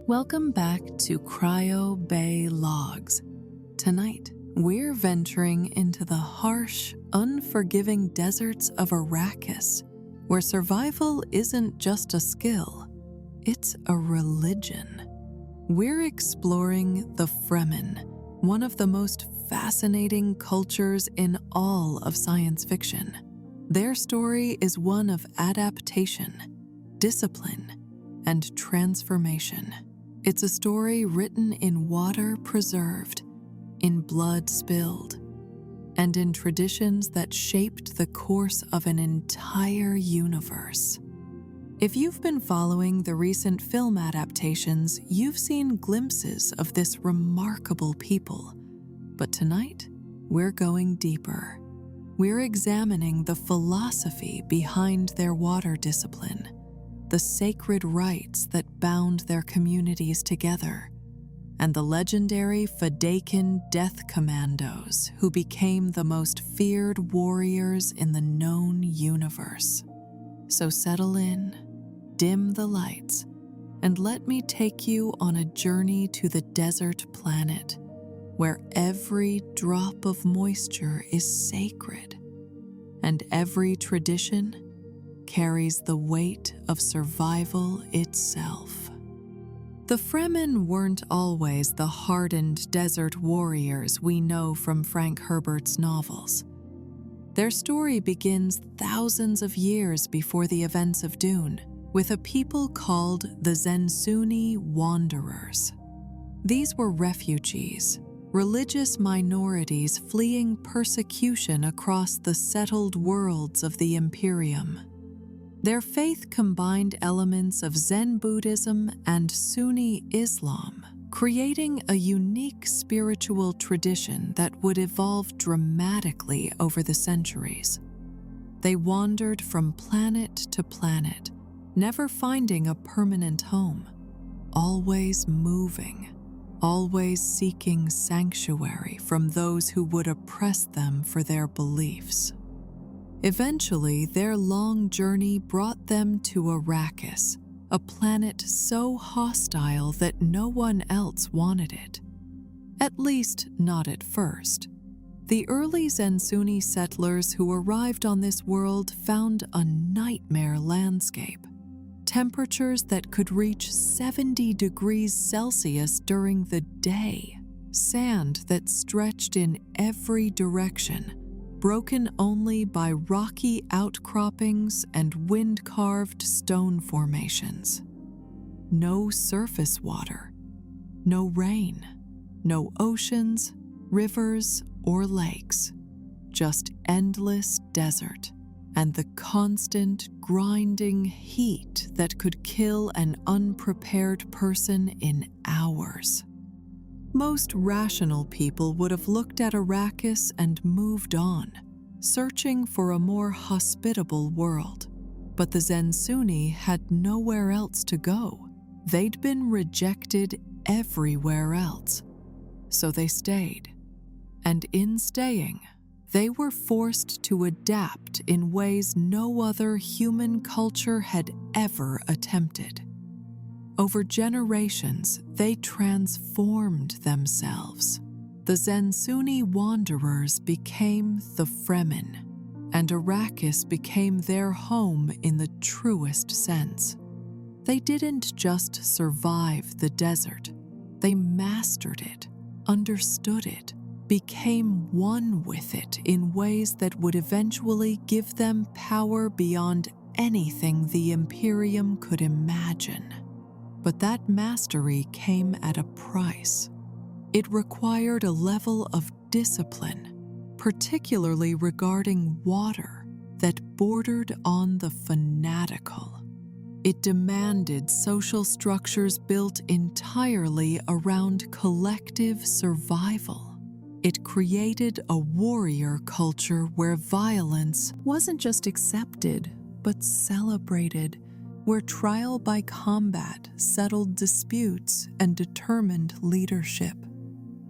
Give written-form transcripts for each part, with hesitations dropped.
Welcome back to Cryo Bay Logs. Tonight, we're venturing into the harsh, unforgiving deserts of Arrakis, where survival isn't just a skill, it's a religion. We're exploring the Fremen, one of the most fascinating cultures in all of science fiction. Their story is one of adaptation, discipline, and transformation. It's a story written in water preserved, in blood spilled, and in traditions that shaped the course of an entire universe. If you've been following the recent film adaptations, you've seen glimpses of this remarkable people. But tonight, we're going deeper. We're examining the philosophy behind their water discipline, the sacred rites that bound their communities together, and the legendary Fedaykin Death Commandos who became the most feared warriors in the known universe. So settle in, dim the lights, and let me take you on a journey to the desert planet, where every drop of moisture is sacred, and every tradition carries the weight of survival itself. The Fremen weren't always the hardened desert warriors we know from Frank Herbert's novels. Their story begins thousands of years before the events of Dune, with a people called the Zensunni Wanderers. These were refugees, religious minorities fleeing persecution across the settled worlds of the Imperium. Their faith combined elements of Zen Buddhism and Sunni Islam, creating a unique spiritual tradition that would evolve dramatically over the centuries. They wandered from planet to planet, never finding a permanent home, always moving, always seeking sanctuary from those who would oppress them for their beliefs. Eventually, their long journey brought them to Arrakis, a planet so hostile that no one else wanted it. At least, not at first. The early Zensunni settlers who arrived on this world found a nightmare landscape. Temperatures that could reach 70 degrees Celsius during the day, sand that stretched in every direction, broken only by rocky outcroppings and wind-carved stone formations. No surface water, no rain, no oceans, rivers, or lakes, just endless desert and the constant grinding heat that could kill an unprepared person in hours. Most rational people would have looked at Arrakis and moved on, searching for a more hospitable world. But the Zensunni had nowhere else to go. They'd been rejected everywhere else. So they stayed. And in staying, they were forced to adapt in ways no other human culture had ever attempted. Over generations, they transformed themselves. The Zensunni Wanderers became the Fremen, and Arrakis became their home in the truest sense. They didn't just survive the desert. They mastered it, understood it, became one with it in ways that would eventually give them power beyond anything the Imperium could imagine. But that mastery came at a price. It required a level of discipline, particularly regarding water, that bordered on the fanatical. It demanded social structures built entirely around collective survival. It created a warrior culture where violence wasn't just accepted, but celebrated, where trial by combat settled disputes and determined leadership.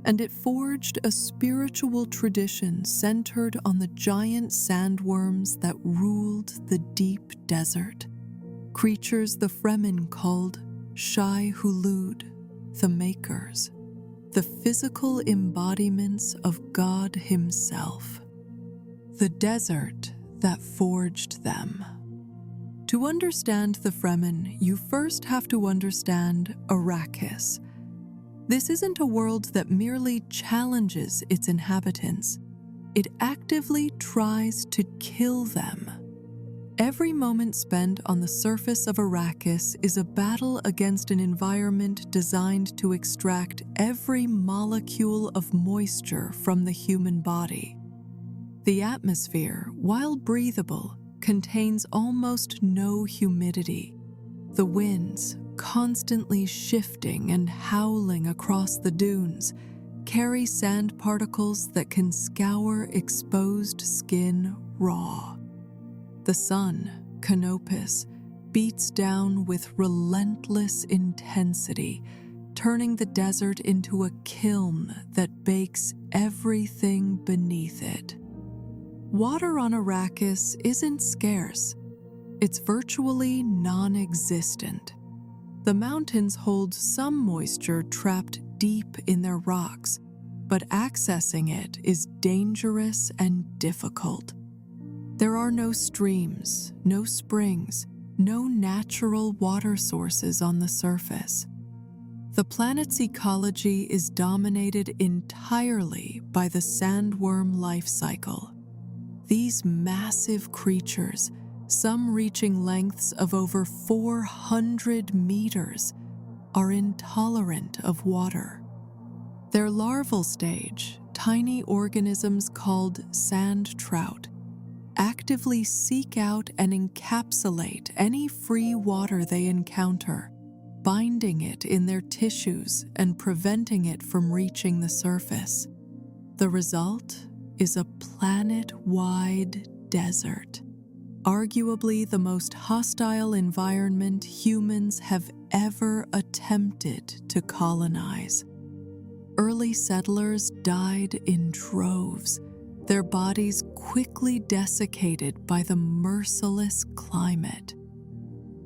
And it forged a spiritual tradition centered on the giant sandworms that ruled the deep desert, creatures the Fremen called Shai Hulud, the makers, the physical embodiments of God Himself. The desert that forged them. To understand the Fremen, you first have to understand Arrakis. This isn't a world that merely challenges its inhabitants. It actively tries to kill them. Every moment spent on the surface of Arrakis is a battle against an environment designed to extract every molecule of moisture from the human body. The atmosphere, while breathable, contains almost no humidity. The winds, constantly shifting and howling across the dunes, carry sand particles that can scour exposed skin raw. The sun, Canopus, beats down with relentless intensity, turning the desert into a kiln that bakes everything beneath it. Water on Arrakis isn't scarce. It's virtually non-existent. The mountains hold some moisture trapped deep in their rocks, but accessing it is dangerous and difficult. There are no streams, no springs, no natural water sources on the surface. The planet's ecology is dominated entirely by the sandworm life cycle. These massive creatures, some reaching lengths of over 400 meters, are intolerant of water. Their larval stage, tiny organisms called sand trout, actively seek out and encapsulate any free water they encounter, binding it in their tissues and preventing it from reaching the surface. The result is a planet-wide desert, arguably the most hostile environment humans have ever attempted to colonize. Early settlers died in droves, their bodies quickly desiccated by the merciless climate.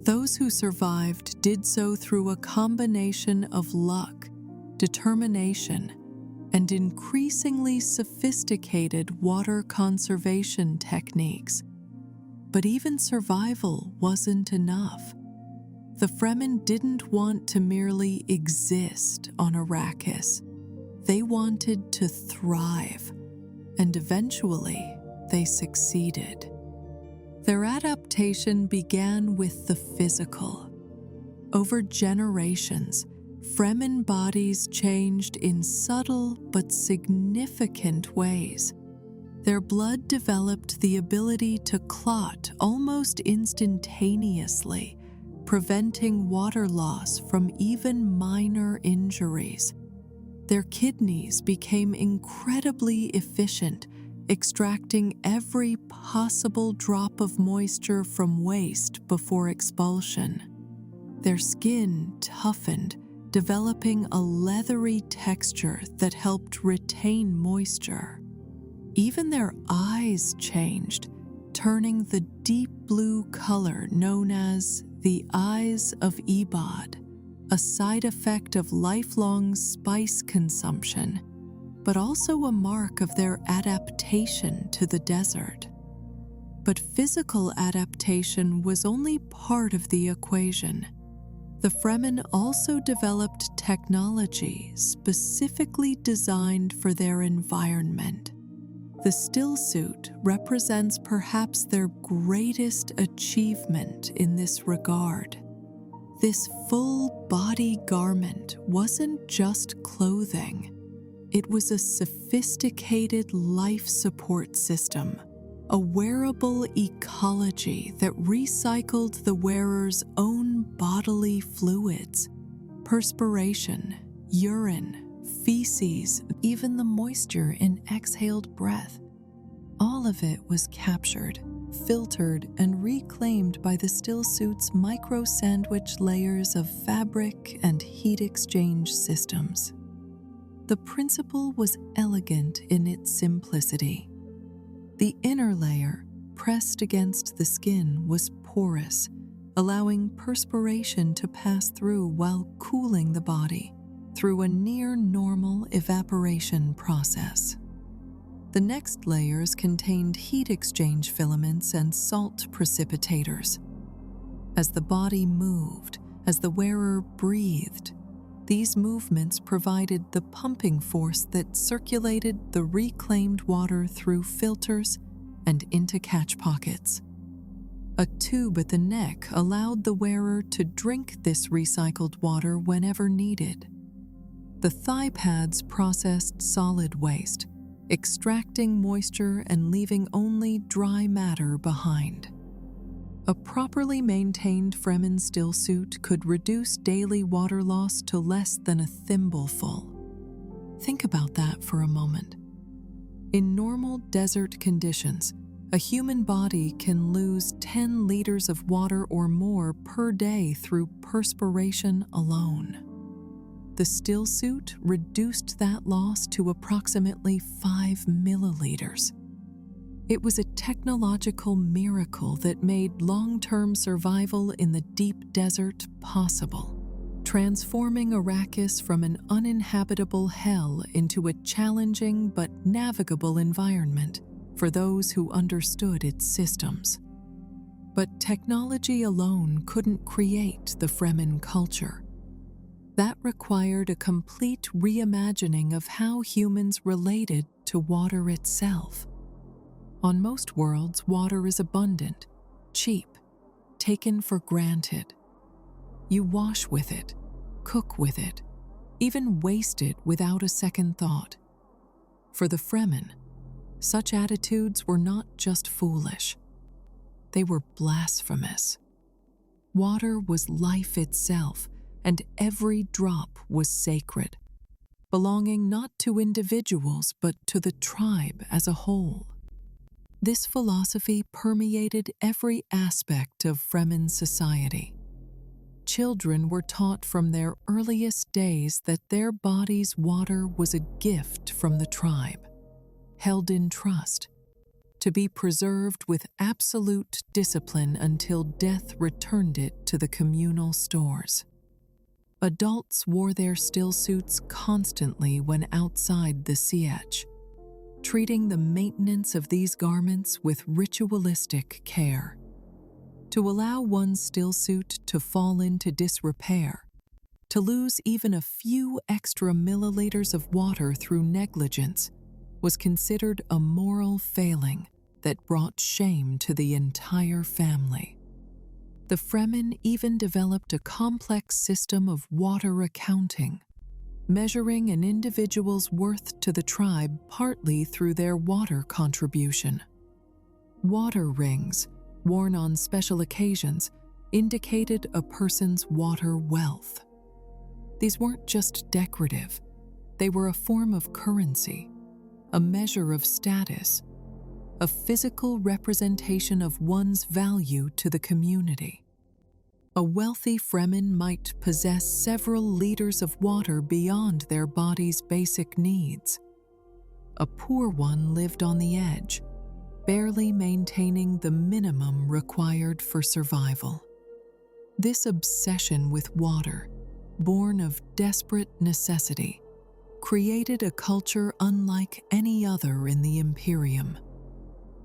Those who survived did so through a combination of luck, determination, and increasingly sophisticated water conservation techniques. But even survival wasn't enough. The Fremen didn't want to merely exist on Arrakis. They wanted to thrive, and eventually they succeeded. Their adaptation began with the physical. Over generations, Fremen bodies changed in subtle but significant ways. Their blood developed the ability to clot almost instantaneously, preventing water loss from even minor injuries. Their kidneys became incredibly efficient, extracting every possible drop of moisture from waste before expulsion. Their skin toughened, developing a leathery texture that helped retain moisture. Even their eyes changed, turning the deep blue color known as the eyes of Ibad, a side effect of lifelong spice consumption, but also a mark of their adaptation to the desert. But physical adaptation was only part of the equation. The Fremen also developed technology specifically designed for their environment. The stillsuit represents perhaps their greatest achievement in this regard. This full-body garment wasn't just clothing. It was a sophisticated life support system, a wearable ecology that recycled the wearer's own bodily fluids, perspiration, urine, feces, even the moisture in exhaled breath. All of it was captured, filtered, and reclaimed by the stillsuit's micro-sandwich layers of fabric and heat exchange systems. The principle was elegant in its simplicity. The inner layer, pressed against the skin, was porous, allowing perspiration to pass through while cooling the body through a near-normal evaporation process. The next layers contained heat exchange filaments and salt precipitators. As the body moved, as the wearer breathed, these movements provided the pumping force that circulated the reclaimed water through filters and into catch pockets. A tube at the neck allowed the wearer to drink this recycled water whenever needed. The thigh pads processed solid waste, extracting moisture and leaving only dry matter behind. A properly maintained Fremen stillsuit could reduce daily water loss to less than a thimbleful. Think about that for a moment. In normal desert conditions, a human body can lose 10 liters of water or more per day through perspiration alone. The stillsuit reduced that loss to approximately 5 milliliters. It was a technological miracle that made long-term survival in the deep desert possible, transforming Arrakis from an uninhabitable hell into a challenging but navigable environment for those who understood its systems. But technology alone couldn't create the Fremen culture. That required a complete reimagining of how humans related to water itself. On most worlds, water is abundant, cheap, taken for granted. You wash with it, cook with it, even waste it without a second thought. For the Fremen, such attitudes were not just foolish. They were blasphemous. Water was life itself, and every drop was sacred, belonging not to individuals but to the tribe as a whole. This philosophy permeated every aspect of Fremen society. Children were taught from their earliest days that their body's water was a gift from the tribe, held in trust, to be preserved with absolute discipline until death returned it to the communal stores. Adults wore their stillsuits constantly when outside the sietch, treating the maintenance of these garments with ritualistic care. To allow one's stillsuit to fall into disrepair, to lose even a few extra milliliters of water through negligence, was considered a moral failing that brought shame to the entire family. The Fremen even developed a complex system of water accounting, measuring an individual's worth to the tribe partly through their water contribution. Water rings, worn on special occasions, indicated a person's water wealth. These weren't just decorative, they were a form of currency, a measure of status, a physical representation of one's value to the community. A wealthy Fremen might possess several liters of water beyond their body's basic needs. A poor one lived on the edge, barely maintaining the minimum required for survival. This obsession with water, born of desperate necessity, created a culture unlike any other in the Imperium.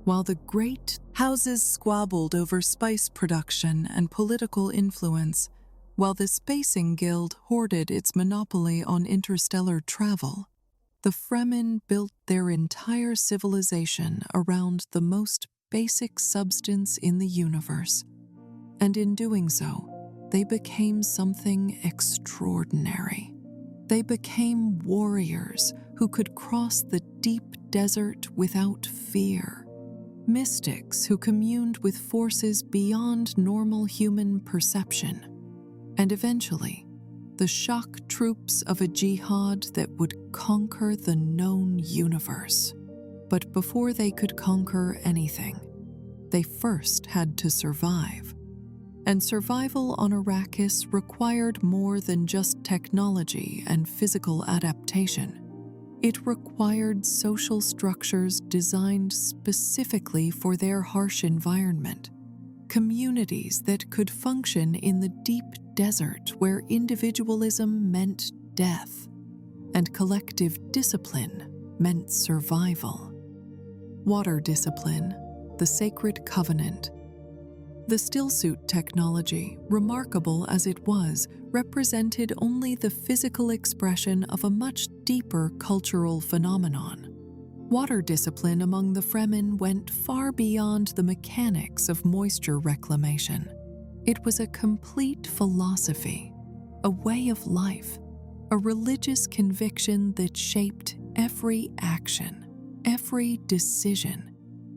While the great houses squabbled over spice production and political influence, while the Spacing Guild hoarded its monopoly on interstellar travel, the Fremen built their entire civilization around the most basic substance in the universe. And in doing so, they became something extraordinary. They became warriors who could cross the deep desert without fear. Mystics who communed with forces beyond normal human perception, and eventually, the shock troops of a jihad that would conquer the known universe. But before they could conquer anything, they first had to survive. And survival on Arrakis required more than just technology and physical adaptation. It required social structures designed specifically for their harsh environment, communities that could function in the deep desert where individualism meant death and collective discipline meant survival. Water discipline, the sacred covenant. The stillsuit technology, remarkable as it was, represented only the physical expression of a much deeper cultural phenomenon. Water discipline among the Fremen went far beyond the mechanics of moisture reclamation. It was a complete philosophy, a way of life, a religious conviction that shaped every action, every decision,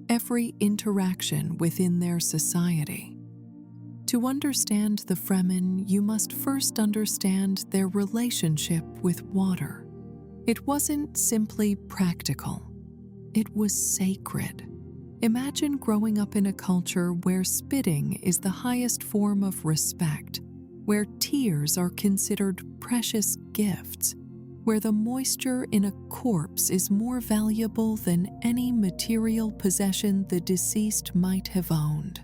every interaction within their society. To understand the Fremen, you must first understand their relationship with water. It wasn't simply practical. It was sacred. Imagine growing up in a culture where spitting is the highest form of respect, where tears are considered precious gifts, where the moisture in a corpse is more valuable than any material possession the deceased might have owned.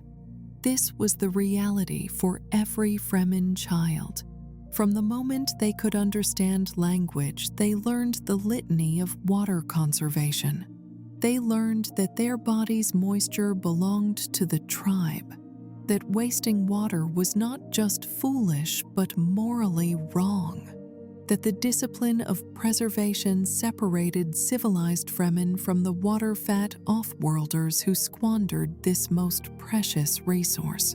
This was the reality for every Fremen child. From the moment they could understand language, they learned the litany of water conservation. They learned that their body's moisture belonged to the tribe, that wasting water was not just foolish but morally wrong, that the discipline of preservation separated civilized Fremen from the water-fat off-worlders who squandered this most precious resource.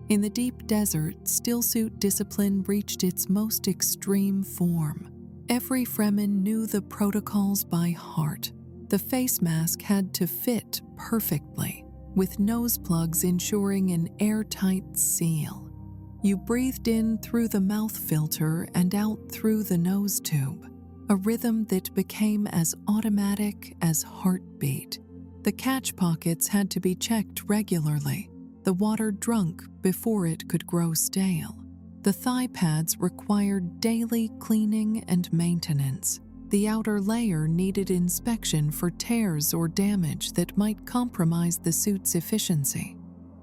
In the deep desert, stillsuit discipline reached its most extreme form. Every Fremen knew the protocols by heart. The face mask had to fit perfectly, with nose plugs ensuring an airtight seal. You breathed in through the mouth filter and out through the nose tube, a rhythm that became as automatic as heartbeat. The catch pockets had to be checked regularly, the water drunk before it could grow stale. The thigh pads required daily cleaning and maintenance. The outer layer needed inspection for tears or damage that might compromise the suit's efficiency.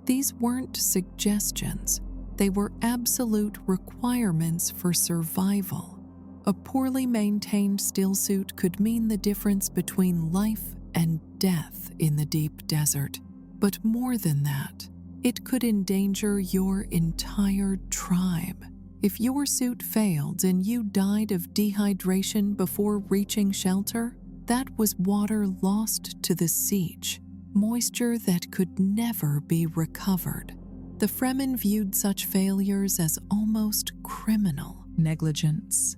These weren't suggestions. They were absolute requirements for survival. A poorly maintained stillsuit could mean the difference between life and death in the deep desert. But more than that, it could endanger your entire tribe. If your suit failed and you died of dehydration before reaching shelter, that was water lost to the siege, moisture that could never be recovered. The Fremen viewed such failures as almost criminal negligence,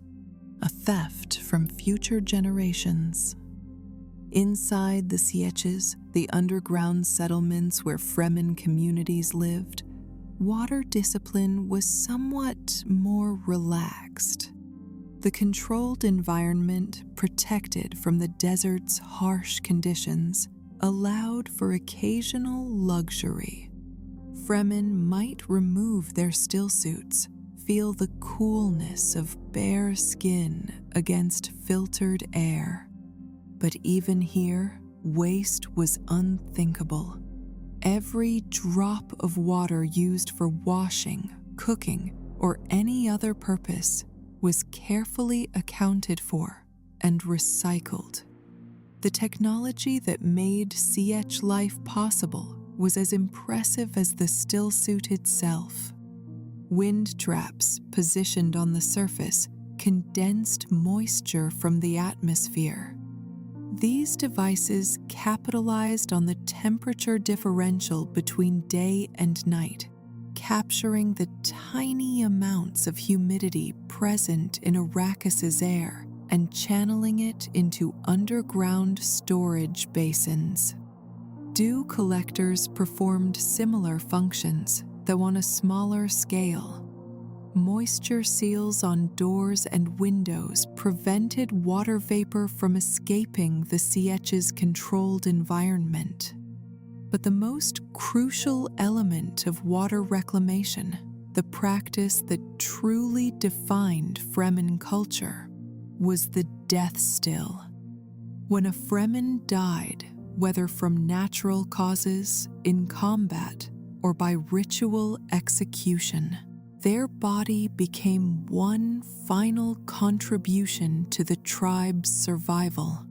a theft from future generations. Inside the Sieches, the underground settlements where Fremen communities lived, water discipline was somewhat more relaxed. The controlled environment, protected from the desert's harsh conditions, allowed for occasional luxury. Fremen might remove their stillsuits, feel the coolness of bare skin against filtered air. But even here, waste was unthinkable. Every drop of water used for washing, cooking, or any other purpose was carefully accounted for and recycled. The technology that made Sietch life possible was as impressive as the stillsuit itself. Wind traps positioned on the surface condensed moisture from the atmosphere. These devices capitalized on the temperature differential between day and night, capturing the tiny amounts of humidity present in Arrakis's air and channeling it into underground storage basins. Dew collectors performed similar functions, though on a smaller scale. Moisture seals on doors and windows prevented water vapor from escaping the Sietch's controlled environment. But the most crucial element of water reclamation, the practice that truly defined Fremen culture, was the death still. When a Fremen died, whether from natural causes, in combat, or by ritual execution. Their body became one final contribution to the tribe's survival.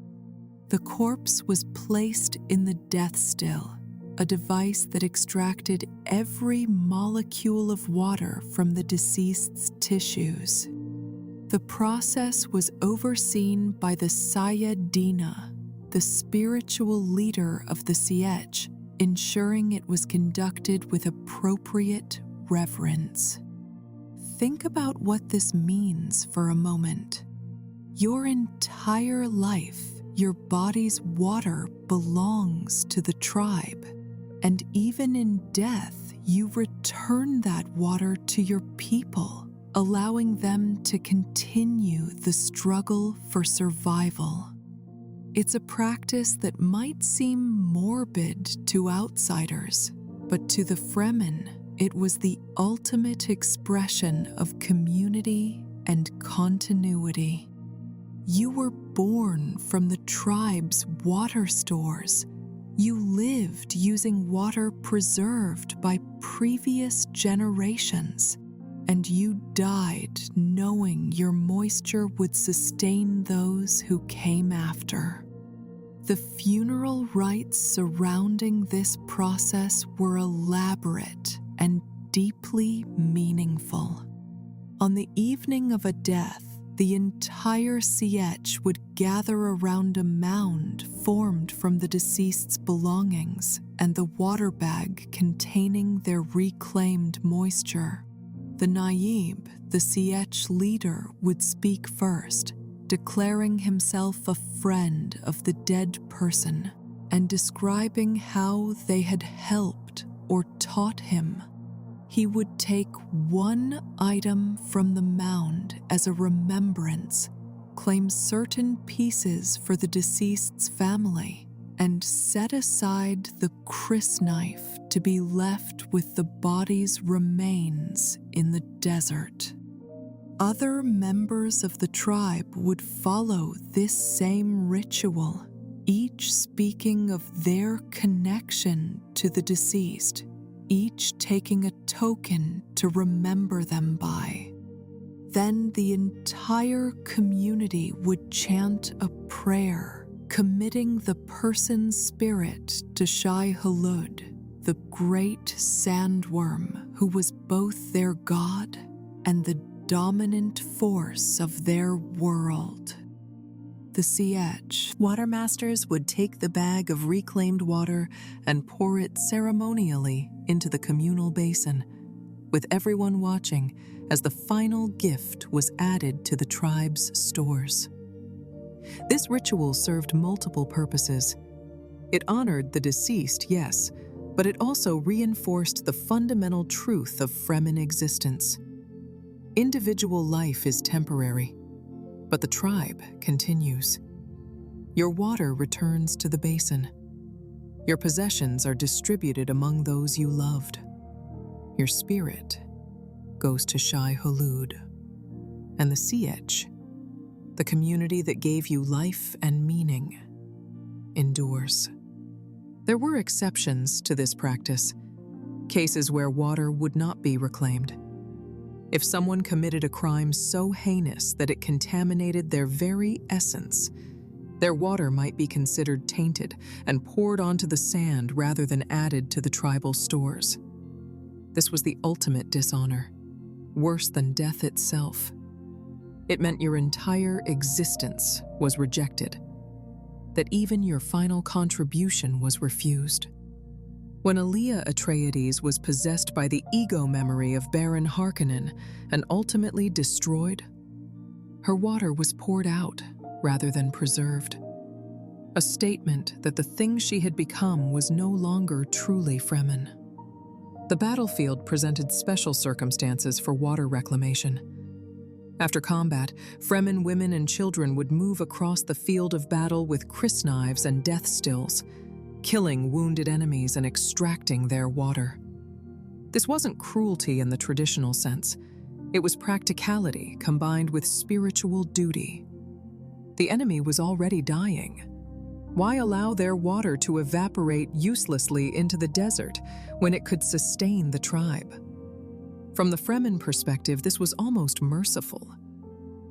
The corpse was placed in the death still, a device that extracted every molecule of water from the deceased's tissues. The process was overseen by the Sayadina, the spiritual leader of the Sietch, ensuring it was conducted with appropriate reverence. Think about what this means for a moment. Your entire life, your body's water belongs to the tribe, and even in death, you return that water to your people, allowing them to continue the struggle for survival. It's a practice that might seem morbid to outsiders, but to the Fremen, it was the ultimate expression of community and continuity. You were born from the tribe's water stores. You lived using water preserved by previous generations, and you died knowing your moisture would sustain those who came after. The funeral rites surrounding this process were elaborate and deeply meaningful. On the evening of a death, the entire Sietch would gather around a mound formed from the deceased's belongings and the water bag containing their reclaimed moisture. The Naib, the Sietch leader, would speak first, declaring himself a friend of the dead person and describing how they had helped or taught him. He would take one item from the mound as a remembrance, claim certain pieces for the deceased's family, and set aside the crysknife to be left with the body's remains in the desert. Other members of the tribe would follow this same ritual, each speaking of their connection to the deceased, each taking a token to remember them by. Then the entire community would chant a prayer, committing the person's spirit to Shai-Hulud, the great sandworm who was both their god and the dominant force of their world. The Sietch watermasters would take the bag of reclaimed water and pour it ceremonially into the communal basin, with everyone watching as the final gift was added to the tribe's stores. This ritual served multiple purposes. It honored the deceased, yes, but it also reinforced the fundamental truth of Fremen existence. Individual life is temporary, but the tribe continues. Your water returns to the basin. Your possessions are distributed among those you loved. Your spirit goes to Shai-Hulud. And the Sietch, the community that gave you life and meaning, endures. There were exceptions to this practice, cases where water would not be reclaimed. If someone committed a crime so heinous that it contaminated their very essence, their water might be considered tainted and poured onto the sand rather than added to the tribal stores. This was the ultimate dishonor, worse than death itself. It meant your entire existence was rejected, that even your final contribution was refused. When Aaliyah Atreides was possessed by the ego memory of Baron Harkonnen and ultimately destroyed, her water was poured out rather than preserved. A statement that the thing she had become was no longer truly Fremen. The battlefield presented special circumstances for water reclamation. After combat, Fremen women and children would move across the field of battle with crysknives and death stills, killing wounded enemies and extracting their water. This wasn't cruelty in the traditional sense. It was practicality combined with spiritual duty. The enemy was already dying. Why allow their water to evaporate uselessly into the desert when it could sustain the tribe? From the Fremen perspective, this was almost merciful.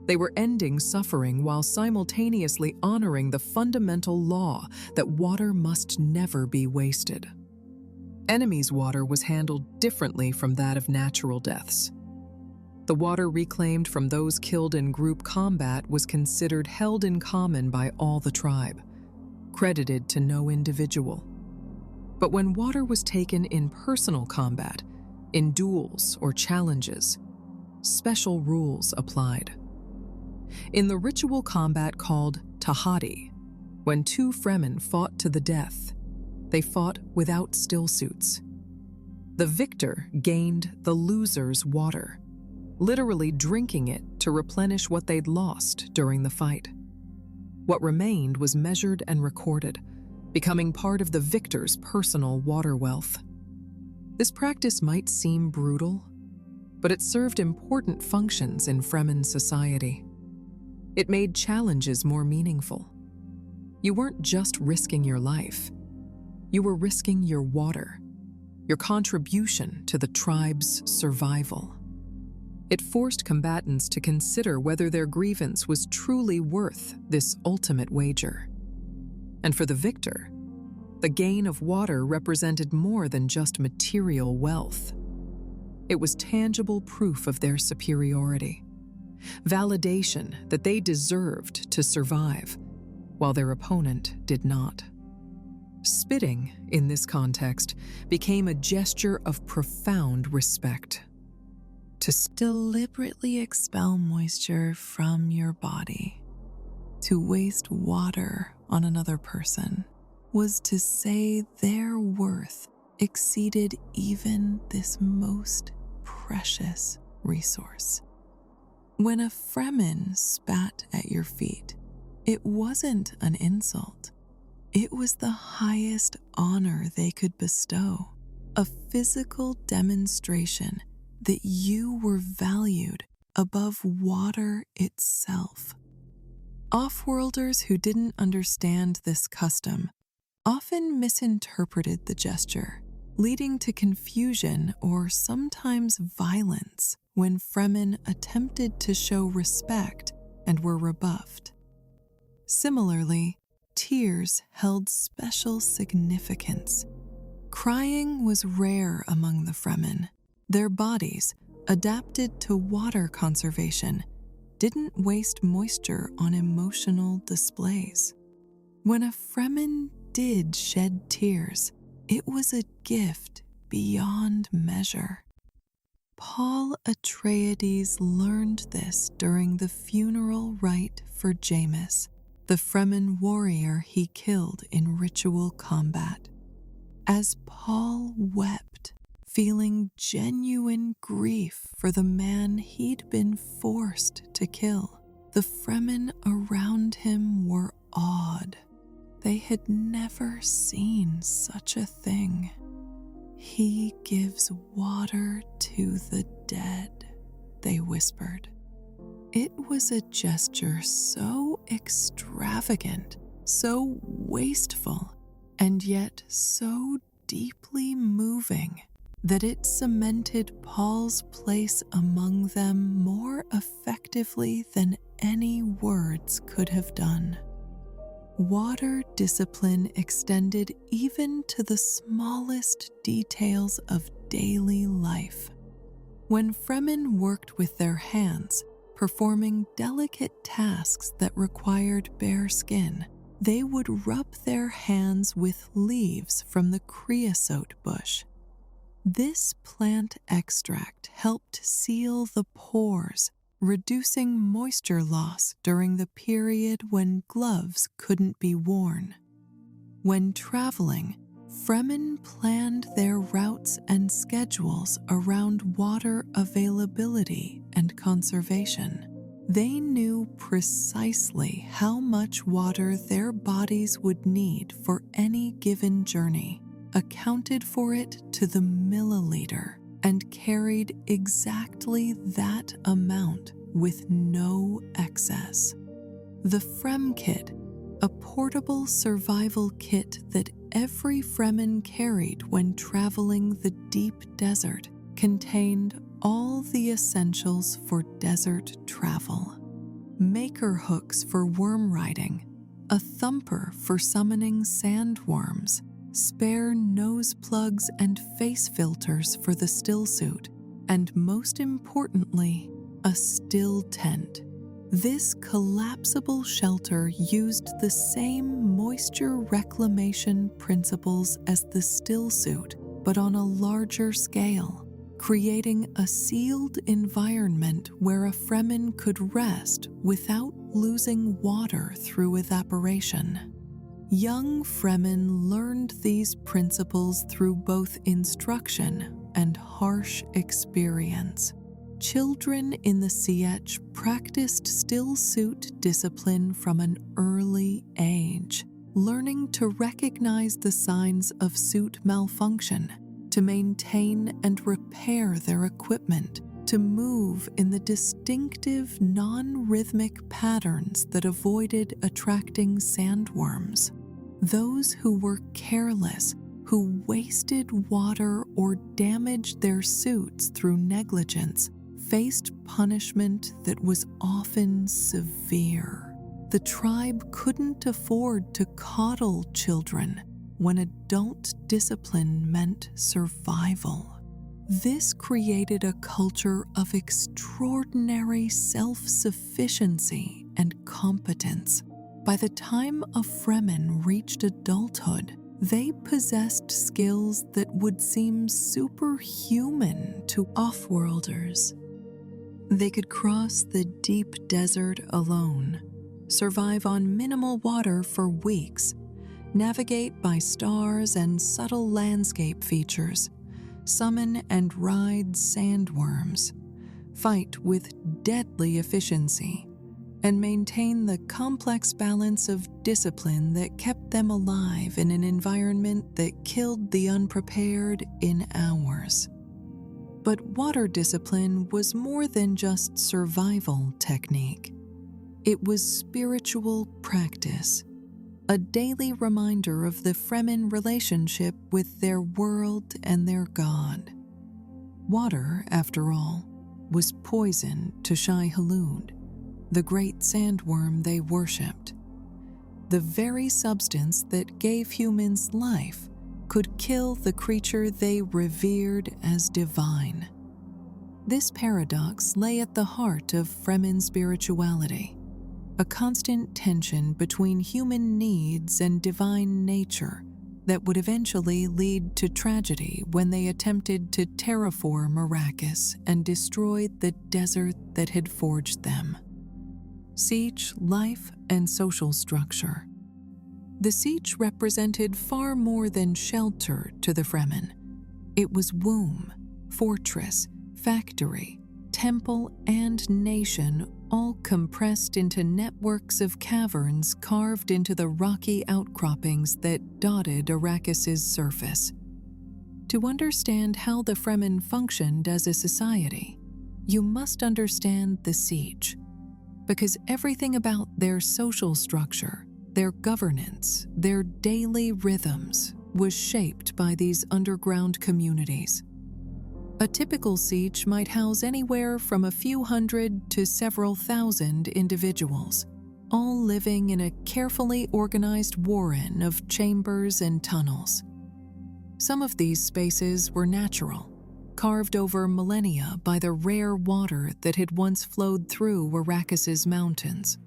They were ending suffering while simultaneously honoring the fundamental law that water must never be wasted. Enemies' water was handled differently from that of natural deaths. The water reclaimed from those killed in group combat was considered held in common by all the tribe, credited to no individual. But when water was taken in personal combat, in duels or challenges, special rules applied. In the ritual combat called Tahadi, when two Fremen fought to the death, they fought without stillsuits. The victor gained the loser's water, literally drinking it to replenish what they'd lost during the fight. What remained was measured and recorded, becoming part of the victor's personal water wealth. This practice might seem brutal, but it served important functions in Fremen society. It made challenges more meaningful. You weren't just risking your life, you were risking your water, your contribution to the tribe's survival. It forced combatants to consider whether their grievance was truly worth this ultimate wager. And for the victor, the gain of water represented more than just material wealth. It was tangible proof of their superiority, validation that they deserved to survive, while their opponent did not. Spitting, in this context, became a gesture of profound respect. To deliberately expel moisture from your body, to waste water on another person, was to say their worth exceeded even this most precious resource. When a Fremen spat at your feet, it wasn't an insult. It was the highest honor they could bestow, a physical demonstration that you were valued above water itself. Off-worlders who didn't understand this custom often misinterpreted the gesture, leading to confusion or sometimes violence when Fremen attempted to show respect and were rebuffed. Similarly, tears held special significance. Crying was rare among the Fremen. Their bodies, adapted to water conservation, didn't waste moisture on emotional displays. When a Fremen did shed tears, it was a gift beyond measure. Paul Atreides learned this during the funeral rite for Jameis, the Fremen warrior he killed in ritual combat. As Paul wept, feeling genuine grief for the man he'd been forced to kill, the Fremen around him were awed. They had never seen such a thing. "He gives water to the dead," they whispered. It was a gesture so extravagant, so wasteful, and yet so deeply moving that it cemented Paul's place among them more effectively than any words could have done. Water discipline extended even to the smallest details of daily life. When Fremen worked with their hands, performing delicate tasks that required bare skin, they would rub their hands with leaves from the creosote bush. This plant extract helped seal the pores, reducing moisture loss during the period when gloves couldn't be worn. When traveling, Fremen planned their routes and schedules around water availability and conservation. They knew precisely how much water their bodies would need for any given journey, accounted for it to the milliliter, and carried exactly that amount with no excess. The Frem kit, a portable survival kit that every Fremen carried when traveling the deep desert contained all the essentials for desert travel. Maker hooks for worm riding, a thumper for summoning sandworms, spare nose plugs and face filters for the stillsuit, and most importantly, a still tent. This collapsible shelter used the same moisture reclamation principles as the stillsuit, but on a larger scale, creating a sealed environment where a Fremen could rest without losing water through evaporation. Young Fremen learned these principles through both instruction and harsh experience. Children in the Sietch practiced stillsuit discipline from an early age, learning to recognize the signs of suit malfunction, to maintain and repair their equipment, to move in the distinctive non-rhythmic patterns that avoided attracting sandworms. Those who were careless, who wasted water or damaged their suits through negligence, faced punishment that was often severe. The tribe couldn't afford to coddle children when adult discipline meant survival. This created a culture of extraordinary self-sufficiency and competence. By the time a Fremen reached adulthood, they possessed skills that would seem superhuman to off-worlders. They could cross the deep desert alone, survive on minimal water for weeks, navigate by stars and subtle landscape features, summon and ride sandworms, fight with deadly efficiency, and maintain the complex balance of discipline that kept them alive in an environment that killed the unprepared in hours. But water discipline was more than just survival technique. It was spiritual practice, a daily reminder of the Fremen relationship with their world and their god. Water, after all, was poison to Shai-Hulud, the great sandworm they worshipped. The very substance that gave humans life could kill the creature they revered as divine. This paradox lay at the heart of Fremen spirituality, a constant tension between human needs and divine nature that would eventually lead to tragedy when they attempted to terraform Arrakis and destroyed the desert that had forged them. Sietch life and social structure. The Sietch represented far more than shelter to the Fremen. It was womb, fortress, factory, temple, and nation, all compressed into networks of caverns carved into the rocky outcroppings that dotted Arrakis's surface. To understand how the Fremen functioned as a society, you must understand the Sietch, because everything about their social structure, their governance, their daily rhythms was shaped by these underground communities. A typical Sietch might house anywhere from a few hundred to several thousand individuals, all living in a carefully organized warren of chambers and tunnels. Some of these spaces were natural, carved over millennia by the rare water that had once flowed through Arrakis's mountains.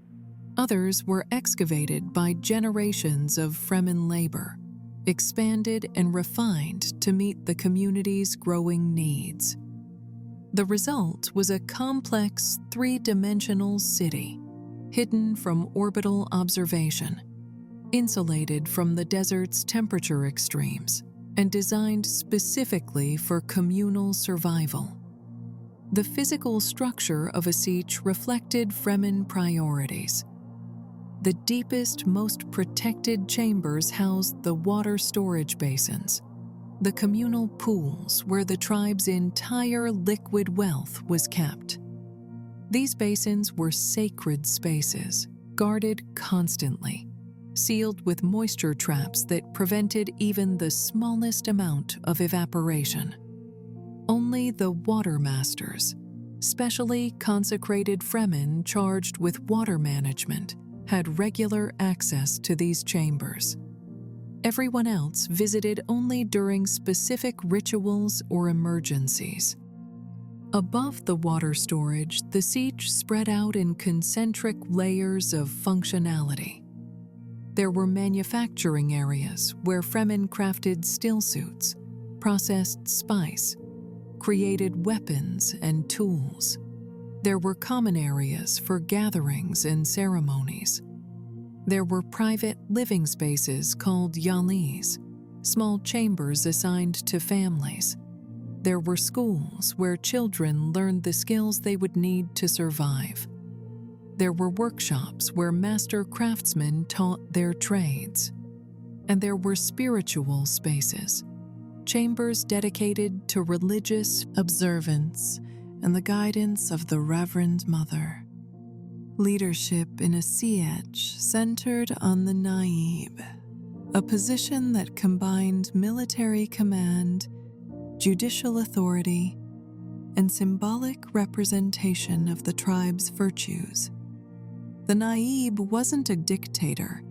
Others were excavated by generations of Fremen labor, expanded and refined to meet the community's growing needs. The result was a complex, three-dimensional city, hidden from orbital observation, insulated from the desert's temperature extremes, and designed specifically for communal survival. The physical structure of a Sietch reflected Fremen priorities. The deepest, most protected chambers housed the water storage basins, the communal pools where the tribe's entire liquid wealth was kept. These basins were sacred spaces, guarded constantly, sealed with moisture traps that prevented even the smallest amount of evaporation. Only the water masters, specially consecrated Fremen charged with water management, had regular access to these chambers. Everyone else visited only during specific rituals or emergencies. Above the water storage, the siege spread out in concentric layers of functionality. There were manufacturing areas where Fremen crafted stillsuits, processed spice, created weapons and tools. There were common areas for gatherings and ceremonies. There were private living spaces called yalis, small chambers assigned to families. There were schools where children learned the skills they would need to survive. There were workshops where master craftsmen taught their trades. And there were spiritual spaces, chambers dedicated to religious observance and the guidance of the Reverend Mother. Leadership in a siege centered on the Naib, a position that combined military command, judicial authority, and symbolic representation of the tribe's virtues. The Naib wasn't a dictator,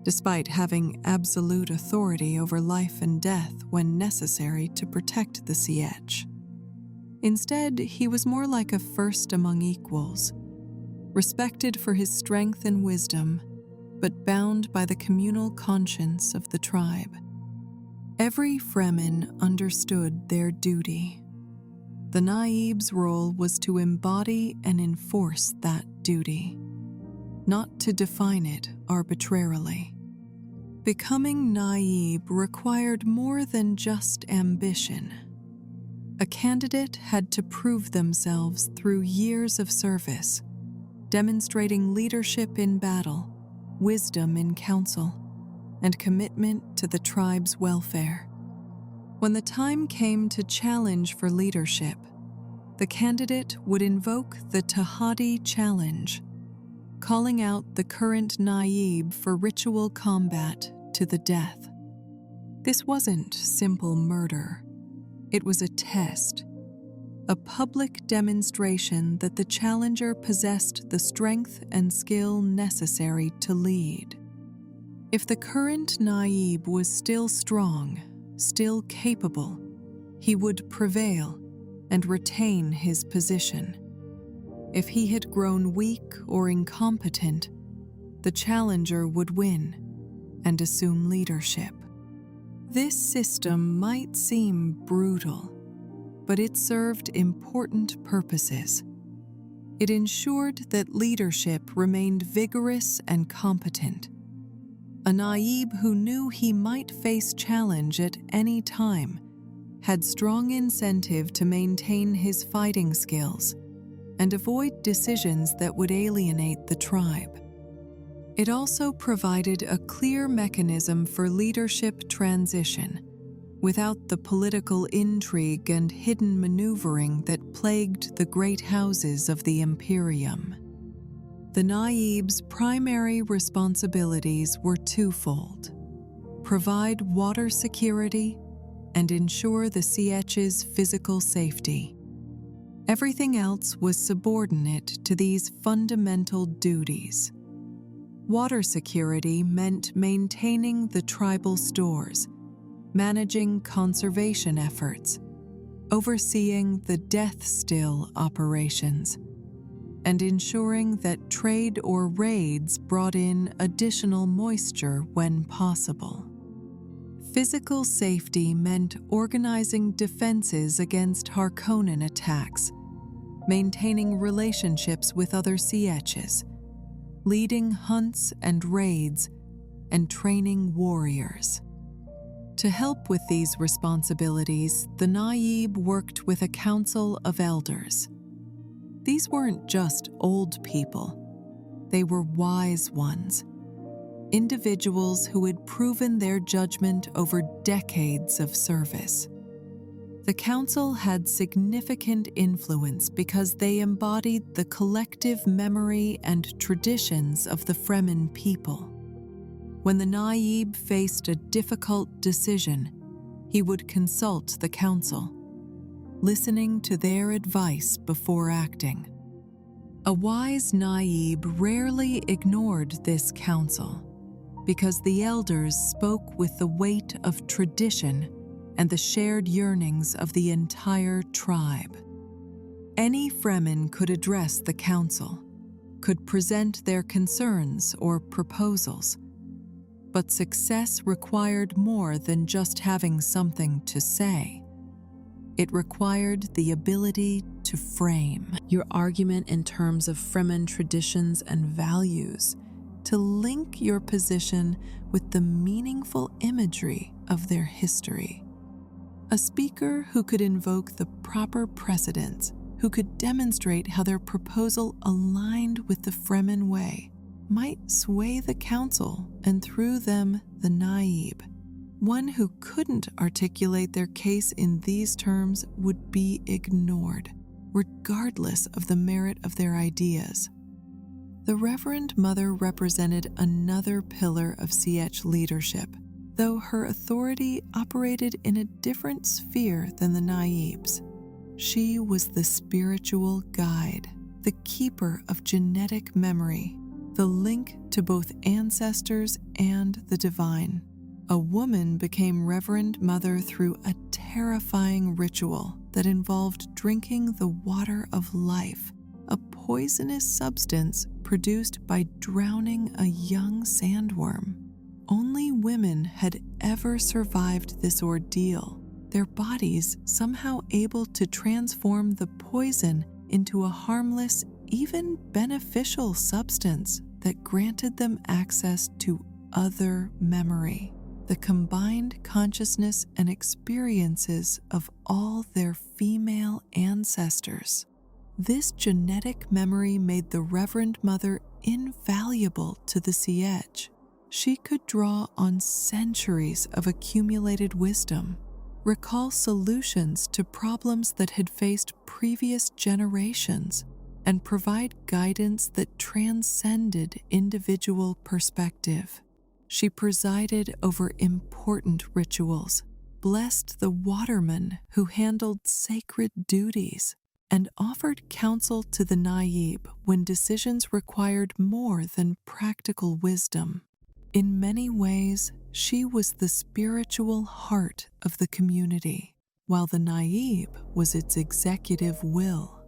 despite having absolute authority over life and death when necessary to protect the siege. Instead, he was more like a first among equals, respected for his strength and wisdom, but bound by the communal conscience of the tribe. Every Fremen understood their duty. The Naib's role was to embody and enforce that duty, not to define it arbitrarily. Becoming Naib required more than just ambition. A candidate had to prove themselves through years of service, demonstrating leadership in battle, wisdom in council, and commitment to the tribe's welfare. When the time came to challenge for leadership, the candidate would invoke the Tahadi challenge, calling out the current Naib for ritual combat to the death. This wasn't simple murder. It was a test, a public demonstration that the challenger possessed the strength and skill necessary to lead. If the current Naib was still strong, still capable, he would prevail and retain his position. If he had grown weak or incompetent, the challenger would win and assume leadership. This system might seem brutal, but it served important purposes. It ensured that leadership remained vigorous and competent. A Naib who knew he might face challenge at any time had strong incentive to maintain his fighting skills and avoid decisions that would alienate the tribe. It also provided a clear mechanism for leadership transition, without the political intrigue and hidden maneuvering that plagued the great houses of the Imperium. The Naib's primary responsibilities were twofold: provide water security and ensure the Siege's physical safety. Everything else was subordinate to these fundamental duties. Water security meant maintaining the tribal stores, managing conservation efforts, overseeing the death still operations, and ensuring that trade or raids brought in additional moisture when possible. Physical safety meant organizing defenses against Harkonnen attacks, maintaining relationships with other Sieges, leading hunts and raids, and training warriors. To help with these responsibilities, the Naib worked with a council of elders. These weren't just old people. They were wise ones, individuals who had proven their judgment over decades of service. The council had significant influence because they embodied the collective memory and traditions of the Fremen people. When the Naib faced a difficult decision, he would consult the council, listening to their advice before acting. A wise Naib rarely ignored this counsel, because the elders spoke with the weight of tradition and the shared yearnings of the entire tribe. Any Fremen could address the council, could present their concerns or proposals, but success required more than just having something to say. It required the ability to frame your argument in terms of Fremen traditions and values, to link your position with the meaningful imagery of their history. A speaker who could invoke the proper precedents, who could demonstrate how their proposal aligned with the Fremen way, might sway the council and through them the Naib. One who couldn't articulate their case in these terms would be ignored, regardless of the merit of their ideas. The Reverend Mother represented another pillar of Sietch leadership, though her authority operated in a different sphere than the Naibs. She was the spiritual guide, the keeper of genetic memory, the link to both ancestors and the divine. A woman became Reverend Mother through a terrifying ritual that involved drinking the water of life, a poisonous substance produced by drowning a young sandworm. Only women had ever survived this ordeal, their bodies somehow able to transform the poison into a harmless, even beneficial substance that granted them access to other memory, the combined consciousness and experiences of all their female ancestors. This genetic memory made the Reverend Mother invaluable to the Sietch. She could draw on centuries of accumulated wisdom, recall solutions to problems that had faced previous generations, and provide guidance that transcended individual perspective. She presided over important rituals, blessed the watermen who handled sacred duties, and offered counsel to the Naib when decisions required more than practical wisdom. In many ways, she was the spiritual heart of the community, while the Naib was its executive will.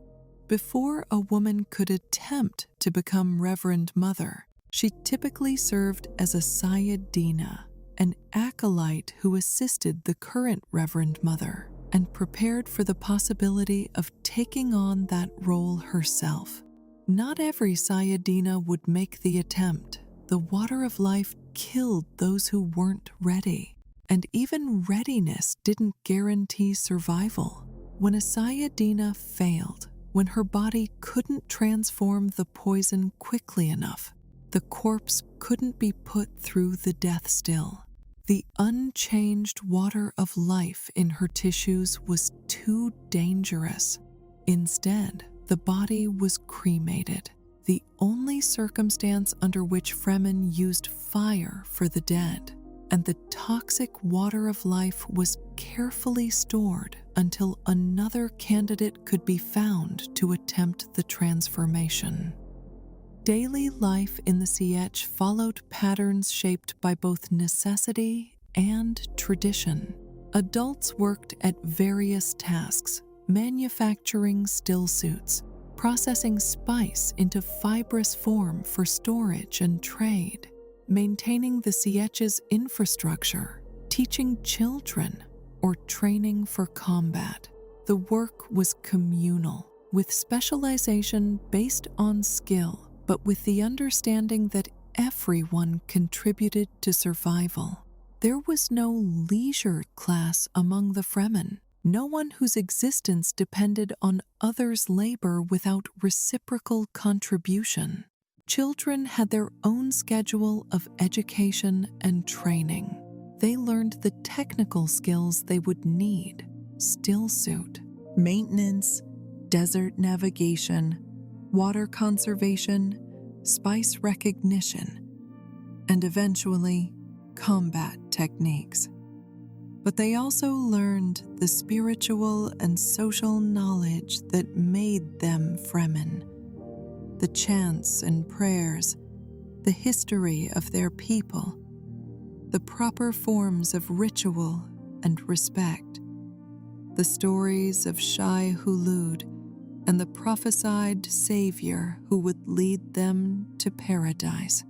Before a woman could attempt to become Reverend Mother, she typically served as a Sayadina, an acolyte who assisted the current Reverend Mother and prepared for the possibility of taking on that role herself. Not every Sayadina would make the attempt. The water of life killed those who weren't ready, and even readiness didn't guarantee survival. When a Sayadina failed, when her body couldn't transform the poison quickly enough, the corpse couldn't be put through the death still. The unchanged water of life in her tissues was too dangerous. Instead, the body was cremated, the only circumstance under which Fremen used fire for the dead, and the toxic water of life was carefully stored until another candidate could be found to attempt the transformation. Daily life in the Sietch followed patterns shaped by both necessity and tradition. Adults worked at various tasks, manufacturing still suits, processing spice into fibrous form for storage and trade, maintaining the Sietch's infrastructure, teaching children, or training for combat. The work was communal, with specialization based on skill, but with the understanding that everyone contributed to survival. There was no leisure class among the Fremen, no one whose existence depended on others' labor without reciprocal contribution. Children had their own schedule of education and training. They learned the technical skills they would need: stillsuit, maintenance, desert navigation, water conservation, spice recognition. and eventually combat techniques. But they also learned the spiritual and social knowledge that made them Fremen, the chants and prayers, the history of their people, the proper forms of ritual and respect, the stories of Shai-Hulud and the prophesied savior who would lead them to paradise.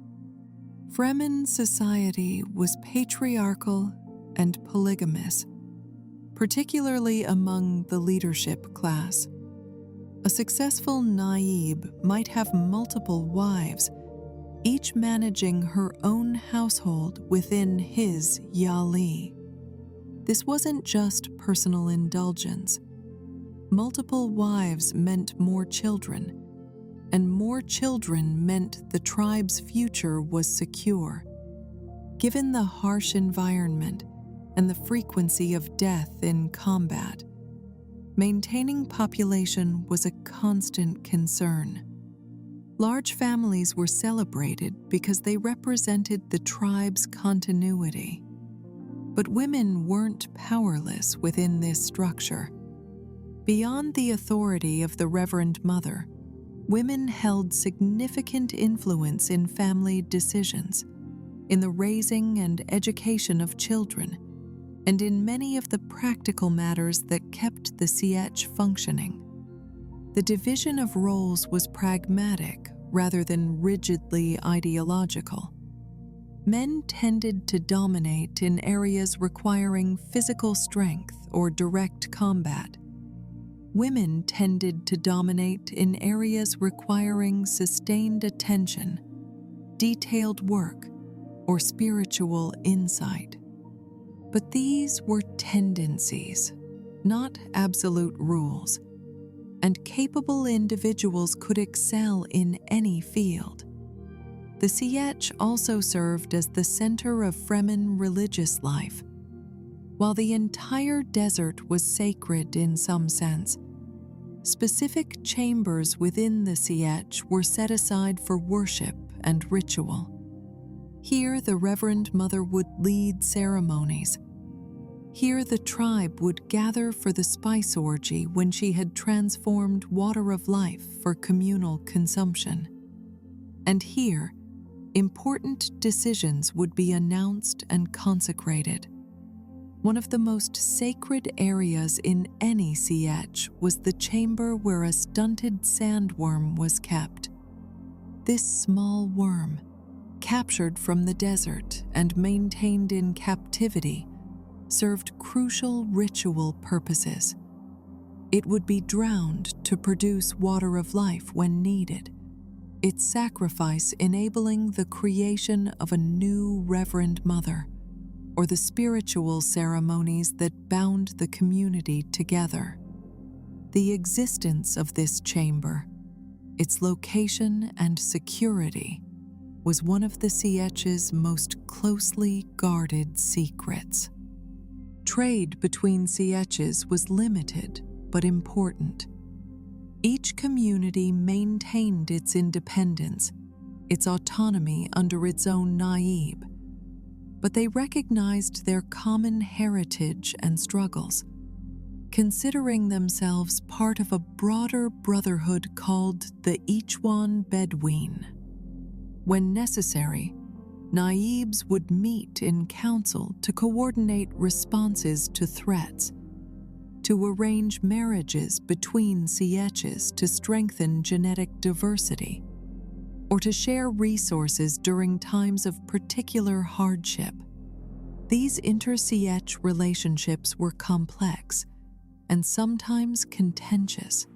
Fremen society was patriarchal and polygamous, particularly among the leadership class. A successful Naib might have multiple wives, each managing her own household within his Yali. This wasn't just personal indulgence. Multiple wives meant more children, and more children meant the tribe's future was secure. Given the harsh environment and the frequency of death in combat, maintaining population was a constant concern. Large families were celebrated because they represented the tribe's continuity. But women weren't powerless within this structure. Beyond the authority of the Reverend Mother, women held significant influence in family decisions, in the raising and education of children, and in many of the practical matters that kept the Sietch functioning. The division of roles was pragmatic rather than rigidly ideological. Men tended to dominate in areas requiring physical strength or direct combat. Women tended to dominate in areas requiring sustained attention, detailed work, or spiritual insight. But these were tendencies, not absolute rules, and capable individuals could excel in any field. The Sietch also served as the center of Fremen religious life. While the entire desert was sacred in some sense, specific chambers within the Sietch were set aside for worship and ritual. Here the Reverend Mother would lead ceremonies. Here the tribe would gather for the spice orgy when she had transformed water of life for communal consumption. And here, important decisions would be announced and consecrated. One of the most sacred areas in any Sietch was the chamber where a stunted sandworm was kept. This small worm, captured from the desert and maintained in captivity, served crucial ritual purposes. It would be drowned to produce water of life when needed, its sacrifice enabling the creation of a new Reverend Mother, or the spiritual ceremonies that bound the community together. The existence of this chamber, its location and security, was one of the Sietch's most closely guarded secrets. Trade between Sietches was limited but important. Each community maintained its independence, its autonomy under its own Naib, but they recognized their common heritage and struggles, considering themselves part of a broader brotherhood called the Ichwan Bedouin. When necessary, Naibs would meet in council to coordinate responses to threats, to arrange marriages between Sietches to strengthen genetic diversity, or to share resources during times of particular hardship. These inter-Sietch relationships were complex and sometimes contentious.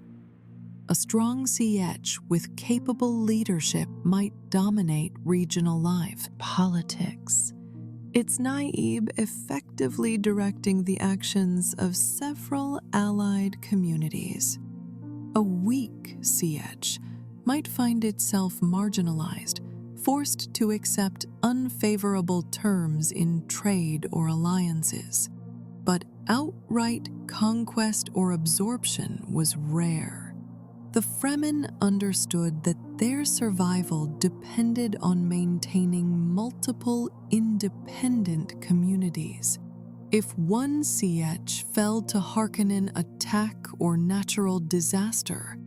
A strong Sietch with capable leadership might dominate regional life, politics, its Naib effectively directing the actions of several allied communities. A weak Sietch might find itself marginalized, forced to accept unfavorable terms in trade or alliances. But outright conquest or absorption was rare. The Fremen understood that their survival depended on maintaining multiple independent communities. If one sietch fell to Harkonnen attack or natural disaster,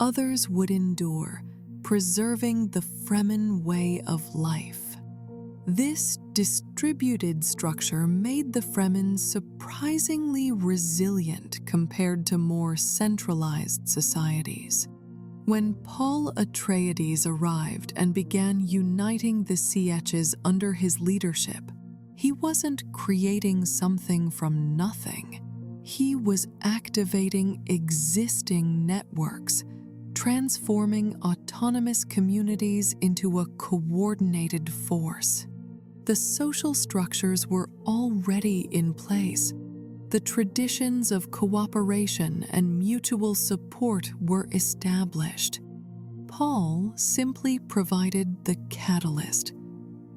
others would endure, preserving the Fremen way of life. This distributed structure made the Fremen surprisingly resilient compared to more centralized societies. When Paul Atreides arrived and began uniting the sietches under his leadership, he wasn't creating something from nothing. He was activating existing networks, transforming autonomous communities into a coordinated force. The social structures were already in place. The traditions of cooperation and mutual support were established. Paul simply provided the catalyst,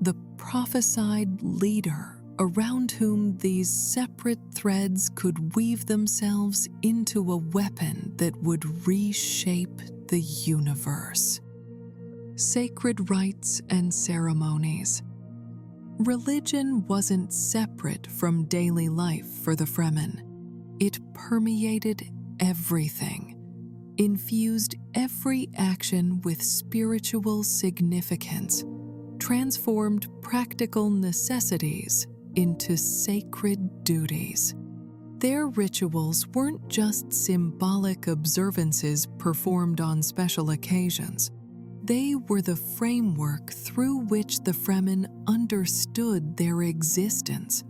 the prophesied leader around whom these separate threads could weave themselves into a weapon that would reshape the universe. Sacred rites and ceremonies. Religion wasn't separate from daily life for the Fremen. It permeated everything, infused every action with spiritual significance, transformed practical necessities into sacred duties. Their rituals weren't just symbolic observances performed on special occasions. They were the framework through which the Fremen understood their existence,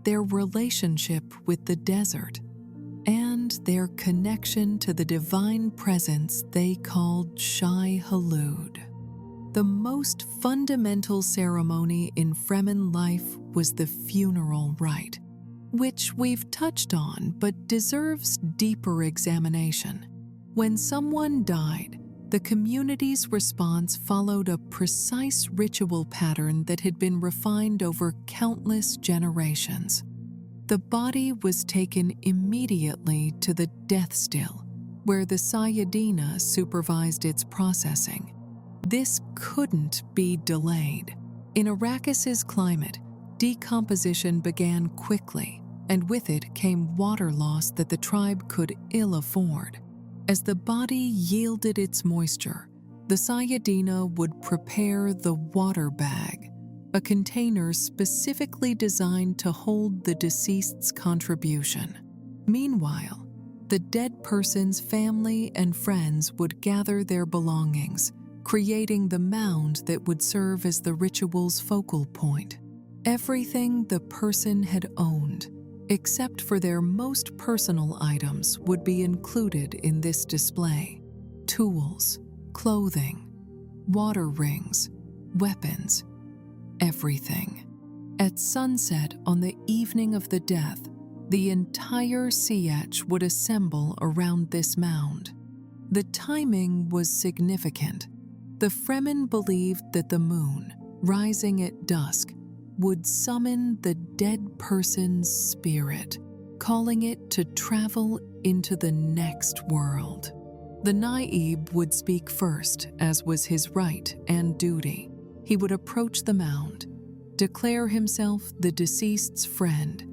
their relationship with the desert, and their connection to the divine presence they called Shai-Hulud. The most fundamental ceremony in Fremen life was the funeral rite, which we've touched on but deserves deeper examination. When someone died, the community's response followed a precise ritual pattern that had been refined over countless generations. The body was taken immediately to the death still, where the Sayadina supervised its processing. This couldn't be delayed. In Arrakis's climate, decomposition began quickly, and with it came water loss that the tribe could ill afford. As the body yielded its moisture, the Sayadina would prepare the water bag, a container specifically designed to hold the deceased's contribution. Meanwhile, the dead person's family and friends would gather their belongings, creating the mound that would serve as the ritual's focal point. Everything the person had owned, except for their most personal items, would be included in this display. Tools, clothing, water rings, weapons, everything. At sunset on the evening of the death, the entire sietch would assemble around this mound. The timing was significant. The Fremen believed that the moon, rising at dusk, would summon the dead person's spirit, calling it to travel into the next world. The Naib would speak first, as was his right and duty. He would approach the mound, declare himself the deceased's friend,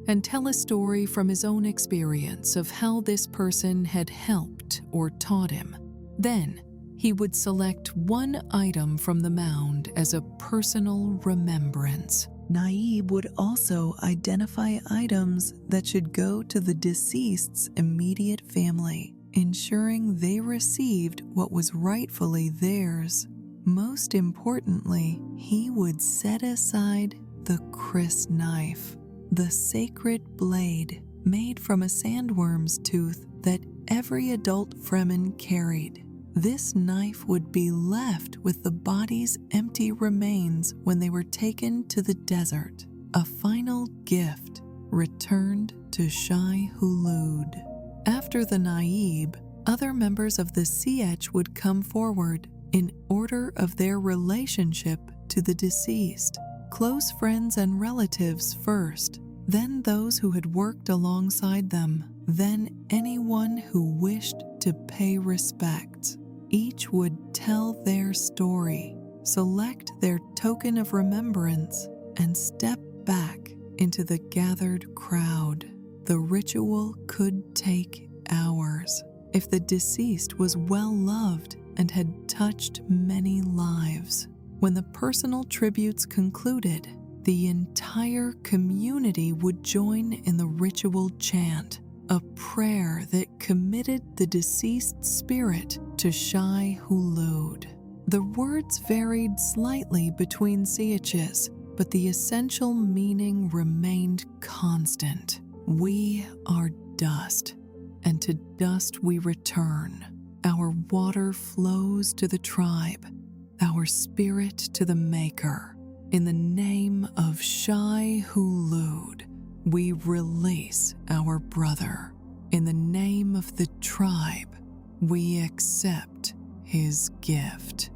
and tell a story from his own experience of how this person had helped or taught him. Then, he would select one item from the mound as a personal remembrance. Naib would also identify items that should go to the deceased's immediate family, ensuring they received what was rightfully theirs. Most importantly, he would set aside the Chris knife, the sacred blade made from a sandworm's tooth that every adult Fremen carried. This knife would be left with the body's empty remains when they were taken to the desert, a final gift returned to Shai-Hulud. After the Naib, other members of the sietch would come forward in order of their relationship to the deceased. Close friends and relatives first, then those who had worked alongside them. Then anyone who wished to pay respects, each would tell their story, select their token of remembrance, and step back into the gathered crowd. The ritual could take hours. If the deceased was well loved and had touched many lives. When the personal tributes concluded, the entire community would join in the ritual chant, a prayer that committed the deceased spirit to Shai-Hulud. The words varied slightly between sieges, but the essential meaning remained constant. We are dust, and to dust we return. Our water flows to the tribe, our spirit to the Maker. In the name of Shai-Hulud, we release our brother. In the name of the tribe, we accept his gift.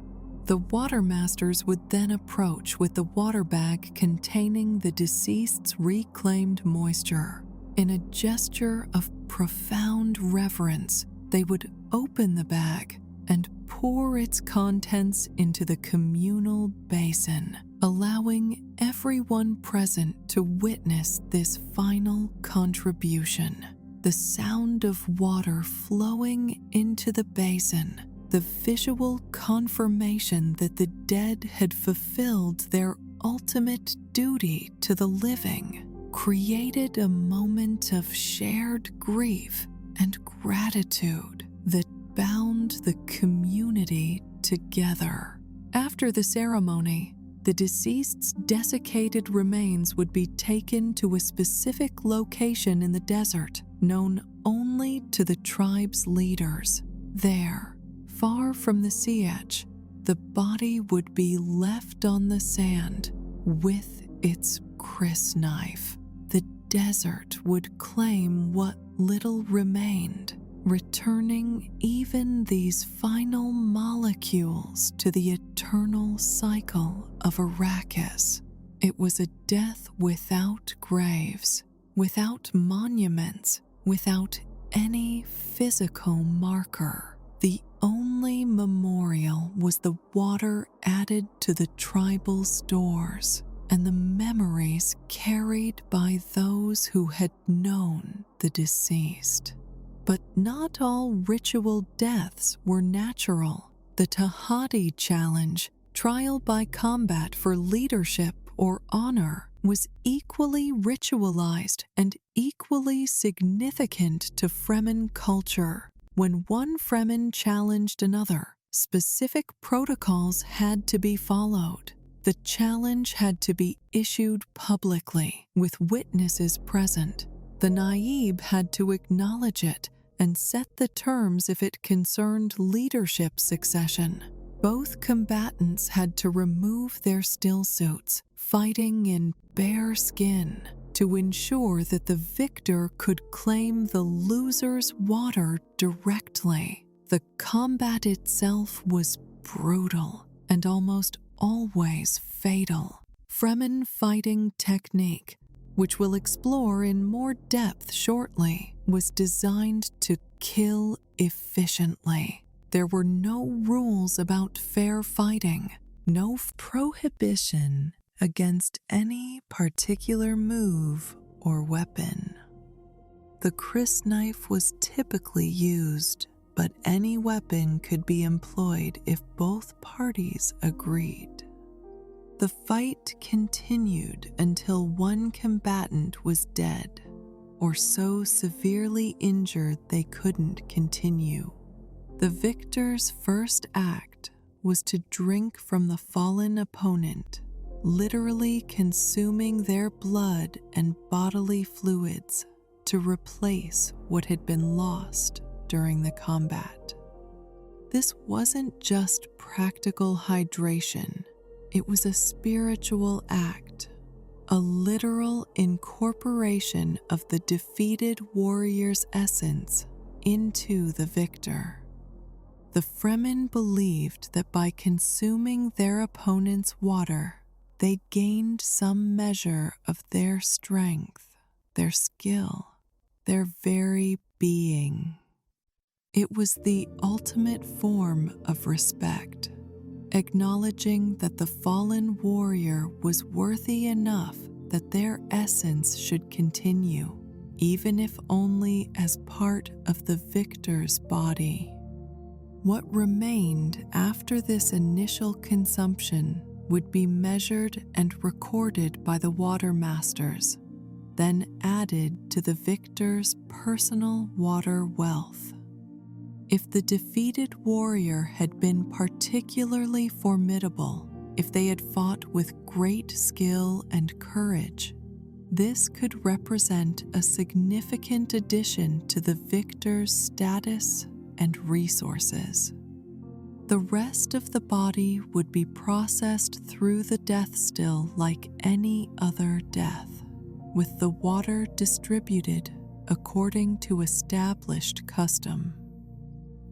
The water masters would then approach with the water bag containing the deceased's reclaimed moisture. In a gesture of profound reverence, they would open the bag and pour its contents into the communal basin, allowing everyone present to witness this final contribution. The sound of water flowing into the basin, the visual confirmation that the dead had fulfilled their ultimate duty to the living, created a moment of shared grief and gratitude that bound the community together. After the ceremony, the deceased's desiccated remains would be taken to a specific location in the desert, known only to the tribe's leaders. There, far from the siege, the body would be left on the sand with its crysknife. The desert would claim what little remained, returning even these final molecules to the eternal cycle of Arrakis. It was a death without graves, without monuments, without any physical marker. The only memorial was the water added to the tribal stores and the memories carried by those who had known the deceased. But not all ritual deaths were natural. The Tahadi challenge, trial by combat for leadership or honor, was equally ritualized and equally significant to Fremen culture. When one Fremen challenged another, specific protocols had to be followed. The challenge had to be issued publicly, with witnesses present. The Naib had to acknowledge it and set the terms if it concerned leadership succession. Both combatants had to remove their stillsuits, fighting in bare skin, to ensure that the victor could claim the loser's water directly. The combat itself was brutal and almost always fatal. Fremen fighting technique, which we'll explore in more depth shortly, was designed to kill efficiently. There were no rules about fair fighting, no prohibition against any particular move or weapon. The crysknife was typically used, but any weapon could be employed if both parties agreed. The fight continued until one combatant was dead, or so severely injured they couldn't continue. The victor's first act was to drink from the fallen opponent, literally consuming their blood and bodily fluids to replace what had been lost during the combat. This wasn't just practical hydration, it was a spiritual act, a literal incorporation of the defeated warrior's essence into the victor. The Fremen believed that by consuming their opponent's water, they gained some measure of their strength, their skill, their very being. It was the ultimate form of respect, acknowledging that the fallen warrior was worthy enough that their essence should continue, even if only as part of the victor's body. What remained after this initial consumption would be measured and recorded by the water masters, then added to the victor's personal water wealth. If the defeated warrior had been particularly formidable, if they had fought with great skill and courage, this could represent a significant addition to the victor's status and resources. The rest of the body would be processed through the death still like any other death, with the water distributed according to established custom.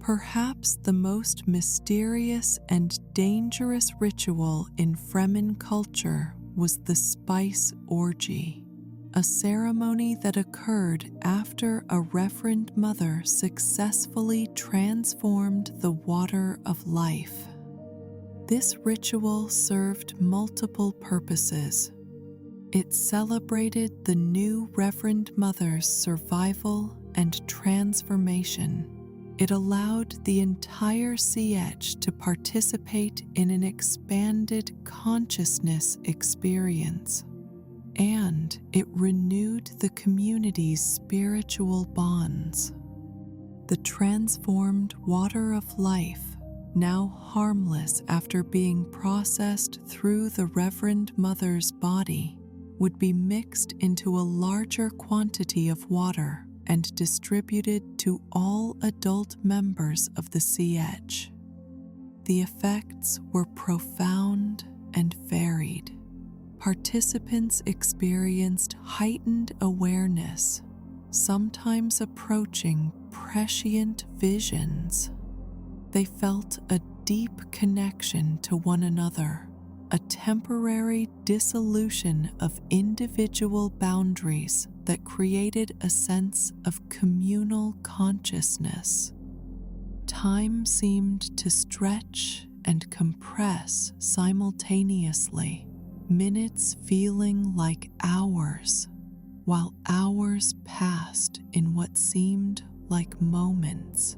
Perhaps the most mysterious and dangerous ritual in Fremen culture was the spice orgy, a ceremony that occurred after a Reverend Mother successfully transformed the water of life. This ritual served multiple purposes. It celebrated the new Reverend Mother's survival and transformation. It allowed the entire Sietch to participate in an expanded consciousness experience, and it renewed the community's spiritual bonds. The transformed water of life, now harmless after being processed through the Reverend Mother's body, would be mixed into a larger quantity of water and distributed to all adult members of the Sietch. The effects were profound and varied. Participants experienced heightened awareness, sometimes approaching prescient visions. They felt a deep connection to one another, a temporary dissolution of individual boundaries that created a sense of communal consciousness. Time seemed to stretch and compress simultaneously, minutes feeling like hours, while hours passed in what seemed like moments.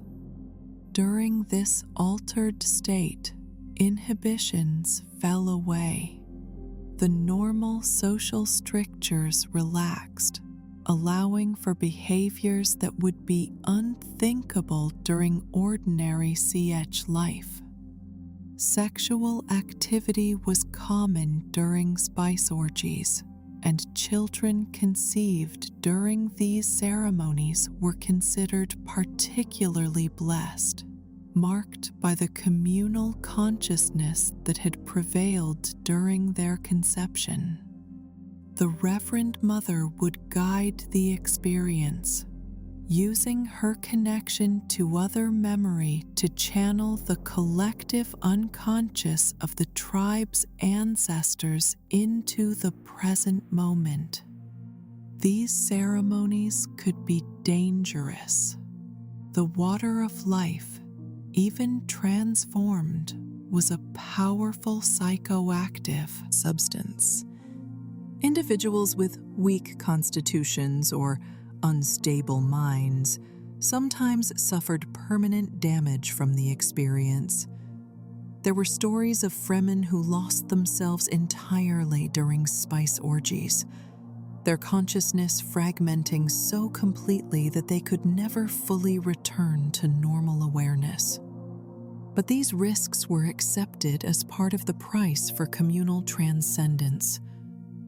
During this altered state, inhibitions fell away. The normal social strictures relaxed, allowing for behaviors that would be unthinkable during ordinary Sietch life. Sexual activity was common during spice orgies, and children conceived during these ceremonies were considered particularly blessed, marked by the communal consciousness that had prevailed during their conception. The Reverend Mother would guide the experience, using her connection to other memory to channel the collective unconscious of the tribe's ancestors into the present moment. These ceremonies could be dangerous. The water of life, even transformed, was a powerful psychoactive substance. Individuals with weak constitutions or unstable minds sometimes suffered permanent damage from the experience. There were stories of Fremen who lost themselves entirely during spice orgies, their consciousness fragmenting so completely that they could never fully return to normal awareness. But these risks were accepted as part of the price for communal transcendence,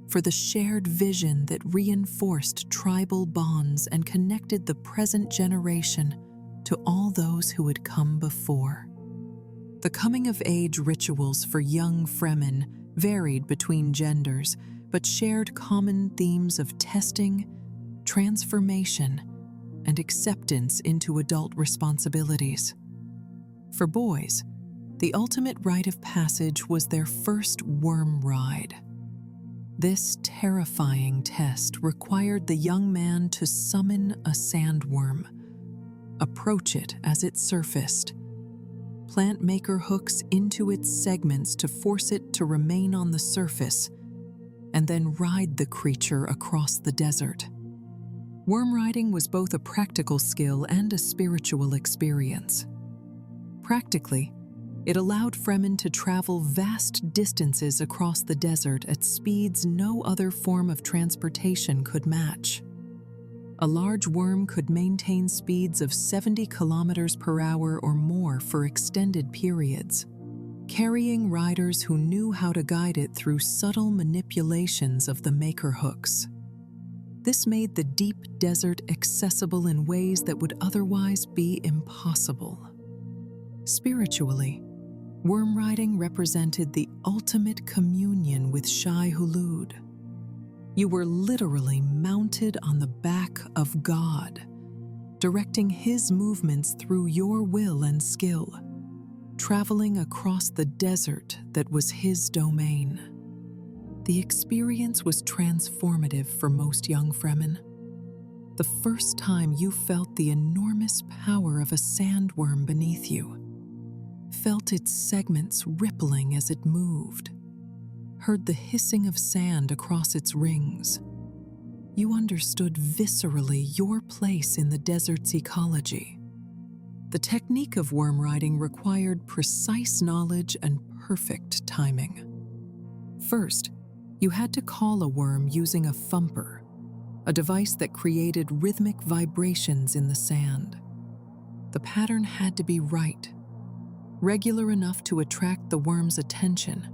for the shared vision that reinforced tribal bonds and connected the present generation to all those who had come before. The coming-of-age rituals for young Fremen varied between genders, but shared common themes of testing, transformation, and acceptance into adult responsibilities. For boys, the ultimate rite of passage was their first worm ride. This terrifying test required the young man to summon a sandworm, approach it as it surfaced, plant maker hooks into its segments to force it to remain on the surface, and then ride the creature across the desert. Worm riding was both a practical skill and a spiritual experience. Practically, it allowed Fremen to travel vast distances across the desert at speeds no other form of transportation could match. A large worm could maintain speeds of 70 kilometers per hour or more for extended periods, carrying riders who knew how to guide it through subtle manipulations of the maker hooks. This made the deep desert accessible in ways that would otherwise be impossible. Spiritually, worm riding represented the ultimate communion with Shai-Hulud. You were literally mounted on the back of God, directing His movements through your will and skill, traveling across the desert that was His domain. The experience was transformative for most young Fremen. The first time you felt the enormous power of a sandworm beneath you, felt its segments rippling as it moved, heard the hissing of sand across its rings. You understood viscerally your place in the desert's ecology. The technique of worm riding required precise knowledge and perfect timing. First, you had to call a worm using a thumper, a device that created rhythmic vibrations in the sand. The pattern had to be right, regular enough to attract the worm's attention,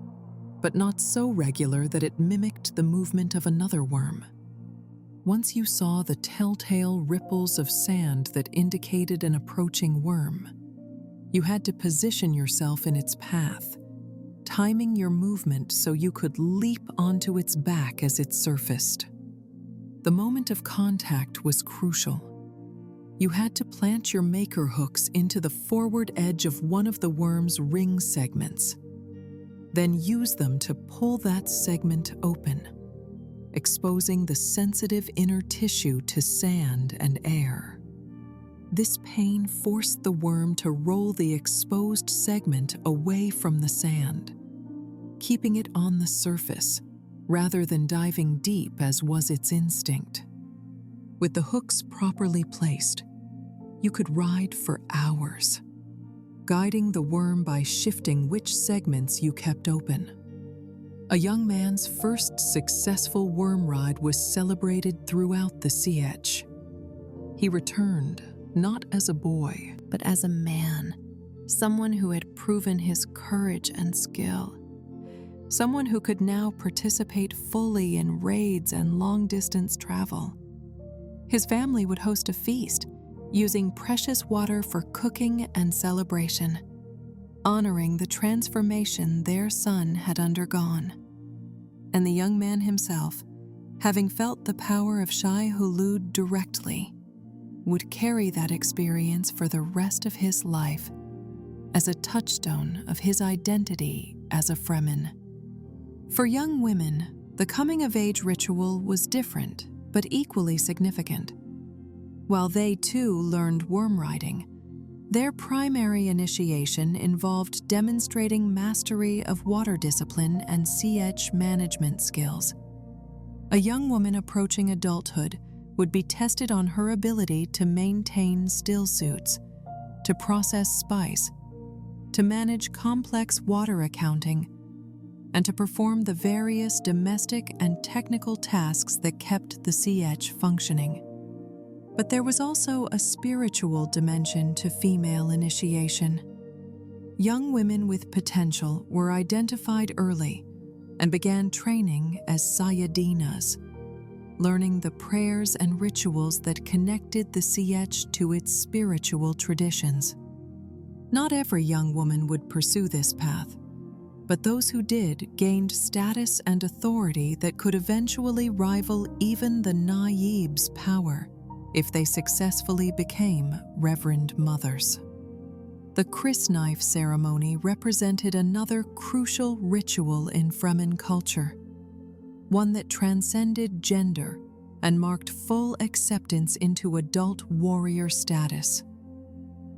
but not so regular that it mimicked the movement of another worm. Once you saw the telltale ripples of sand that indicated an approaching worm, you had to position yourself in its path, timing your movement so you could leap onto its back as it surfaced. The moment of contact was crucial. You had to plant your maker hooks into the forward edge of one of the worm's ring segments, then use them to pull that segment open, exposing the sensitive inner tissue to sand and air. This pain forced the worm to roll the exposed segment away from the sand, keeping it on the surface rather than diving deep as was its instinct. With the hooks properly placed, you could ride for hours, guiding the worm by shifting which segments you kept open. A young man's first successful worm ride was celebrated throughout the Sietch. He returned, not as a boy, but as a man, someone who had proven his courage and skill, someone who could now participate fully in raids and long-distance travel. His family would host a feast, using precious water for cooking and celebration, honoring the transformation their son had undergone. And the young man himself, having felt the power of Shai-Hulud directly, would carry that experience for the rest of his life as a touchstone of his identity as a Fremen. For young women, the coming-of-age ritual was different but equally significant. While they too learned worm riding, their primary initiation involved demonstrating mastery of water discipline and Sietch management skills. A young woman approaching adulthood would be tested on her ability to maintain still suits, to process spice, to manage complex water accounting, and to perform the various domestic and technical tasks that kept the Sietch functioning. But there was also a spiritual dimension to female initiation. Young women with potential were identified early and began training as Sayadinas, learning the prayers and rituals that connected the Sietch to its spiritual traditions. Not every young woman would pursue this path, but those who did gained status and authority that could eventually rival even the Naib's power if they successfully became Reverend Mothers. The crysknife ceremony represented another crucial ritual in Fremen culture. one that transcended gender and marked full acceptance into adult warrior status.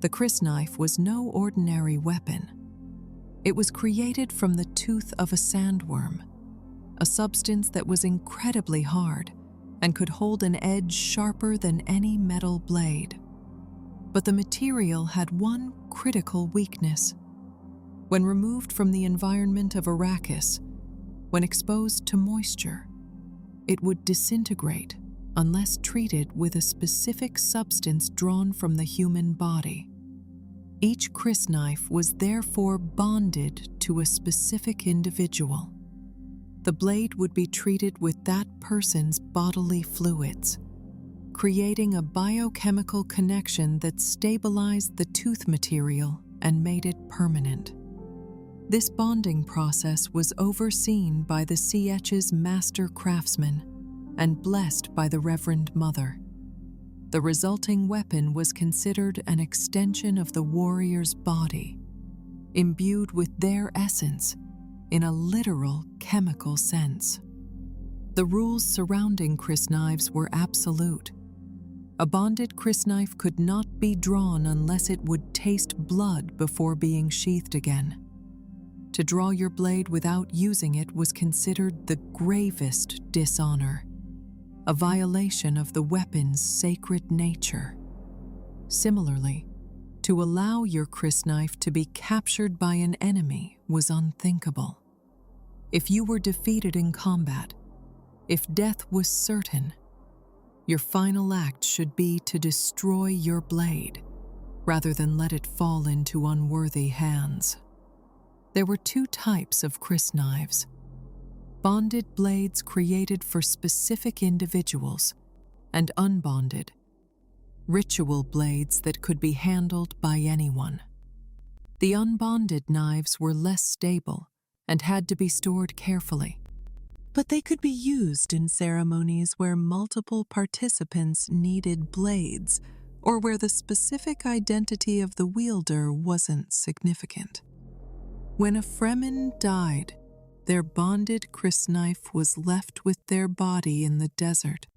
The crysknife was no ordinary weapon. It was created from the tooth of a sandworm, a substance that was incredibly hard and could hold an edge sharper than any metal blade. But the material had one critical weakness. When removed from the environment of Arrakis, when exposed to moisture, it would disintegrate unless treated with a specific substance drawn from the human body. Each crysknife was therefore bonded to a specific individual. The blade would be treated with that person's bodily fluids, creating a biochemical connection that stabilized the tooth material and made it permanent. This bonding process was overseen by the Sietch's master craftsman and blessed by the Reverend Mother. The resulting weapon was considered an extension of the warrior's body, imbued with their essence in a literal chemical sense. The rules surrounding crysknives were absolute. A bonded crysknife could not be drawn unless it would taste blood before being sheathed again. To draw your blade without using it was considered the gravest dishonor, a violation of the weapon's sacred nature. Similarly, to allow your crysknife to be captured by an enemy was unthinkable. If you were defeated in combat, if death was certain, your final act should be to destroy your blade rather than let it fall into unworthy hands. There were two types of crysknives: bonded blades created for specific individuals, and unbonded, ritual blades that could be handled by anyone. The unbonded knives were less stable and had to be stored carefully, but they could be used in ceremonies where multiple participants needed blades or where the specific identity of the wielder wasn't significant. When a Fremen died, their bonded crysknife was left with their body in the desert,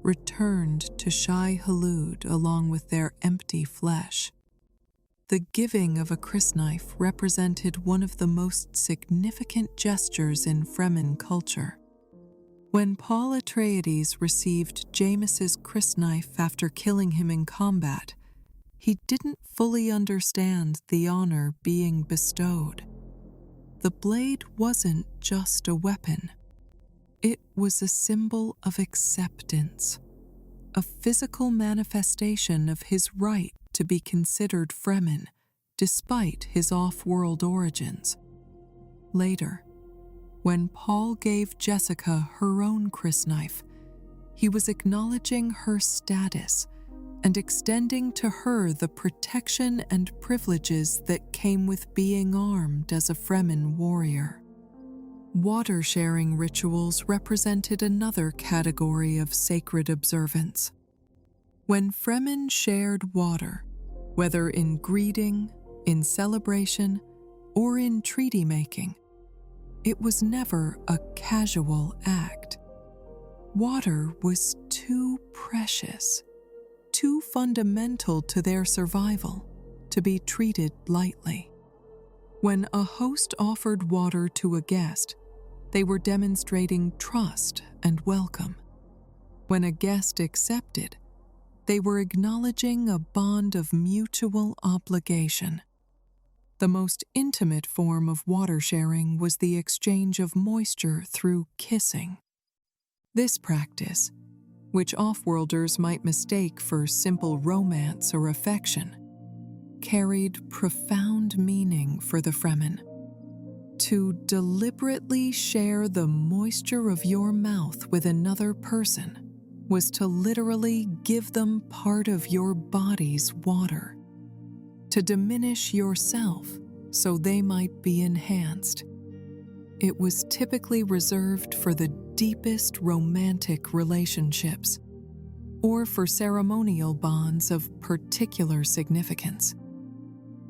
returned to Shai-Hulud along with their empty flesh. The giving of a crysknife represented one of the most significant gestures in Fremen culture. When Paul Atreides received Jameis's crysknife after killing him in combat, he didn't fully understand the honor being bestowed. The blade wasn't just a weapon. It was a symbol of acceptance, a physical manifestation of his right to be considered Fremen, despite his off-world origins. Later, when Paul gave Jessica her own crysknife, he was acknowledging her status and extending to her the protection and privileges that came with being armed as a Fremen warrior. Water-sharing rituals represented another category of sacred observance. When Fremen shared water, whether in greeting, in celebration, or in treaty-making, it was never a casual act. Water was too precious, too fundamental to their survival to be treated lightly. When a host offered water to a guest, they were demonstrating trust and welcome. When a guest accepted, they were acknowledging a bond of mutual obligation. The most intimate form of water sharing was the exchange of moisture through kissing. This practice, which off-worlders might mistake for simple romance or affection, carried profound meaning for the Fremen. To deliberately share the moisture of your mouth with another person was to literally give them part of your body's water, to diminish yourself so they might be enhanced. It was typically reserved for the deepest romantic relationships, or for ceremonial bonds of particular significance.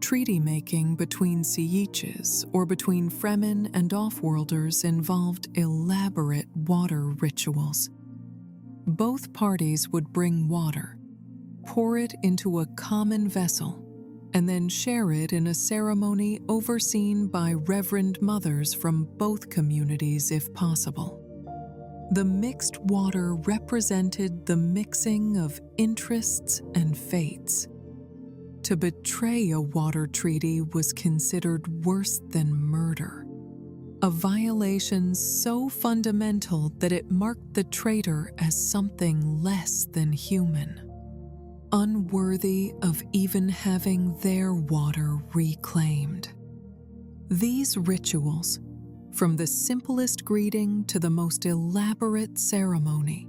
Treaty-making between Sieches or between Fremen and Offworlders involved elaborate water rituals. Both parties would bring water, pour it into a common vessel, and then share it in a ceremony overseen by reverend mothers from both communities if possible. The mixed water represented the mixing of interests and fates. To betray a water treaty was considered worse than murder, a violation so fundamental that it marked the traitor as something less than human, unworthy of even having their water reclaimed. These rituals, from the simplest greeting to the most elaborate ceremony,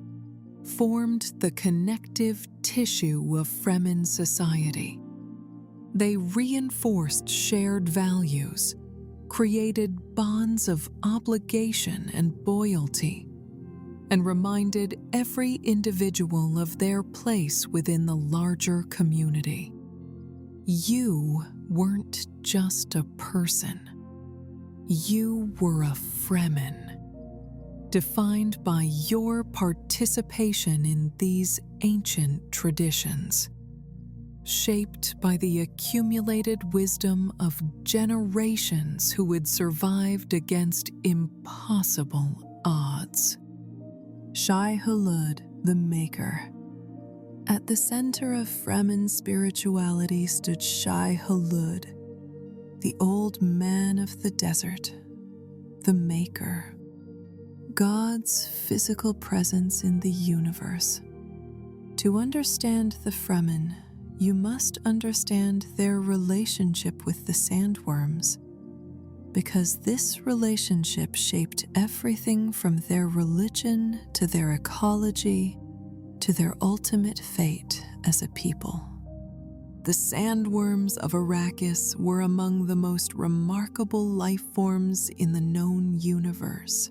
formed the connective tissue of Fremen society. They reinforced shared values, created bonds of obligation and loyalty, and reminded every individual of their place within the larger community. You weren't just a person. You were a Fremen, defined by your participation in these ancient traditions, shaped by the accumulated wisdom of generations who had survived against impossible odds. Shai-Hulud, the Maker. At the center of Fremen spirituality stood Shai-Hulud, the old man of the desert, the Maker, God's physical presence in the universe. To understand the Fremen, you must understand their relationship with the sandworms, because this relationship shaped everything from their religion to their ecology to their ultimate fate as a people. The sandworms of Arrakis were among the most remarkable life forms in the known universe.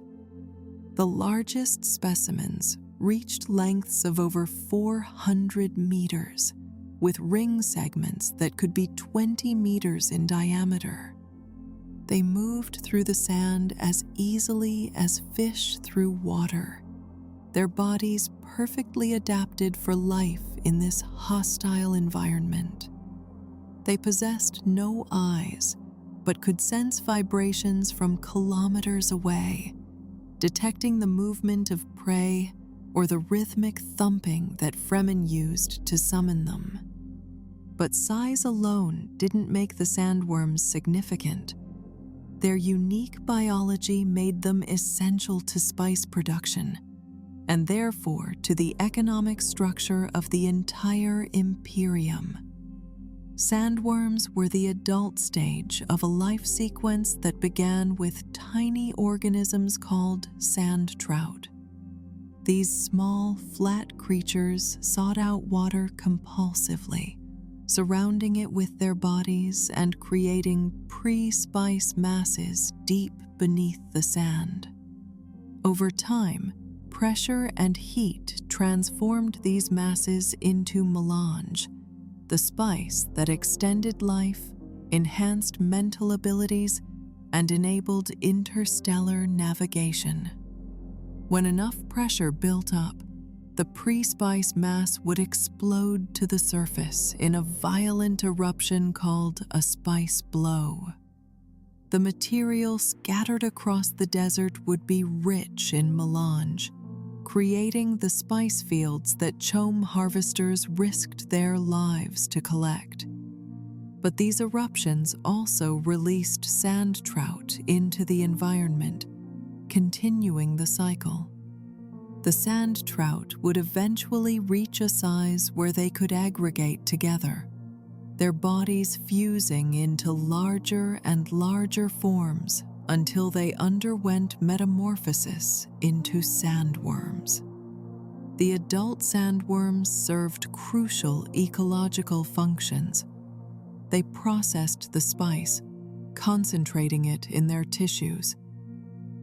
The largest specimens reached lengths of over 400 meters, with ring segments that could be 20 meters in diameter. They moved through the sand as easily as fish through water, their bodies perfectly adapted for life in this hostile environment. They possessed no eyes, but could sense vibrations from kilometers away, detecting the movement of prey or the rhythmic thumping that Fremen used to summon them. But size alone didn't make the sandworms significant. Their unique biology made them essential to spice production, and therefore to the economic structure of the entire Imperium. Sandworms were the adult stage of a life sequence that began with tiny organisms called sand trout. These small, flat creatures sought out water compulsively, surrounding it with their bodies and creating pre-spice masses deep beneath the sand. Over time, pressure and heat transformed these masses into melange, the spice that extended life, enhanced mental abilities, and enabled interstellar navigation. When enough pressure built up, the pre-spice mass would explode to the surface in a violent eruption called a spice blow. The material scattered across the desert would be rich in melange, creating the spice fields that chome harvesters risked their lives to collect. But these eruptions also released sand trout into the environment, continuing the cycle. The sand trout would eventually reach a size where they could aggregate together, their bodies fusing into larger and larger forms until they underwent metamorphosis into sandworms. The adult sandworms served crucial ecological functions. They processed the spice, concentrating it in their tissues.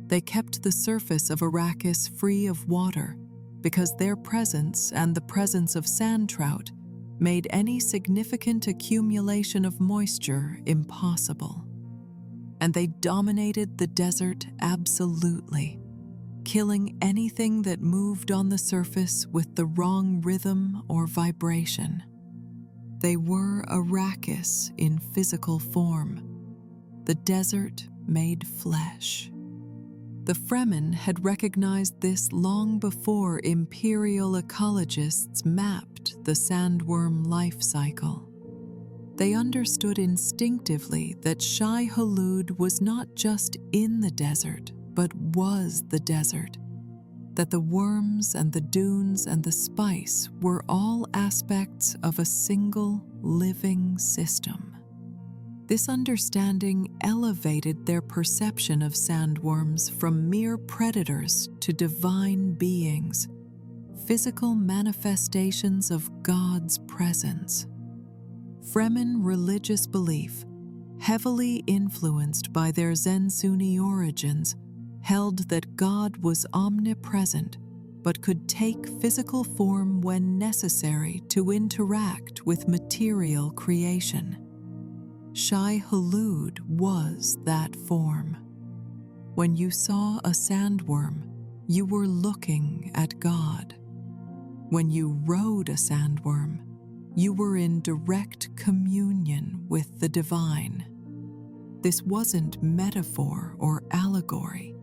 They kept the surface of Arrakis free of water because their presence and the presence of sand trout made any significant accumulation of moisture impossible. And they dominated the desert absolutely, killing anything that moved on the surface with the wrong rhythm or vibration. They were Arrakis in physical form, the desert made flesh. The Fremen had recognized this long before imperial ecologists mapped the sandworm life cycle. They understood instinctively that Shai-Hulud was not just in the desert, but was the desert, that the worms and the dunes and the spice were all aspects of a single living system. This understanding elevated their perception of sandworms from mere predators to divine beings, physical manifestations of God's presence. Fremen religious belief, heavily influenced by their Zen-Sunni origins, held that God was omnipresent but could take physical form when necessary to interact with material creation. Shai-Hulud was that form. When you saw a sandworm, you were looking at God. When you rode a sandworm, you were in direct communion with the divine. This wasn't metaphor or allegory.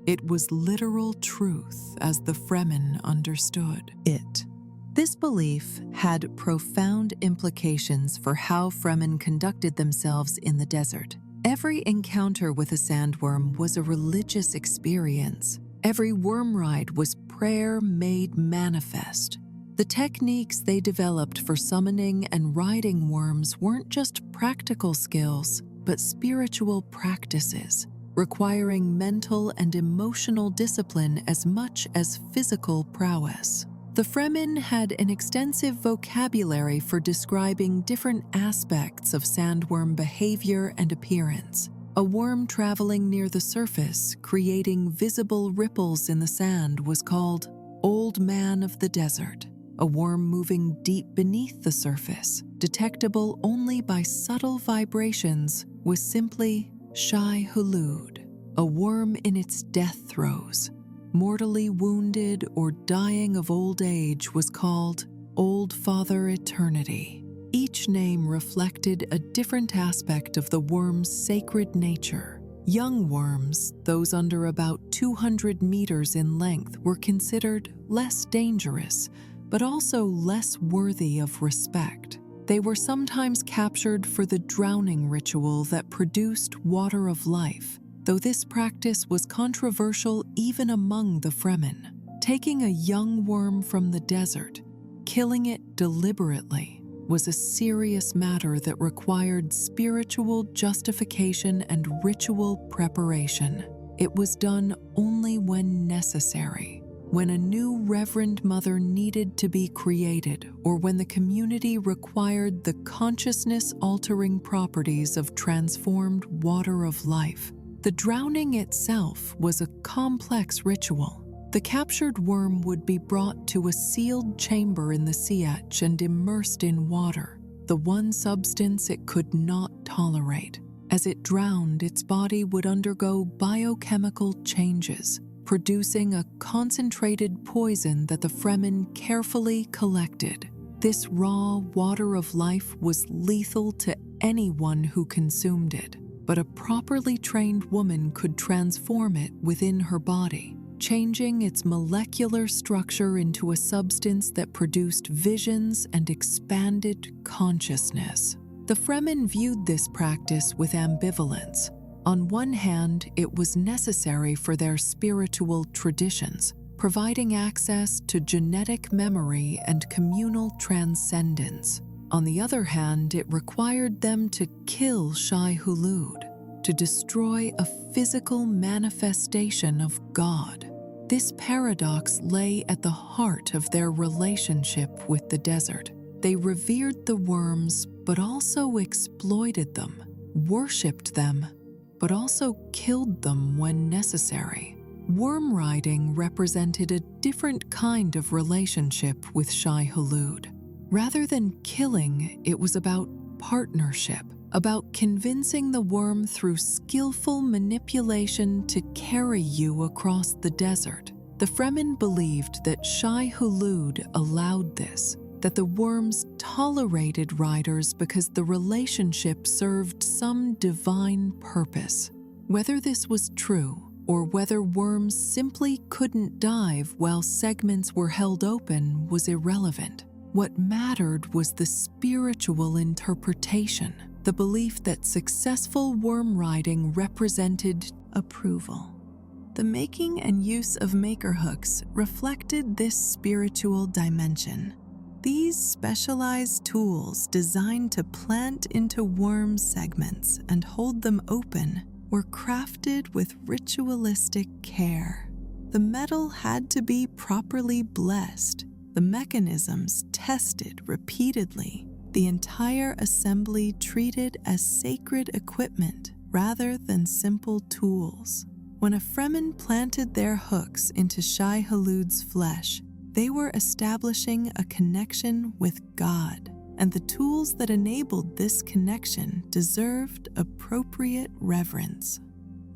It was literal truth as the Fremen understood it. This belief had profound implications for how Fremen conducted themselves in the desert. Every encounter with a sandworm was a religious experience. Every worm ride was prayer made manifest. The techniques they developed for summoning and riding worms weren't just practical skills, but spiritual practices, requiring mental and emotional discipline as much as physical prowess. The Fremen had an extensive vocabulary for describing different aspects of sandworm behavior and appearance. A worm traveling near the surface, creating visible ripples in the sand, was called Old Man of the Desert. A worm moving deep beneath the surface, detectable only by subtle vibrations, was simply Shai-Hulud. A worm in its death throes, mortally wounded or dying of old age, was called Old Father Eternity. Each name reflected a different aspect of the worm's sacred nature. Young worms, those under about 200 meters in length, were considered less dangerous, but also less worthy of respect. They were sometimes captured for the drowning ritual that produced water of life, though this practice was controversial even among the Fremen. Taking a young worm from the desert, killing it deliberately, was a serious matter that required spiritual justification and ritual preparation. It was done only when necessary, when a new Reverend Mother needed to be created, or when the community required the consciousness-altering properties of transformed water of life. The drowning itself was a complex ritual. The captured worm would be brought to a sealed chamber in the sietch and immersed in water, the one substance it could not tolerate. As it drowned, its body would undergo biochemical changes, producing a concentrated poison that the Fremen carefully collected. This raw water of life was lethal to anyone who consumed it, but a properly trained woman could transform it within her body, changing its molecular structure into a substance that produced visions and expanded consciousness. The Fremen viewed this practice with ambivalence. On one hand, it was necessary for their spiritual traditions, providing access to genetic memory and communal transcendence. On the other hand, it required them to kill Shai-Hulud, to destroy a physical manifestation of God. This paradox lay at the heart of their relationship with the desert. They revered the worms, but also exploited them, worshipped them, but also killed them when necessary. Worm riding represented a different kind of relationship with Shai-Hulud. Rather than killing, it was about partnership, about convincing the worm through skillful manipulation to carry you across the desert. The Fremen believed that Shai-Hulud allowed this, that the worms tolerated riders because the relationship served some divine purpose. Whether this was true, or whether worms simply couldn't dive while segments were held open, was irrelevant. What mattered was the spiritual interpretation, the belief that successful worm riding represented approval. The making and use of maker hooks reflected this spiritual dimension. These specialized tools designed to plant into worm segments and hold them open were crafted with ritualistic care. The metal had to be properly blessed, the mechanisms tested repeatedly, the entire assembly treated as sacred equipment rather than simple tools. When a Fremen planted their hooks into Shai-Hulud's flesh, they were establishing a connection with God, and the tools that enabled this connection deserved appropriate reverence.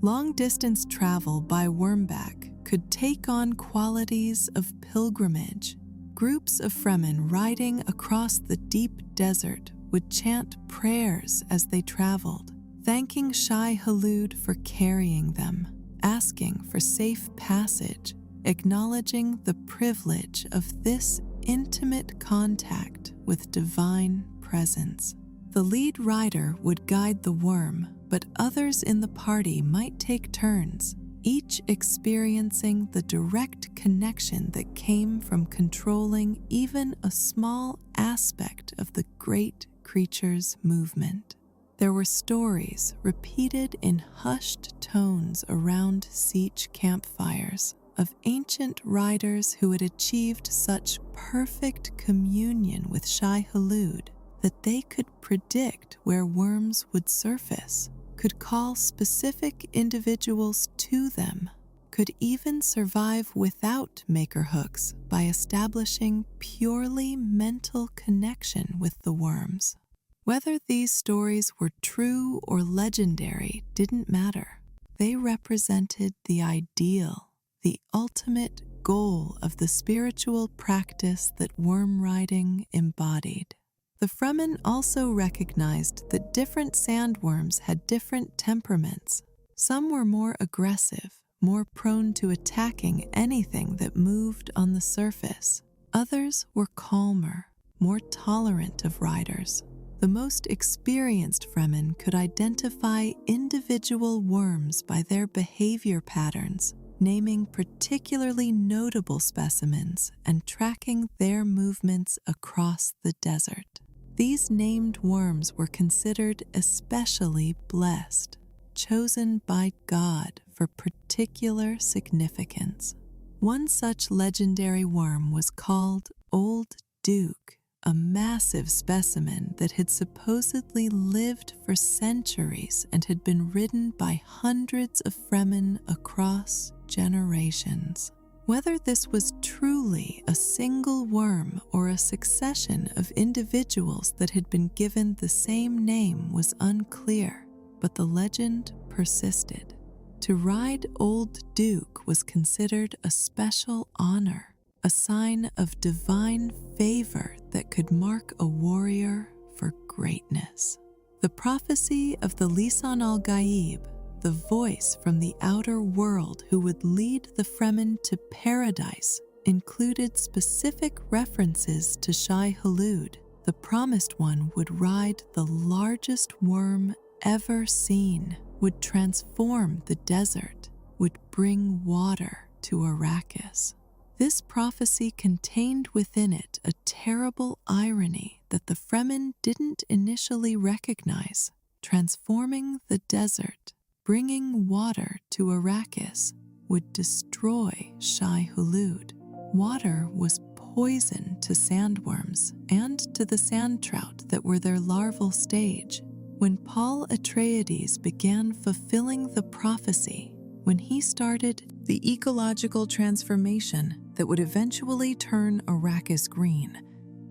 Long-distance travel by wormback could take on qualities of pilgrimage. Groups of Fremen riding across the deep desert would chant prayers as they traveled, thanking Shai-Hulud for carrying them, asking for safe passage, acknowledging the privilege of this intimate contact with divine presence. The lead rider would guide the worm, but others in the party might take turns, each experiencing the direct connection that came from controlling even a small aspect of the great creature's movement. There were stories repeated in hushed tones around siege campfires of ancient riders who had achieved such perfect communion with Shai-Hulud that they could predict where worms would surface, could call specific individuals to them, could even survive without maker hooks by establishing purely mental connection with the worms. Whether these stories were true or legendary didn't matter. They represented the ideal, the ultimate goal of the spiritual practice that worm riding embodied. The Fremen also recognized that different sandworms had different temperaments. Some were more aggressive, more prone to attacking anything that moved on the surface. Others were calmer, more tolerant of riders. The most experienced Fremen could identify individual worms by their behavior patterns, naming particularly notable specimens and tracking their movements across the desert. These named worms were considered especially blessed, chosen by God for particular significance. One such legendary worm was called Old Duke, a massive specimen that had supposedly lived for centuries and had been ridden by hundreds of Fremen across generations. Whether this was truly a single worm or a succession of individuals that had been given the same name was unclear, but the legend persisted. To ride Old Duke was considered a special honor, a sign of divine favor that could mark a warrior for greatness. The prophecy of the Lisan al-Gaib, the voice from the outer world who would lead the Fremen to paradise, included specific references to Shai-Hulud. The promised one would ride the largest worm ever seen, would transform the desert, would bring water to Arrakis. This prophecy contained within it a terrible irony that the Fremen didn't initially recognize. Transforming the desert, bringing water to Arrakis, would destroy Shai-Hulud. Water was poison to sandworms and to the sand trout that were their larval stage. When Paul Atreides began fulfilling the prophecy, when he started the ecological transformation that would eventually turn Arrakis green,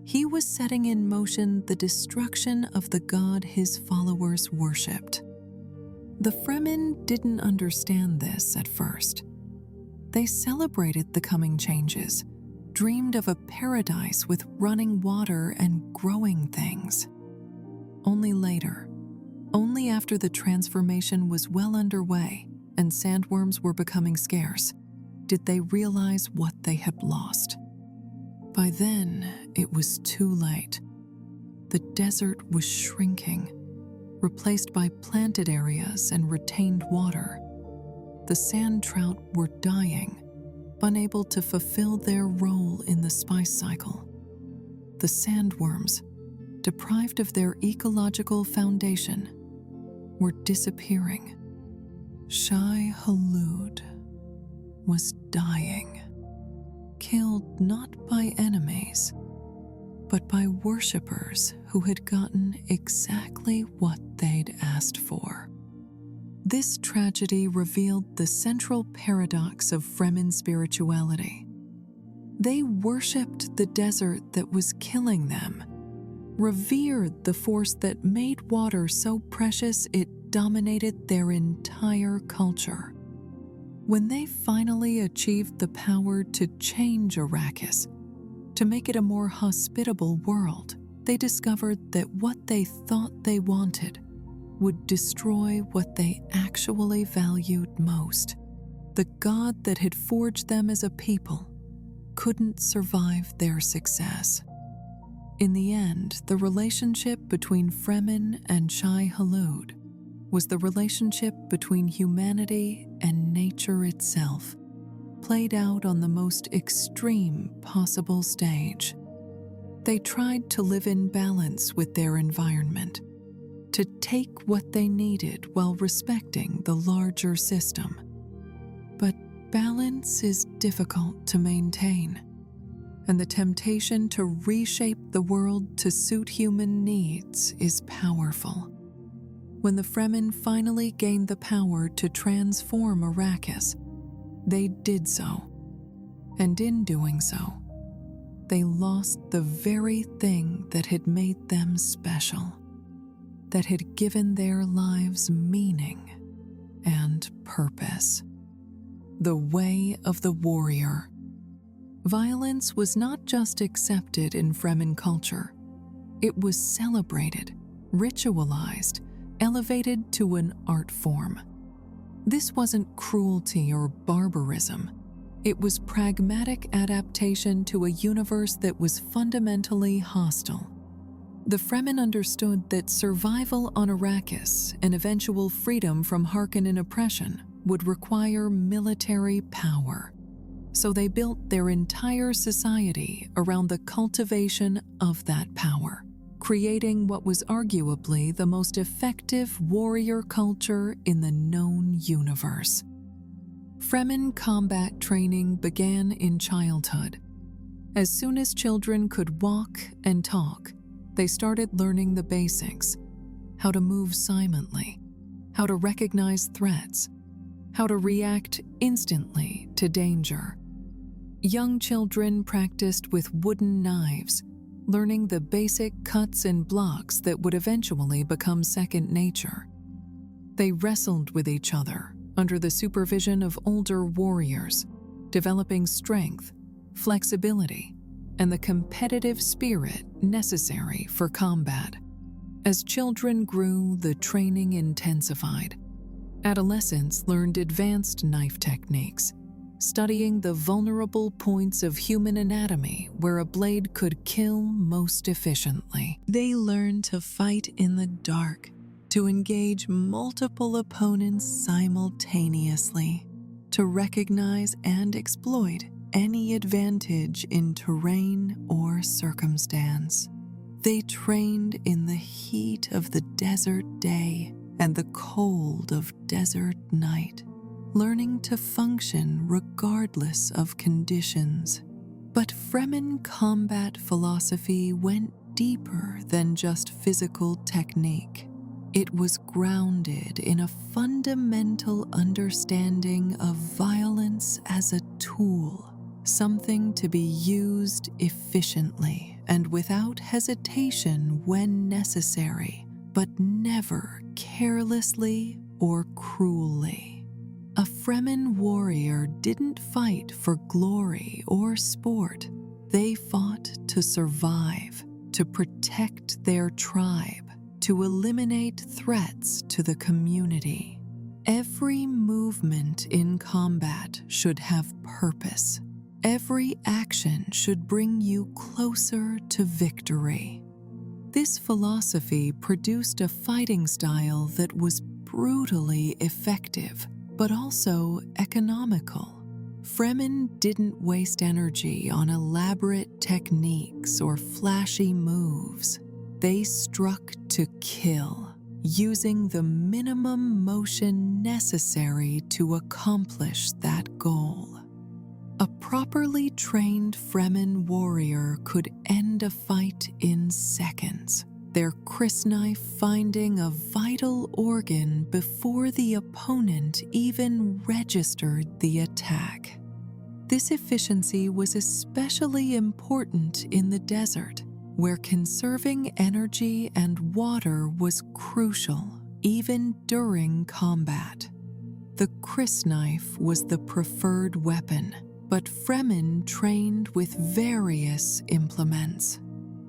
he was setting in motion the destruction of the god his followers worshipped. The Fremen didn't understand this at first. They celebrated the coming changes, dreamed of a paradise with running water and growing things. Only later, only after the transformation was well underway and sandworms were becoming scarce, did they realize what they had lost. By then, it was too late. The desert was shrinking, replaced by planted areas and retained water. The sand trout were dying, unable to fulfill their role in the spice cycle. The sandworms, deprived of their ecological foundation, were disappearing. Shai-Hulud was dying, killed not by enemies, but by worshippers who had gotten exactly what they'd asked for. This tragedy revealed the central paradox of Fremen spirituality. They worshipped the desert that was killing them, revered the force that made water so precious it dominated their entire culture. When they finally achieved the power to change Arrakis, to make it a more hospitable world, they discovered that what they thought they wanted would destroy what they actually valued most. The god that had forged them as a people couldn't survive their success. In the end, the relationship between Fremen and Shai-Hulud was the relationship between humanity and nature itself, played out on the most extreme possible stage. They tried to live in balance with their environment, to take what they needed while respecting the larger system. But balance is difficult to maintain, and the temptation to reshape the world to suit human needs is powerful. When the Fremen finally gained the power to transform Arrakis, they did so, and in doing so, they lost the very thing that had made them special, that had given their lives meaning and purpose. The way of the warrior. Violence was not just accepted in Fremen culture, it was celebrated, ritualized, elevated to an art form. This wasn't cruelty or barbarism. It was pragmatic adaptation to a universe that was fundamentally hostile. The Fremen understood that survival on Arrakis and eventual freedom from Harkonnen oppression would require military power. So they built their entire society around the cultivation of that power, creating what was arguably the most effective warrior culture in the known universe. Fremen combat training began in childhood. As soon as children could walk and talk, they started learning the basics: how to move silently, how to recognize threats, how to react instantly to danger. Young children practiced with wooden knives, learning the basic cuts and blocks that would eventually become second nature. They wrestled with each other under the supervision of older warriors, developing strength, flexibility, and the competitive spirit necessary for combat. As children grew, the training intensified. Adolescents learned advanced knife techniques, studying the vulnerable points of human anatomy where a blade could kill most efficiently. They learned to fight in the dark, to engage multiple opponents simultaneously, to recognize and exploit any advantage in terrain or circumstance. They trained in the heat of the desert day and the cold of desert night, learning to function regardless of conditions. But Fremen combat philosophy went deeper than just physical technique. It was grounded in a fundamental understanding of violence as a tool, something to be used efficiently and without hesitation when necessary, but never carelessly or cruelly. A Fremen warrior didn't fight for glory or sport. They fought to survive, to protect their tribe, to eliminate threats to the community. Every movement in combat should have purpose. Every action should bring you closer to victory. This philosophy produced a fighting style that was brutally effective, but also economical. Fremen didn't waste energy on elaborate techniques or flashy moves. They struck to kill, using the minimum motion necessary to accomplish that goal. A properly trained Fremen warrior could end a fight in seconds, their crysknife finding a vital organ before the opponent even registered the attack. This efficiency was especially important in the desert, where conserving energy and water was crucial, even during combat. The crysknife was the preferred weapon, but Fremen trained with various implements.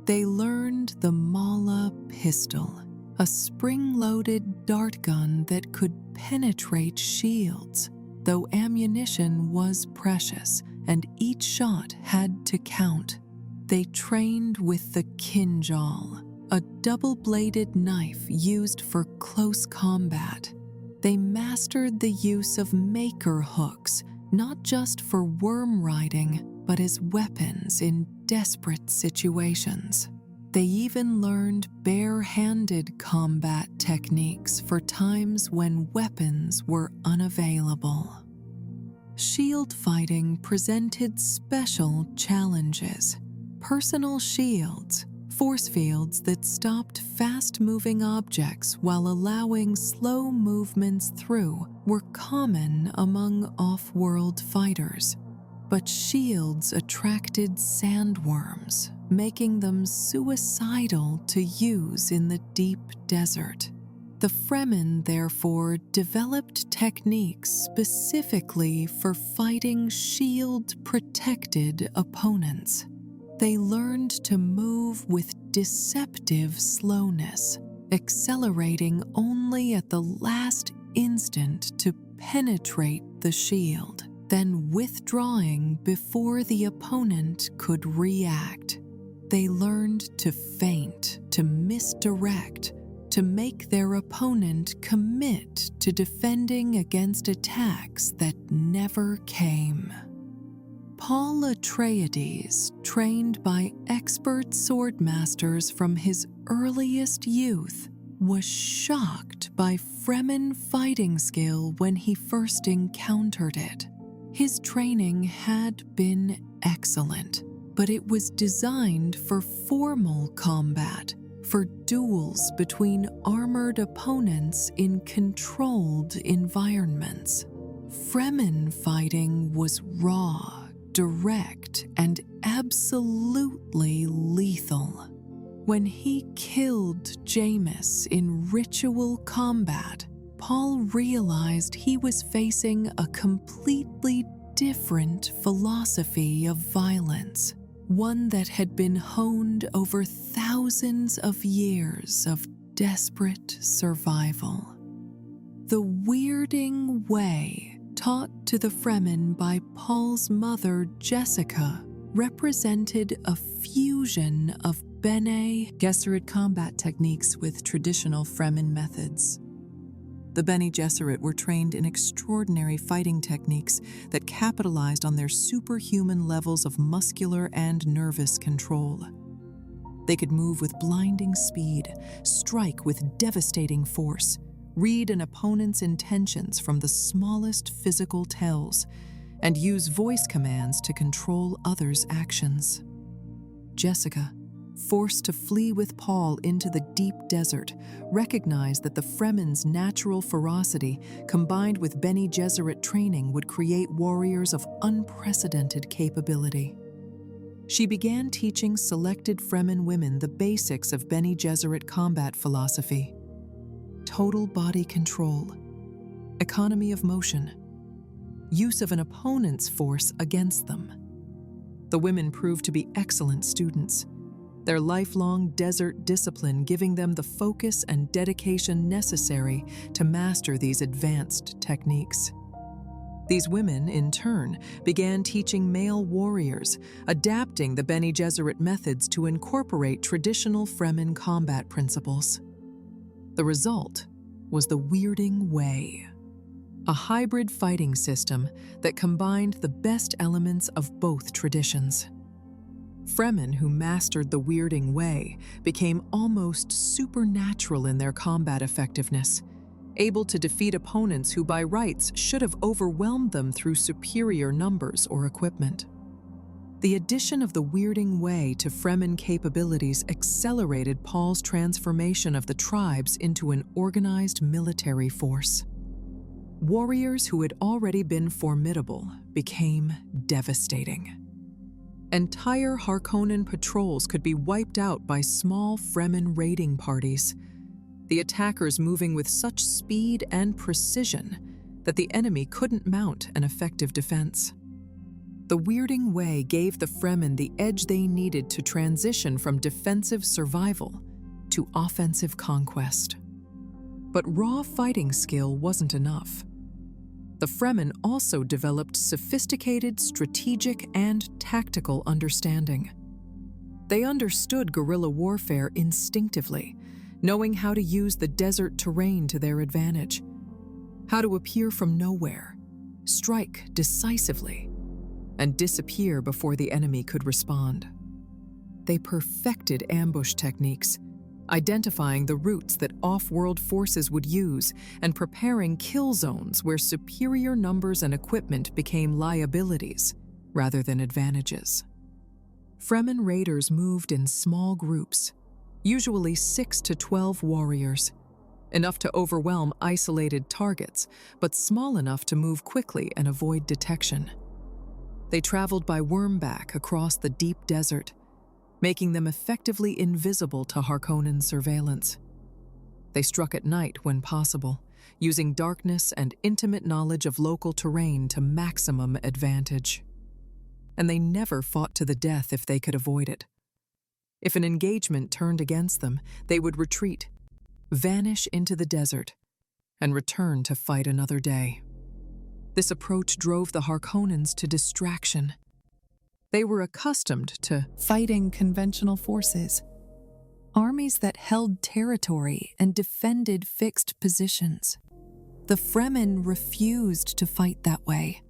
They learned the Mala pistol, a spring-loaded dart gun that could penetrate shields, though ammunition was precious and each shot had to count. They trained with the kinjal, a double-bladed knife used for close combat. They mastered the use of maker hooks, not just for worm riding, but as weapons in desperate situations. They even learned bare-handed combat techniques for times when weapons were unavailable. Shield fighting presented special challenges. Personal shields, force fields that stopped fast-moving objects while allowing slow movements through, were common among off-world fighters. But shields attracted sandworms, making them suicidal to use in the deep desert. The Fremen, therefore, developed techniques specifically for fighting shield-protected opponents. They learned to move with deceptive slowness, accelerating only at the last instant to penetrate the shield, then withdrawing before the opponent could react. They learned to feint, to misdirect, to make their opponent commit to defending against attacks that never came. Paul Atreides, trained by expert swordmasters from his earliest youth, was shocked by Fremen fighting skill when he first encountered it. His training had been excellent, but it was designed for formal combat, for duels between armored opponents in controlled environments. Fremen fighting was raw, direct, and absolutely lethal. When he killed Jameis in ritual combat, Paul realized he was facing a completely different philosophy of violence, one that had been honed over thousands of years of desperate survival. The weirding way taught to the Fremen by Paul's mother, Jessica, represented a fusion of Bene Gesserit combat techniques with traditional Fremen methods. The Bene Gesserit were trained in extraordinary fighting techniques that capitalized on their superhuman levels of muscular and nervous control. They could move with blinding speed, strike with devastating force, read an opponent's intentions from the smallest physical tells, and use voice commands to control others' actions. Jessica, forced to flee with Paul into the deep desert, recognized that the Fremen's natural ferocity, combined with Bene Gesserit training, would create warriors of unprecedented capability. She began teaching selected Fremen women the basics of Bene Gesserit combat philosophy: total body control, economy of motion, use of an opponent's force against them. The women proved to be excellent students, their lifelong desert discipline giving them the focus and dedication necessary to master these advanced techniques. These women, in turn, began teaching male warriors, adapting the Bene Gesserit methods to incorporate traditional Fremen combat principles. The result was the Weirding Way, a hybrid fighting system that combined the best elements of both traditions. Fremen who mastered the Weirding Way became almost supernatural in their combat effectiveness, able to defeat opponents who by rights should have overwhelmed them through superior numbers or equipment. The addition of the Weirding Way to Fremen capabilities accelerated Paul's transformation of the tribes into an organized military force. Warriors who had already been formidable became devastating. Entire Harkonnen patrols could be wiped out by small Fremen raiding parties, the attackers moving with such speed and precision that the enemy couldn't mount an effective defense. The Weirding Way gave the Fremen the edge they needed to transition from defensive survival to offensive conquest. But raw fighting skill wasn't enough. The Fremen also developed sophisticated strategic and tactical understanding. They understood guerrilla warfare instinctively, knowing how to use the desert terrain to their advantage, how to appear from nowhere, strike decisively, and disappear before the enemy could respond. They perfected ambush techniques, identifying the routes that off-world forces would use and preparing kill zones where superior numbers and equipment became liabilities rather than advantages. Fremen raiders moved in small groups, usually 6 to 12 warriors, enough to overwhelm isolated targets, but small enough to move quickly and avoid detection. They traveled by wormback across the deep desert, making them effectively invisible to Harkonnen surveillance. They struck at night when possible, using darkness and intimate knowledge of local terrain to maximum advantage. And they never fought to the death if they could avoid it. If an engagement turned against them, they would retreat, vanish into the desert, and return to fight another day. This approach drove the Harkonnens to distraction. They were accustomed to Fighting conventional forces, armies that held territory and defended fixed positions. The Fremen refused to fight that way.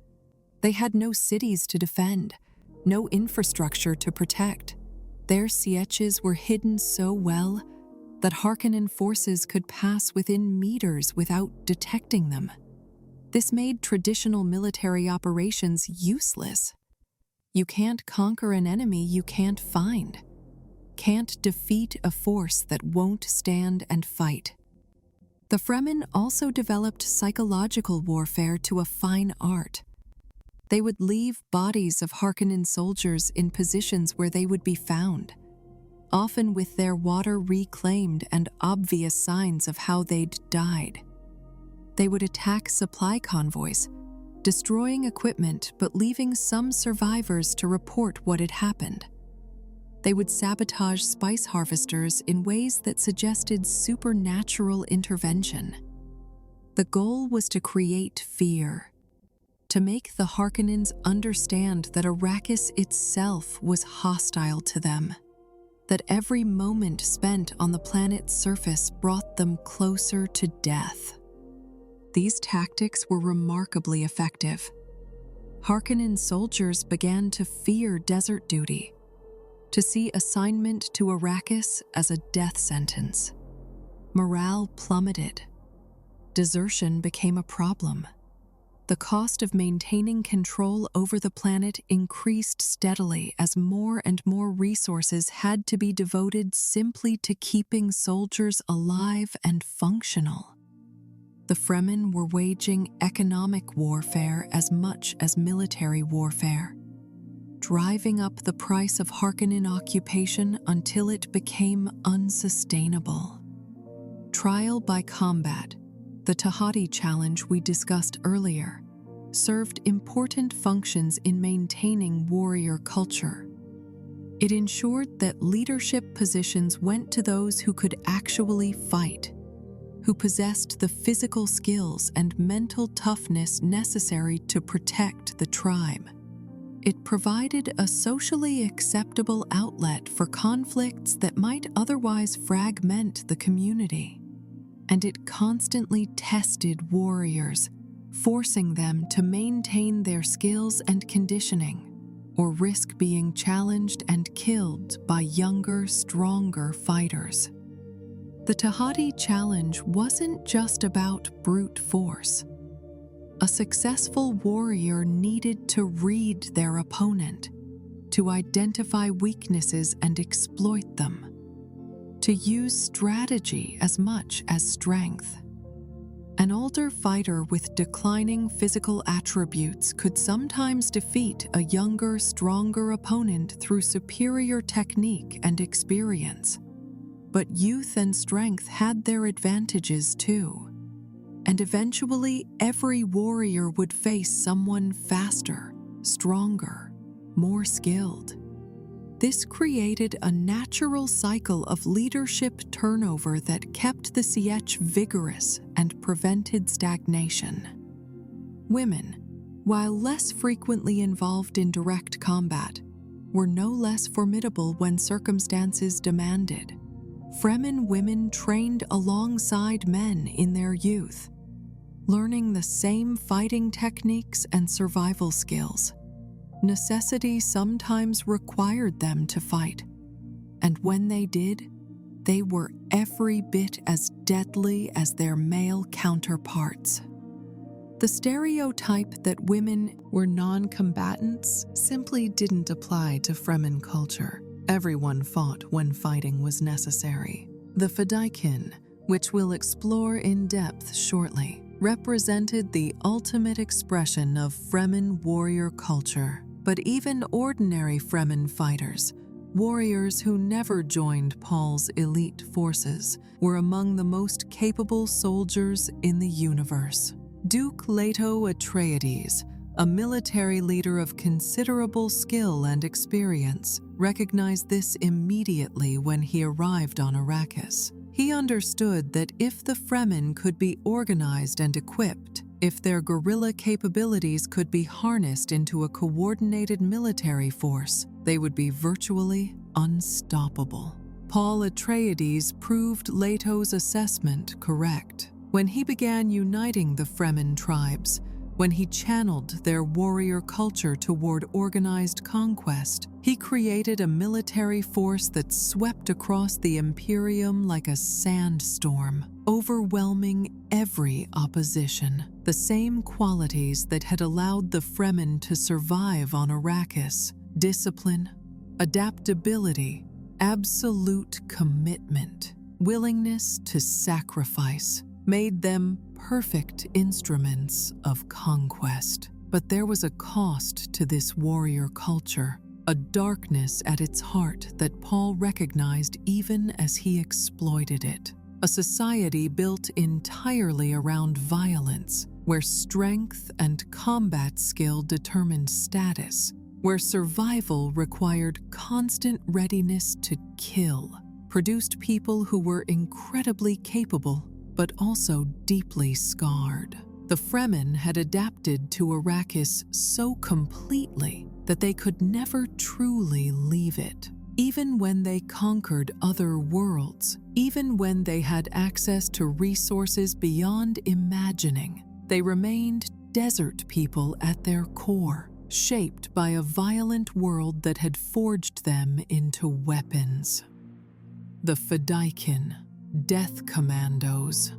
They had no cities to defend, no infrastructure to protect. Their sieges were hidden so well that Harkonnen forces could pass within meters without detecting them. This made traditional military operations useless. You can't conquer an enemy you can't find, can't defeat a force that won't stand and fight. The Fremen also developed psychological warfare to a fine art. They would leave bodies of Harkonnen soldiers in positions where they would be found, often with their water reclaimed and obvious signs of how they'd died. They would attack supply convoys, destroying equipment but leaving some survivors to report what had happened. They would sabotage spice harvesters in ways that suggested supernatural intervention. The goal was to create fear, to make the Harkonnens understand that Arrakis itself was hostile to them, that every moment spent on the planet's surface brought them closer to death. These tactics were remarkably effective. Harkonnen soldiers began to fear desert duty, to see assignment to Arrakis as a death sentence. Morale plummeted. Desertion became a problem. The cost of maintaining control over the planet increased steadily as more and more resources had to be devoted simply to keeping soldiers alive and functional. The Fremen were waging economic warfare as much as military warfare, driving up the price of Harkonnen occupation until it became unsustainable. Trial by combat, the Tahati challenge we discussed earlier, served important functions in maintaining warrior culture. It ensured that leadership positions went to those who could actually fight, who possessed the physical skills and mental toughness necessary to protect the tribe. It provided a socially acceptable outlet for conflicts that might otherwise fragment the community. And it constantly tested warriors, forcing them to maintain their skills and conditioning, or risk being challenged and killed by younger, stronger fighters. The Tahati challenge wasn't just about brute force. A successful warrior needed to read their opponent, to identify weaknesses and exploit them, to use strategy as much as strength. An older fighter with declining physical attributes could sometimes defeat a younger, stronger opponent through superior technique and experience. But youth and strength had their advantages too. And eventually, every warrior would face someone faster, stronger, more skilled. This created a natural cycle of leadership turnover that kept the Sietch vigorous and prevented stagnation. Women, while less frequently involved in direct combat, were no less formidable when circumstances demanded. Fremen women trained alongside men in their youth, learning the same fighting techniques and survival skills. Necessity sometimes required them to fight, and when they did, they were every bit as deadly as their male counterparts. The stereotype that women were non-combatants simply didn't apply to Fremen culture. Everyone fought when fighting was necessary. The Fedaykin, which we'll explore in depth shortly, represented the ultimate expression of Fremen warrior culture. But even ordinary Fremen fighters, warriors who never joined Paul's elite forces, were among the most capable soldiers in the universe. Duke Leto Atreides, a military leader of considerable skill and experience, recognized this immediately when he arrived on Arrakis. He understood that if the Fremen could be organized and equipped, if their guerrilla capabilities could be harnessed into a coordinated military force, they would be virtually unstoppable. Paul Atreides proved Leto's assessment correct. When he began uniting the Fremen tribes, when he channeled their warrior culture toward organized conquest, he created a military force that swept across the Imperium like a sandstorm, overwhelming every opposition. The same qualities that had allowed the Fremen to survive on Arrakis: discipline, adaptability, absolute commitment, willingness to sacrifice, made them perfect instruments of conquest. But there was a cost to this warrior culture, a darkness at its heart that Paul recognized even as he exploited it. A society built entirely around violence, where strength and combat skill determined status, where survival required constant readiness to kill, produced people who were incredibly capable but also deeply scarred. The Fremen had adapted to Arrakis so completely that they could never truly leave it. Even when they conquered other worlds, even when they had access to resources beyond imagining, they remained desert people at their core, shaped by a violent world that had forged them into weapons. The Fedaykin, Death Commandos.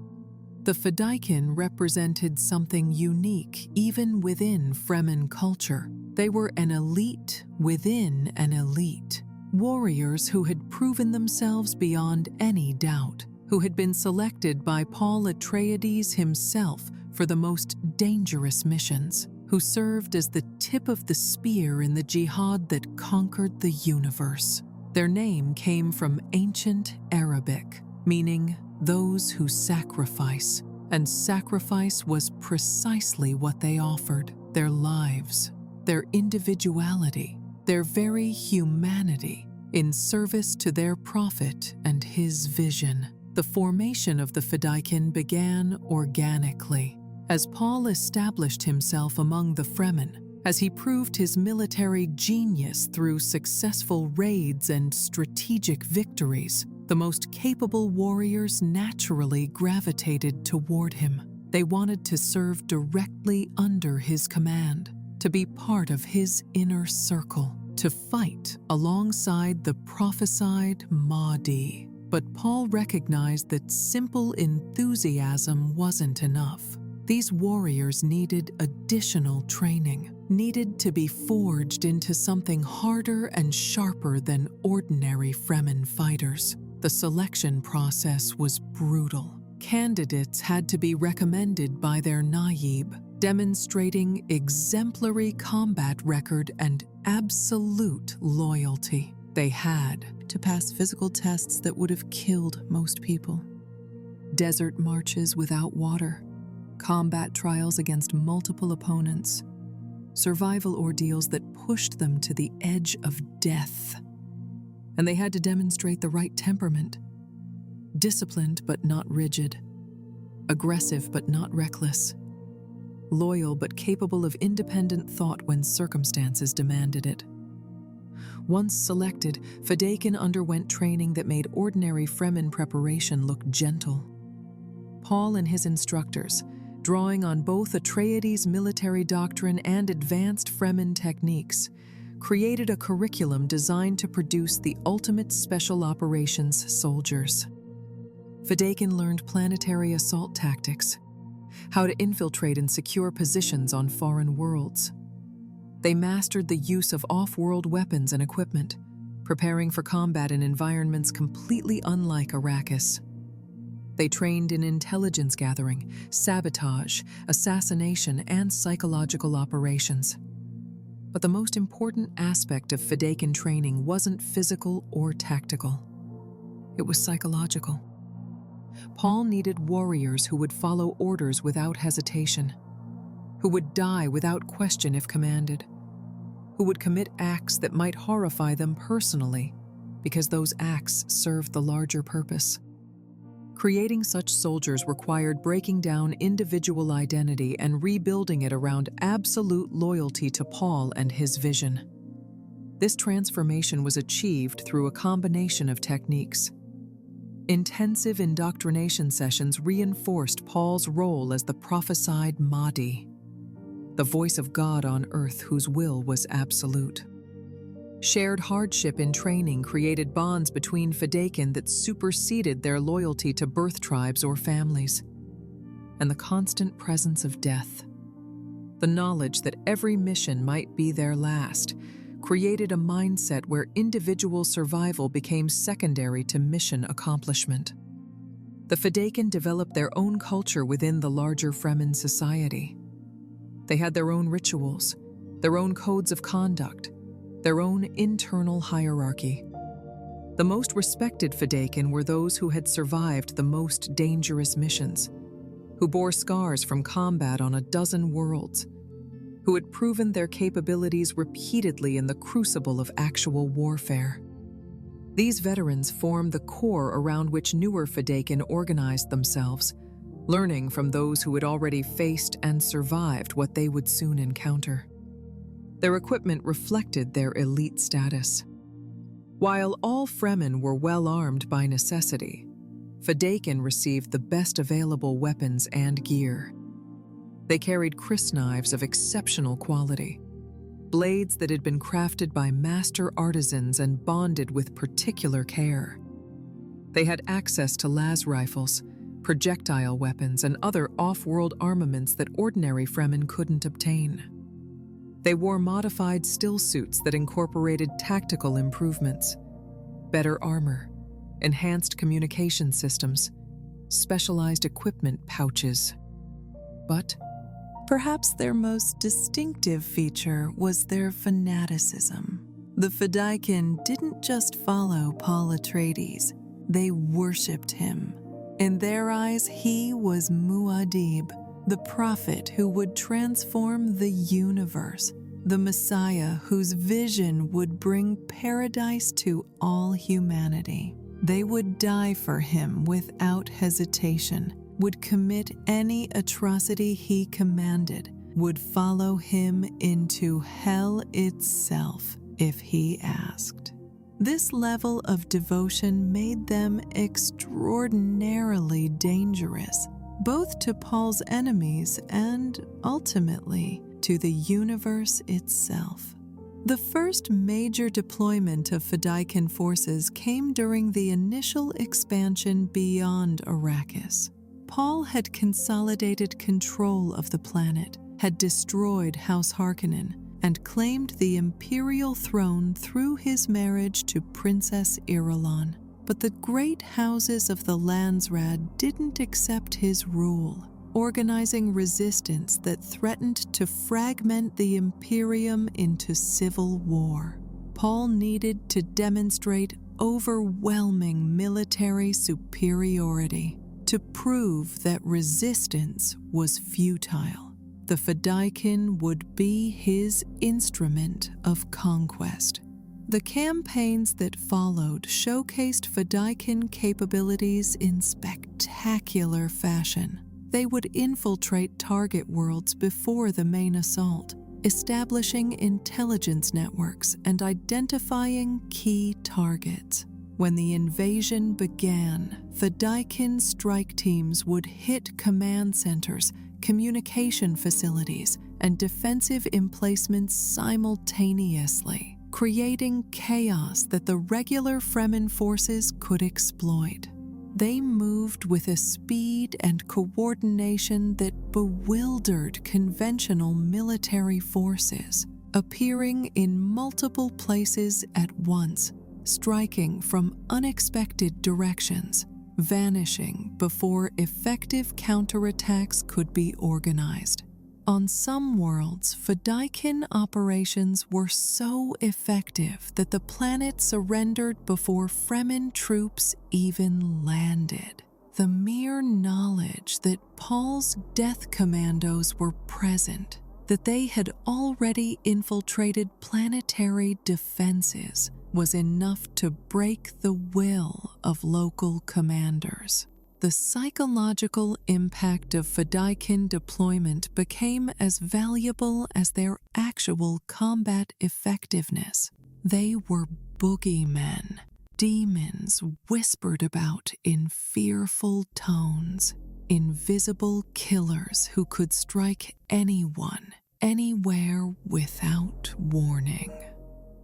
The Fedaykin represented something unique even within Fremen culture. They were an elite within an elite. Warriors who had proven themselves beyond any doubt, who had been selected by Paul Atreides himself for the most dangerous missions. who served as the tip of the spear in the jihad that conquered the universe. Their name came from ancient Arabic, meaning those who sacrifice, and sacrifice was precisely what they offered: their lives, their individuality, their very humanity, in service to their prophet and his vision. The formation of the Fedaykin began organically, as Paul established himself among the Fremen, as he proved his military genius through successful raids and strategic victories. The most capable warriors naturally gravitated toward him. They wanted to serve directly under his command, to be part of his inner circle, to fight alongside the prophesied Mahdi. But Paul recognized that simple enthusiasm wasn't enough. These warriors needed additional training, needed to be forged into something harder and sharper than ordinary Fremen fighters. The selection process was brutal. Candidates had to be recommended by their naib, demonstrating exemplary combat record and absolute loyalty. They had to pass physical tests that would have killed most people. Desert marches without water, combat trials against multiple opponents, survival ordeals that pushed them to the edge of death. And they had to demonstrate the right temperament: disciplined but not rigid, aggressive but not reckless, loyal but capable of independent thought when circumstances demanded it. Once selected, Fedaykin underwent training that made ordinary Fremen preparation look gentle. Paul and his instructors, drawing on both Atreides' military doctrine and advanced Fremen techniques, created a curriculum designed to produce the ultimate special operations soldiers. Fedaykin learned planetary assault tactics, how to infiltrate and secure positions on foreign worlds. They mastered the use of off-world weapons and equipment, preparing for combat in environments completely unlike Arrakis. They trained in intelligence gathering, sabotage, assassination, and psychological operations. But the most important aspect of Fedaykin training wasn't physical or tactical. It was psychological. Paul needed warriors who would follow orders without hesitation, who would die without question if commanded, who would commit acts that might horrify them personally because those acts served the larger purpose. Creating such soldiers required breaking down individual identity and rebuilding it around absolute loyalty to Paul and his vision. This transformation was achieved through a combination of techniques. Intensive indoctrination sessions reinforced Paul's role as the prophesied Mahdi, the voice of God on earth whose will was absolute. Shared hardship in training created bonds between Fedaykin that superseded their loyalty to birth tribes or families. And the constant presence of death, the knowledge that every mission might be their last, created a mindset where individual survival became secondary to mission accomplishment. The Fedaykin developed their own culture within the larger Fremen society. They had their own rituals, their own codes of conduct, their own internal hierarchy. The most respected Fedaykin were those who had survived the most dangerous missions, who bore scars from combat on a dozen worlds, who had proven their capabilities repeatedly in the crucible of actual warfare. These veterans formed the core around which newer Fedaykin organized themselves, learning from those who had already faced and survived what they would soon encounter. Their equipment reflected their elite status. While all Fremen were well armed by necessity, Fedaykin received the best available weapons and gear. They carried crysknives of exceptional quality, blades that had been crafted by master artisans and bonded with particular care. They had access to las rifles, projectile weapons, and other off-world armaments that ordinary Fremen couldn't obtain. They wore modified still suits that incorporated tactical improvements, better armor, enhanced communication systems, specialized equipment pouches. But Perhaps their most distinctive feature was their fanaticism. The Fedaykin didn't just follow Paul Atreides, they worshipped him. In their eyes, he was Muad'Dib, the prophet who would transform the universe, the Messiah whose vision would bring paradise to all humanity. They would die for him without hesitation, would commit any atrocity he commanded, would follow him into hell itself if he asked. This level of devotion made them extraordinarily dangerous, both to Paul's enemies and, ultimately, to the universe itself. The first major deployment of Fedaykin forces came during the initial expansion beyond Arrakis. Paul had consolidated control of the planet, had destroyed House Harkonnen, and claimed the imperial throne through his marriage to Princess Irulan. But the great houses of the Landsraad didn't accept his rule, organizing resistance that threatened to fragment the Imperium into civil war. Paul needed to demonstrate overwhelming military superiority to prove that resistance was futile. The Fedaykin would be his instrument of conquest. The campaigns that followed showcased Fedaykin capabilities in spectacular fashion. They would infiltrate target worlds before the main assault, establishing intelligence networks and identifying key targets. When the invasion began, Fedaykin strike teams would hit command centers, communication facilities, and defensive emplacements simultaneously, creating chaos that the regular Fremen forces could exploit. They moved with a speed and coordination that bewildered conventional military forces, appearing in multiple places at once, striking from unexpected directions, vanishing before effective counterattacks could be organized. On some worlds, Fedaykin operations were so effective that the planet surrendered before Fremen troops even landed. The mere knowledge that Paul's death commandos were present, that they had already infiltrated planetary defenses, was enough to break the will of local commanders. The psychological impact of Fedaykin deployment became as valuable as their actual combat effectiveness. They were boogeymen, demons whispered about in fearful tones, invisible killers who could strike anyone, anywhere without warning.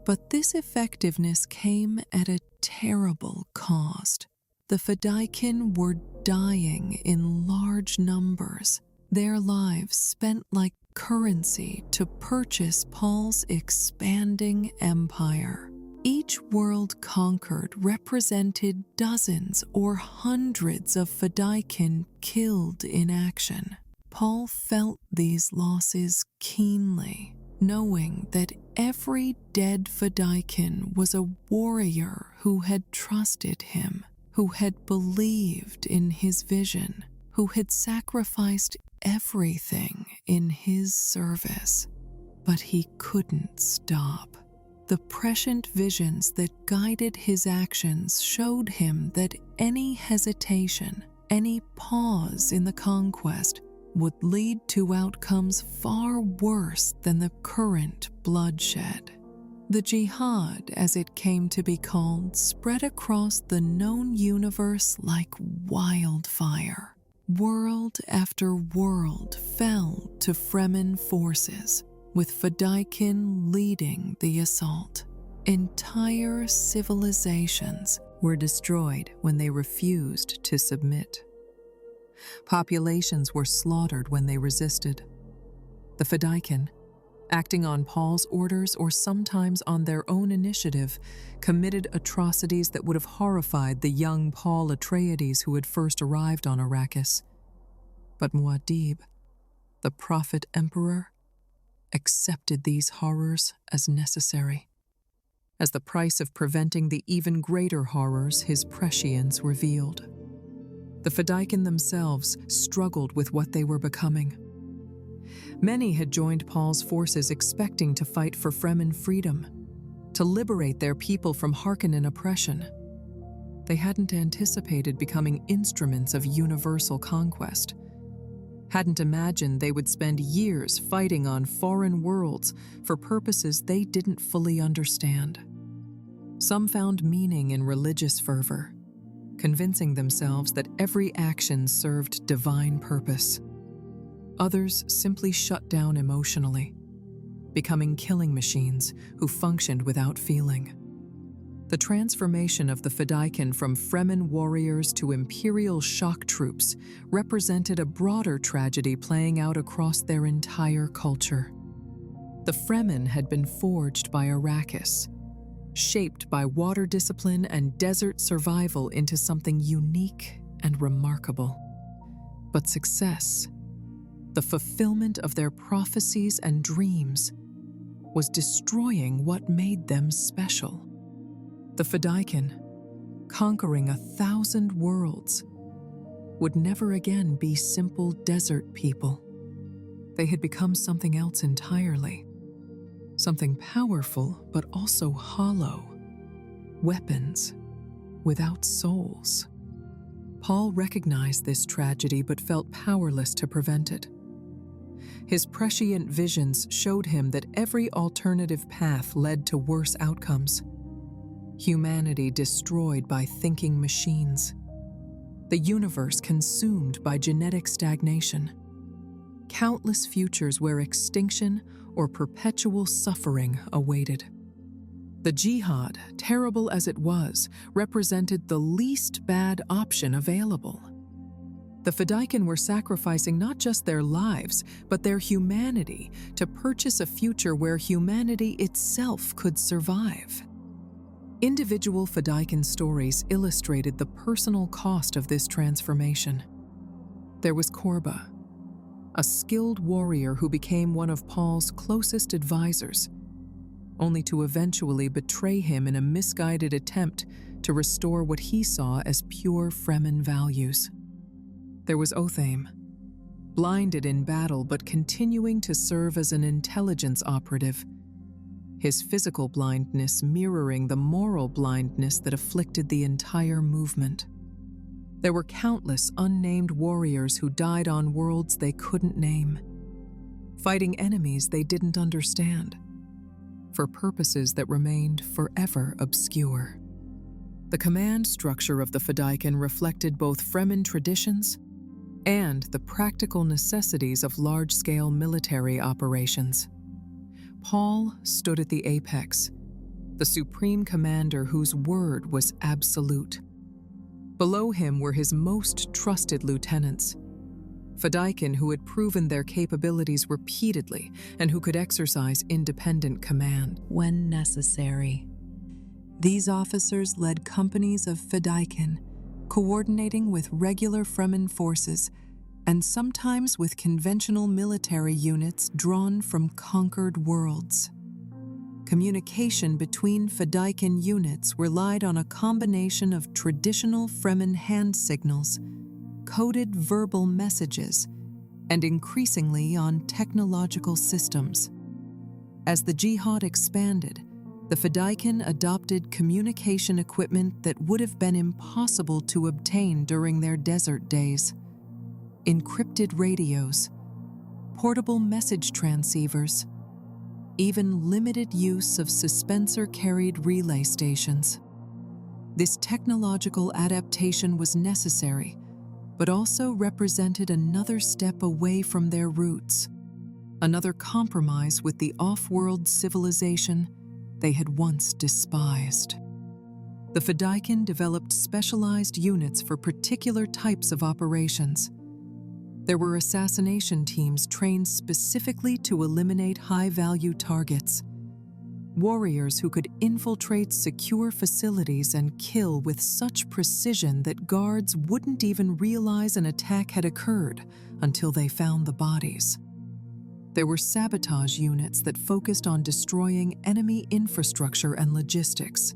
But this effectiveness came at a terrible cost. The Fedaykin were dying in large numbers, their lives spent like currency to purchase Paul's expanding empire. Each world conquered represented dozens or hundreds of Fedaykin killed in action. Paul felt these losses keenly, knowing that every dead Fedaykin was a warrior who had trusted him, who had believed in his vision, who had sacrificed everything in his service. But he couldn't stop. The prescient visions that guided his actions showed him that any hesitation, any pause in the conquest, would lead to outcomes far worse than the current bloodshed. The jihad, as it came to be called, spread across the known universe like wildfire. World after world fell to Fremen forces, with Fedaykin leading the assault. Entire civilizations were destroyed when they refused to submit. Populations were slaughtered when they resisted. The Fedaykin, acting on Paul's orders or sometimes on their own initiative, committed atrocities that would have horrified the young Paul Atreides who had first arrived on Arrakis. But Muad'Dib, the prophet emperor, accepted these horrors as necessary. As the price of preventing the even greater horrors his prescience revealed. The Fedaykin themselves struggled with what they were becoming. Many had joined Paul's forces expecting to fight for Fremen freedom, to liberate their people from Harkonnen oppression. They hadn't anticipated becoming instruments of universal conquest, hadn't imagined they would spend years fighting on foreign worlds for purposes they didn't fully understand. Some found meaning in religious fervor, convincing themselves that every action served divine purpose. Others simply shut down emotionally, becoming killing machines who functioned without feeling. The transformation of the Fedaykin from Fremen warriors to imperial shock troops represented a broader tragedy playing out across their entire culture. The Fremen had been forged by Arrakis, shaped by water discipline and desert survival into something unique and remarkable. But success, the fulfillment of their prophecies and dreams, was destroying what made them special. The Fedaykin, conquering 1,000 worlds, would never again be simple desert people. They had become something else entirely. Something powerful but also hollow. Weapons without souls. Paul recognized this tragedy but felt powerless to prevent it. His prescient visions showed him that every alternative path led to worse outcomes. Humanity destroyed by thinking machines. The universe consumed by genetic stagnation. Countless futures where extinction or perpetual suffering awaited. The jihad, terrible as it was, represented the least bad option available. The Fedaykin were sacrificing not just their lives, but their humanity to purchase a future where humanity itself could survive. Individual Fedaykin stories illustrated the personal cost of this transformation. There was Korba, a skilled warrior who became one of Paul's closest advisors, only to eventually betray him in a misguided attempt to restore what he saw as pure Fremen values. There was Othame, blinded in battle but continuing to serve as an intelligence operative, his physical blindness mirroring the moral blindness that afflicted the entire movement. There were countless unnamed warriors who died on worlds they couldn't name, fighting enemies they didn't understand, for purposes that remained forever obscure. The command structure of the Fedaykin reflected both Fremen traditions and the practical necessities of large-scale military operations. Paul stood at the apex, the supreme commander whose word was absolute. Below him were his most trusted lieutenants, Fedaykin who had proven their capabilities repeatedly and who could exercise independent command when necessary. These officers led companies of Fedaykin, coordinating with regular Fremen forces and sometimes with conventional military units drawn from conquered worlds. Communication between Fedaykin units relied on a combination of traditional Fremen hand signals, coded verbal messages, and increasingly on technological systems. As the jihad expanded, the Fedaykin adopted communication equipment that would have been impossible to obtain during their desert days. Encrypted radios, portable message transceivers, even limited use of suspensor-carried relay stations. This technological adaptation was necessary, but also represented another step away from their roots, another compromise with the off-world civilization they had once despised. The Fedaykin developed specialized units for particular types of operations. There were assassination teams trained specifically to eliminate high-value targets, warriors who could infiltrate secure facilities and kill with such precision that guards wouldn't even realize an attack had occurred until they found the bodies. There were sabotage units that focused on destroying enemy infrastructure and logistics.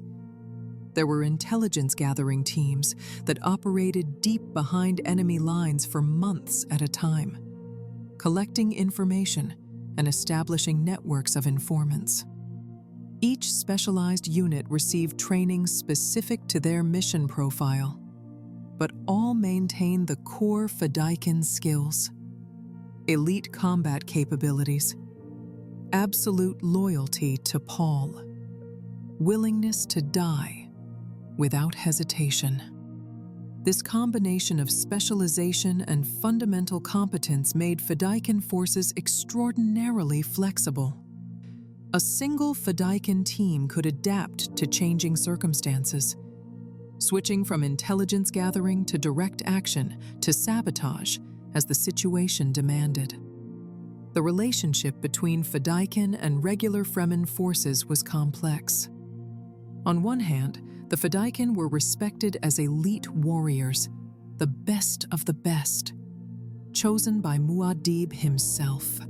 There were intelligence-gathering teams that operated deep behind enemy lines for months at a time, collecting information and establishing networks of informants. Each specialized unit received training specific to their mission profile, but all maintained the core Fedaykin skills: elite combat capabilities, absolute loyalty to Paul, willingness to die without hesitation. This combination of specialization and fundamental competence made Fedaykin forces extraordinarily flexible. A single Fedaykin team could adapt to changing circumstances, switching from intelligence gathering to direct action to sabotage as the situation demanded. The relationship between Fedaykin and regular Fremen forces was complex. On one hand, the Fedaykin were respected as elite warriors, the best of the best, chosen by Muad'Dib himself.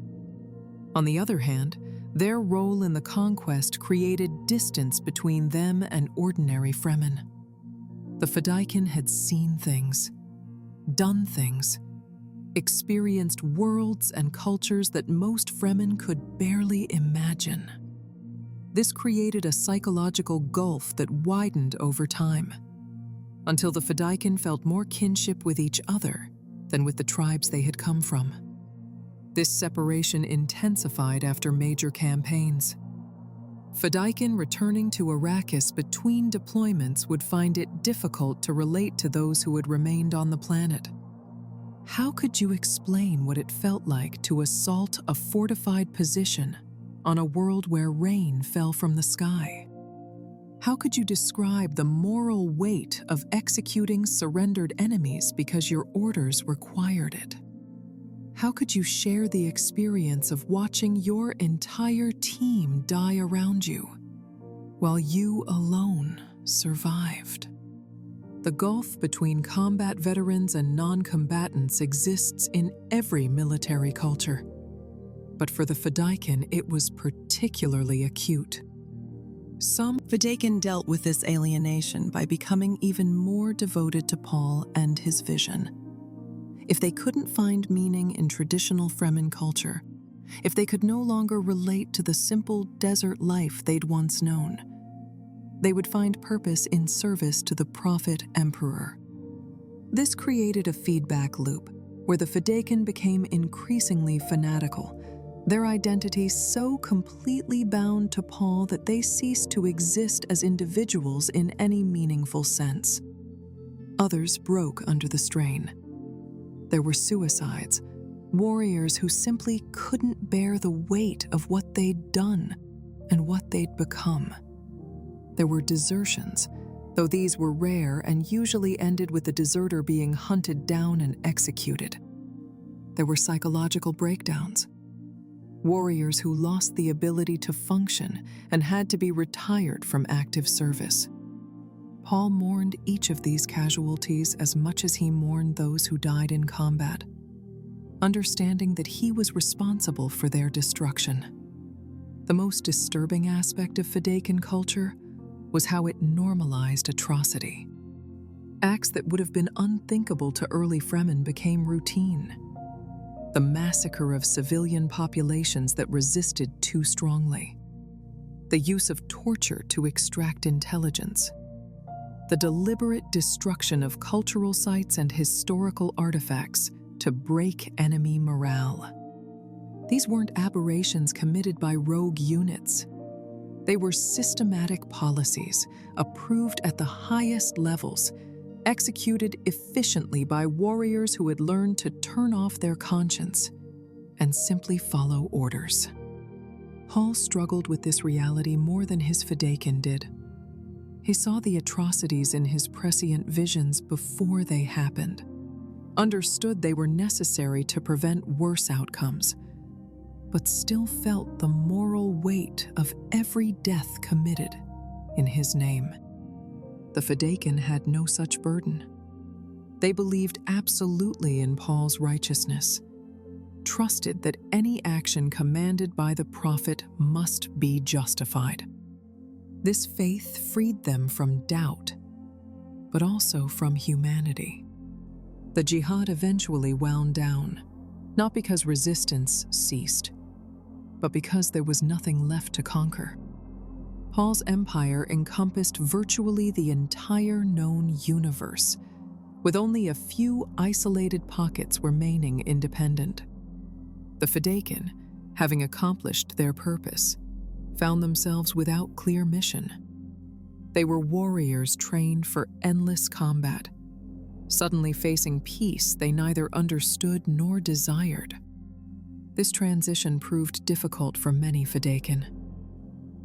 On the other hand, their role in the conquest created distance between them and ordinary Fremen. The Fedaykin had seen things, done things, experienced worlds and cultures that most Fremen could barely imagine. This created a psychological gulf that widened over time, until the Fedaykin felt more kinship with each other than with the tribes they had come from. This separation intensified after major campaigns. Fedaykin returning to Arrakis between deployments would find it difficult to relate to those who had remained on the planet. How could you explain what it felt like to assault a fortified position on a world where rain fell from the sky? How could you describe the moral weight of executing surrendered enemies because your orders required it? How could you share the experience of watching your entire team die around you, while you alone survived? The gulf between combat veterans and non-combatants exists in every military culture, but for the Fedaykin it was particularly acute. Some Fedaykin dealt with this alienation by becoming even more devoted to Paul and his vision. If they couldn't find meaning in traditional Fremen culture, if they could no longer relate to the simple desert life they'd once known, they would find purpose in service to the Prophet Emperor. This created a feedback loop where the Fedaykin became increasingly fanatical, their identities so completely bound to Paul that they ceased to exist as individuals in any meaningful sense. Others broke under the strain. There were suicides, warriors who simply couldn't bear the weight of what they'd done and what they'd become. There were desertions, though these were rare and usually ended with the deserter being hunted down and executed. There were psychological breakdowns, warriors who lost the ability to function and had to be retired from active service. Paul mourned each of these casualties as much as he mourned those who died in combat, understanding that he was responsible for their destruction. The most disturbing aspect of Fedaykin culture was how it normalized atrocity. Acts that would have been unthinkable to early Fremen became routine. The massacre of civilian populations that resisted too strongly, the use of torture to extract intelligence, the deliberate destruction of cultural sites and historical artifacts to break enemy morale. These weren't aberrations committed by rogue units. They were systematic policies, approved at the highest levels, executed efficiently by warriors who had learned to turn off their conscience and simply follow orders. Paul struggled with this reality more than his Fedaykin did. He saw the atrocities in his prescient visions before they happened, understood they were necessary to prevent worse outcomes, but still felt the moral weight of every death committed in his name. The Fedaykin had no such burden. They believed absolutely in Paul's righteousness, trusted that any action commanded by the prophet must be justified. This faith freed them from doubt, but also from humanity. The jihad eventually wound down, not because resistance ceased, but because there was nothing left to conquer. Paul's empire encompassed virtually the entire known universe, with only a few isolated pockets remaining independent. The Fedaykin, having accomplished their purpose, found themselves without clear mission. They were warriors trained for endless combat, suddenly facing peace they neither understood nor desired. This transition proved difficult for many Fedaykin.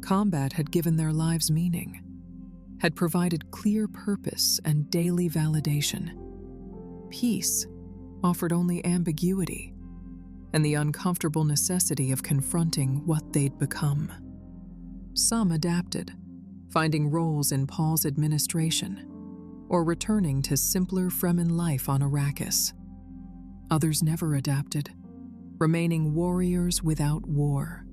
Combat had given their lives meaning, had provided clear purpose and daily validation. Peace offered only ambiguity and the uncomfortable necessity of confronting what they'd become. Some adapted, finding roles in Paul's administration, or returning to simpler Fremen life on Arrakis. Others never adapted, remaining warriors without war.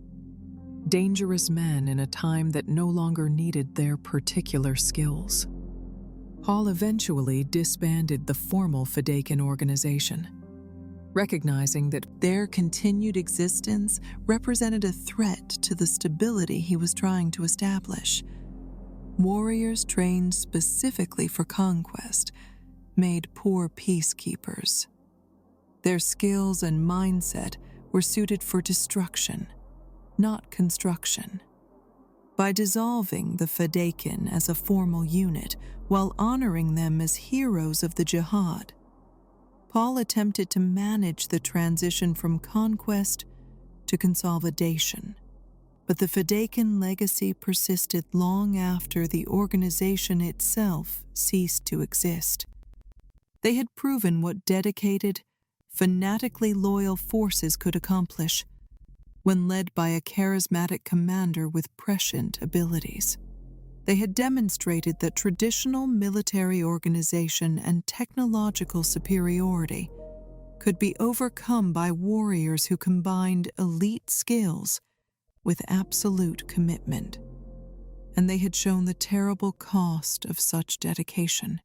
Dangerous men in a time that no longer needed their particular skills. Paul eventually disbanded the formal Fedaykin organization, recognizing that their continued existence represented a threat to the stability he was trying to establish. Warriors trained specifically for conquest made poor peacekeepers. Their skills and mindset were suited for destruction, not construction. By dissolving the Fedaykin as a formal unit while honoring them as heroes of the jihad, Paul attempted to manage the transition from conquest to consolidation. But the Fedaykin legacy persisted long after the organization itself ceased to exist. They had proven what dedicated, fanatically loyal forces could accomplish when led by a charismatic commander with prescient abilities. They had demonstrated that traditional military organization and technological superiority could be overcome by warriors who combined elite skills with absolute commitment. And they had shown the terrible cost of such dedication.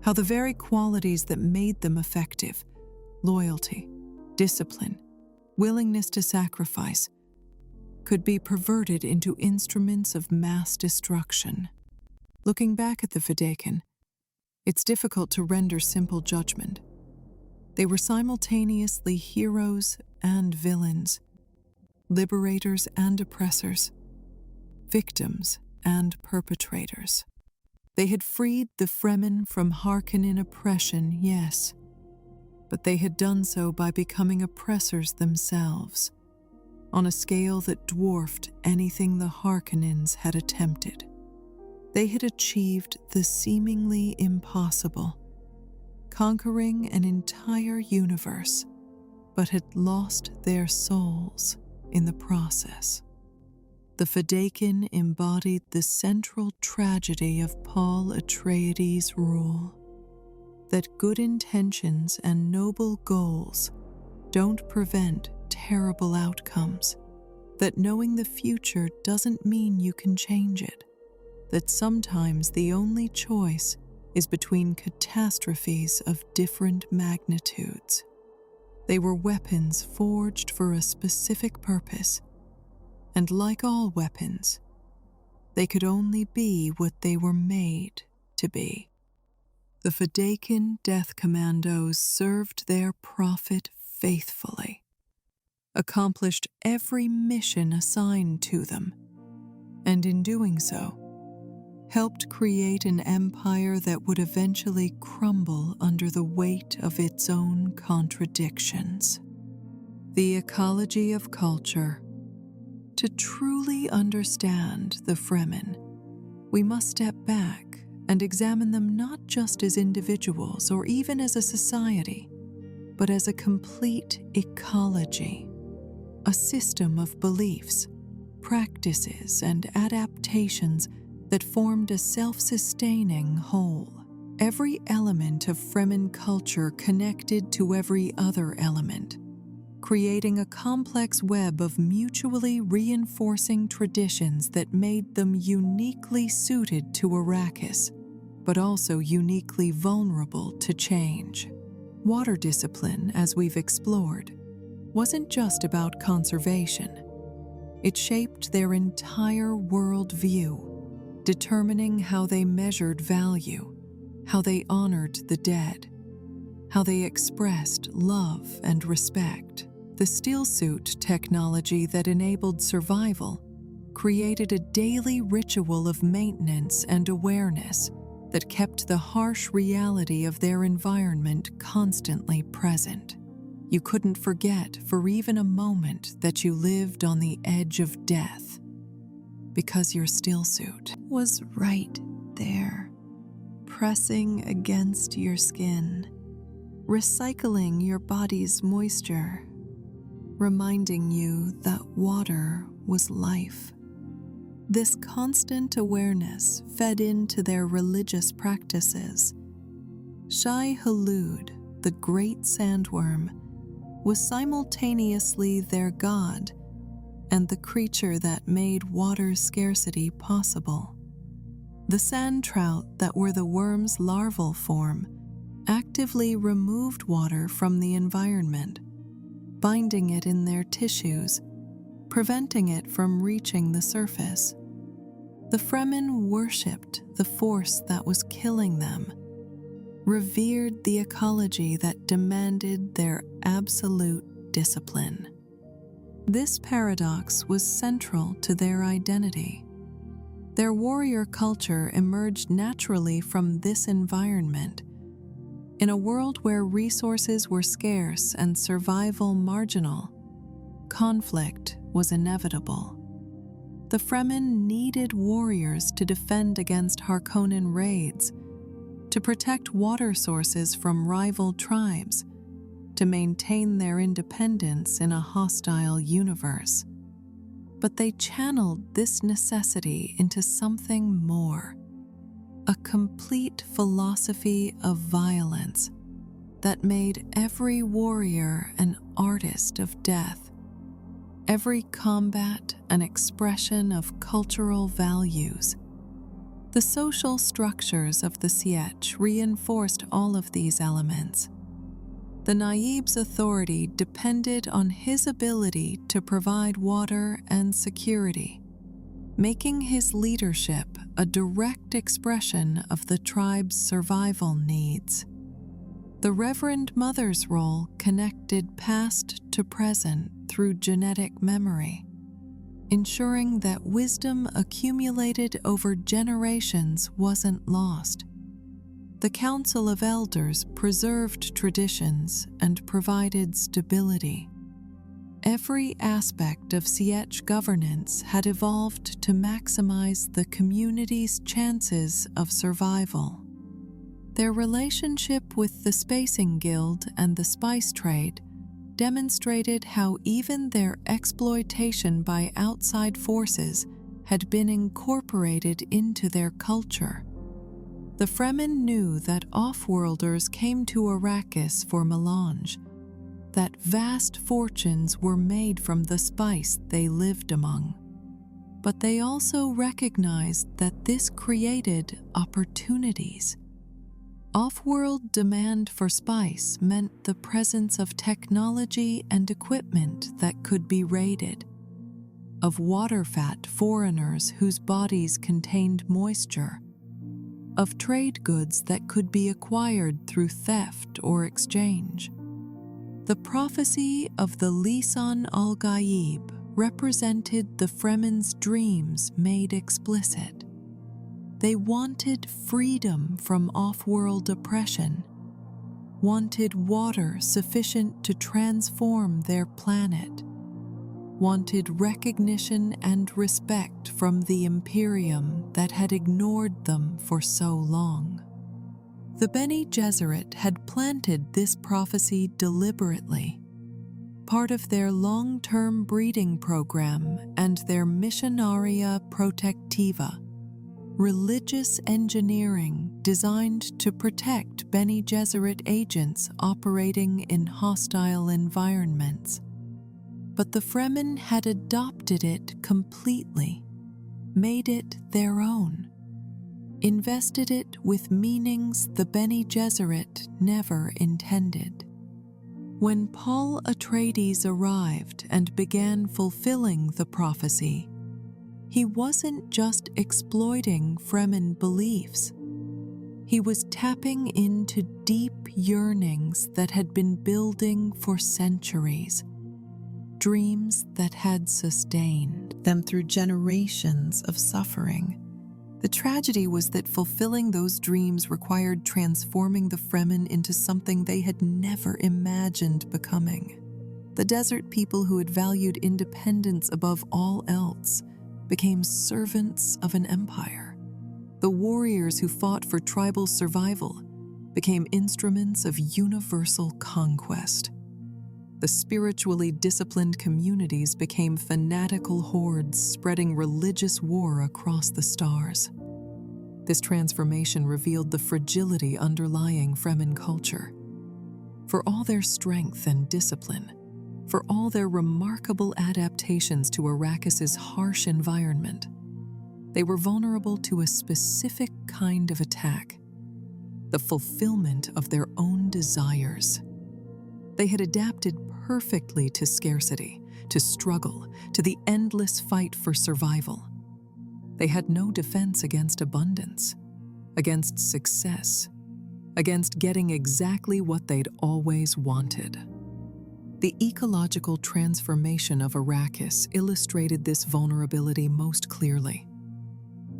How the very qualities that made them effective, loyalty, discipline, willingness to sacrifice, could be perverted into instruments of mass destruction. Looking back at the Fedaykin, it's difficult to render simple judgment. They were simultaneously heroes and villains, liberators and oppressors, victims and perpetrators. They had freed the Fremen from Harkonnen oppression, yes, but they had done so by becoming oppressors themselves, on a scale that dwarfed anything the Harkonnens had attempted. They had achieved the seemingly impossible, conquering an entire universe, but had lost their souls in the process. The Fedaykin embodied the central tragedy of Paul Atreides' rule, that good intentions and noble goals don't prevent terrible outcomes, that knowing the future doesn't mean you can change it, that sometimes the only choice is between catastrophes of different magnitudes. They were weapons forged for a specific purpose, and like all weapons, they could only be what they were made to be. The Fedaykin death commandos served their prophet faithfully, accomplished every mission assigned to them, and in doing so, helped create an empire that would eventually crumble under the weight of its own contradictions. The ecology of culture. To truly understand the Fremen, we must step back and examine them not just as individuals or even as a society, but as a complete ecology, a system of beliefs, practices, and adaptations that formed a self-sustaining whole. Every element of Fremen culture connected to every other element, creating a complex web of mutually reinforcing traditions that made them uniquely suited to Arrakis, but also uniquely vulnerable to change. Water discipline, as we've explored, wasn't just about conservation. It shaped their entire worldview, determining how they measured value, how they honored the dead, how they expressed love and respect. The steel suit technology that enabled survival created a daily ritual of maintenance and awareness that kept the harsh reality of their environment constantly present. You couldn't forget for even a moment that you lived on the edge of death, because your steel suit was right there, pressing against your skin, recycling your body's moisture, reminding you that water was life. This constant awareness fed into their religious practices. Shai-Hulud, the great sandworm, was simultaneously their god and the creature that made water scarcity possible. The sand trout that were the worm's larval form actively removed water from the environment, binding it in their tissues, preventing it from reaching the surface. The Fremen worshipped the force that was killing them, revered the ecology that demanded their absolute discipline. This paradox was central to their identity. Their warrior culture emerged naturally from this environment. In a world where resources were scarce and survival marginal, conflict was inevitable. The Fremen needed warriors to defend against Harkonnen raids, to protect water sources from rival tribes, to maintain their independence in a hostile universe. But they channeled this necessity into something more, a complete philosophy of violence that made every warrior an artist of death, every combat an expression of cultural values. The social structures of the Sietch reinforced all of these elements. The Naib's authority depended on his ability to provide water and security, making his leadership a direct expression of the tribe's survival needs. The Reverend Mother's role connected past to present through genetic memory, ensuring that wisdom accumulated over generations wasn't lost. The Council of Elders preserved traditions and provided stability. Every aspect of Sietch governance had evolved to maximize the community's chances of survival. Their relationship with the Spacing Guild and the spice trade demonstrated how even their exploitation by outside forces had been incorporated into their culture. The Fremen knew that off-worlders came to Arrakis for melange, that vast fortunes were made from the spice they lived among. But they also recognized that this created opportunities. Off-world demand for spice meant the presence of technology and equipment that could be raided, of water-fat foreigners whose bodies contained moisture, of trade goods that could be acquired through theft or exchange. The prophecy of the Lisan al-Gaib represented the Fremen's dreams made explicit. They wanted freedom from off-world oppression, wanted water sufficient to transform their planet, wanted recognition and respect from the Imperium that had ignored them for so long. The Bene Gesserit had planted this prophecy deliberately, part of their long-term breeding program and their Missionaria Protectiva, religious engineering designed to protect Bene Gesserit agents operating in hostile environments. But the Fremen had adopted it completely, made it their own, invested it with meanings the Bene Gesserit never intended. When Paul Atreides arrived and began fulfilling the prophecy, he wasn't just exploiting Fremen beliefs. He was tapping into deep yearnings that had been building for centuries, dreams that had sustained them through generations of suffering. The tragedy was that fulfilling those dreams required transforming the Fremen into something they had never imagined becoming. The desert people who had valued independence above all else became servants of an empire. The warriors who fought for tribal survival became instruments of universal conquest. The spiritually disciplined communities became fanatical hordes spreading religious war across the stars. This transformation revealed the fragility underlying Fremen culture. For all their strength and discipline, for all their remarkable adaptations to Arrakis's harsh environment, they were vulnerable to a specific kind of attack: the fulfillment of their own desires. They had adapted perfectly to scarcity, to struggle, to the endless fight for survival. They had no defense against abundance, against success, against getting exactly what they'd always wanted. The ecological transformation of Arrakis illustrated this vulnerability most clearly.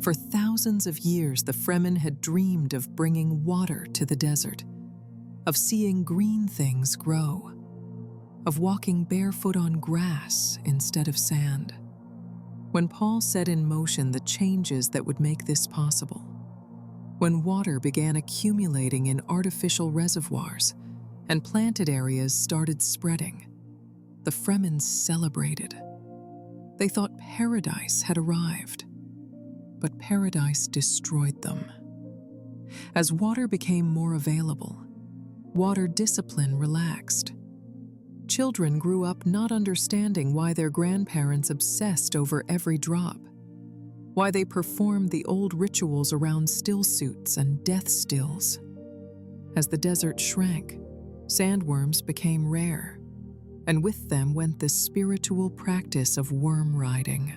For thousands of years, the Fremen had dreamed of bringing water to the desert, of seeing green things grow, of walking barefoot on grass instead of sand. When Paul set in motion the changes that would make this possible, when water began accumulating in artificial reservoirs and planted areas started spreading, the Fremen celebrated. They thought paradise had arrived, but paradise destroyed them. As water became more available, water discipline relaxed. Children grew up not understanding why their grandparents obsessed over every drop, why they performed the old rituals around stillsuits and death stills. As the desert shrank, sandworms became rare, and with them went the spiritual practice of worm riding.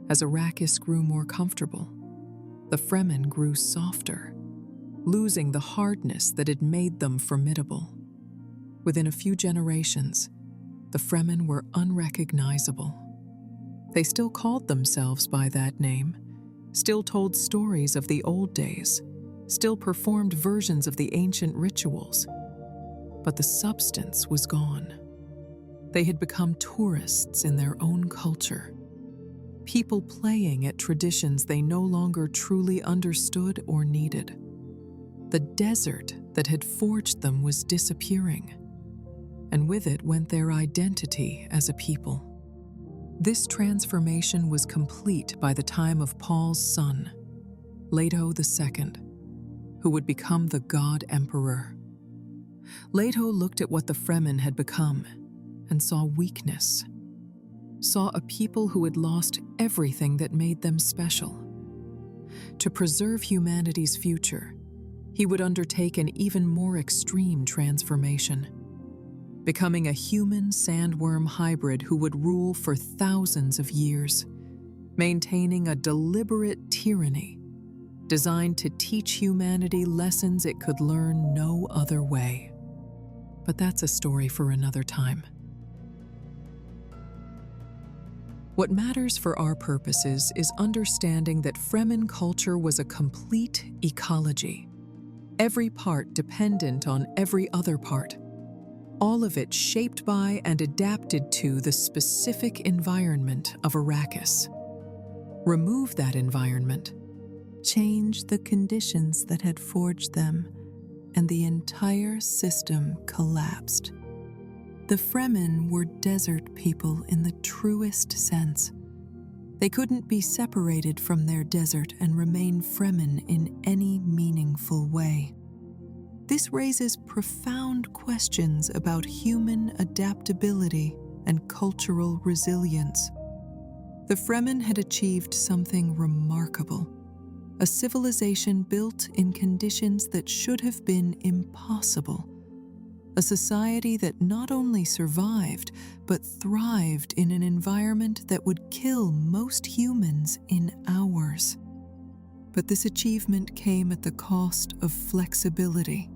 As Arrakis grew more comfortable, the Fremen grew softer, losing the hardness that had made them formidable. Within a few generations, the Fremen were unrecognizable. They still called themselves by that name, still told stories of the old days, still performed versions of the ancient rituals, but the substance was gone. They had become tourists in their own culture, people playing at traditions they no longer truly understood or needed. The desert that had forged them was disappearing, and with it went their identity as a people. This transformation was complete by the time of Paul's son, Leto II, who would become the God Emperor. Leto looked at what the Fremen had become and saw weakness, saw a people who had lost everything that made them special. To preserve humanity's future, he would undertake an even more extreme transformation, becoming a human sandworm hybrid who would rule for thousands of years, maintaining a deliberate tyranny designed to teach humanity lessons it could learn no other way. But that's a story for another time. What matters for our purposes is understanding that Fremen culture was a complete ecology, every part dependent on every other part, all of it shaped by and adapted to the specific environment of Arrakis. Remove that environment, change the conditions that had forged them, and the entire system collapsed. The Fremen were desert people in the truest sense. They couldn't be separated from their desert and remain Fremen in any meaningful way. This raises profound questions about human adaptability. and cultural resilience. The Fremen had achieved something remarkable, a civilization built in conditions that should have been impossible, a society that not only survived, but thrived in an environment that would kill most humans in hours. But this achievement came at the cost of flexibility.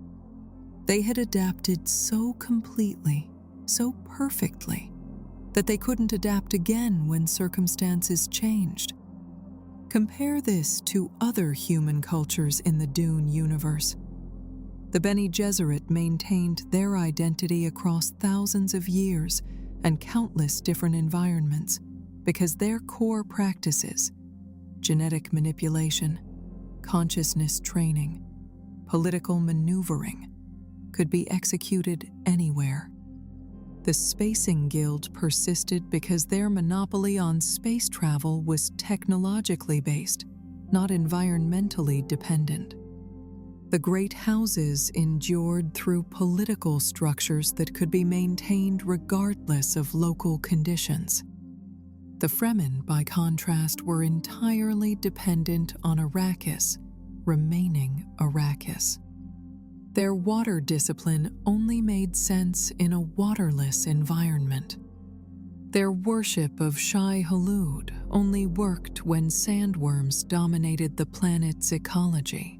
They had adapted so completely, so perfectly, that they couldn't adapt again when circumstances changed. Compare this to other human cultures in the Dune universe. The Bene Gesserit maintained their identity across thousands of years and countless different environments because their core practices, genetic manipulation, consciousness training, political maneuvering, could be executed anywhere. The Spacing Guild persisted because their monopoly on space travel was technologically based, not environmentally dependent. The great houses endured through political structures that could be maintained regardless of local conditions. The Fremen, by contrast, were entirely dependent on Arrakis, remaining Arrakis. Their water discipline only made sense in a waterless environment. Their worship of Shai-Hulud only worked when sandworms dominated the planet's ecology.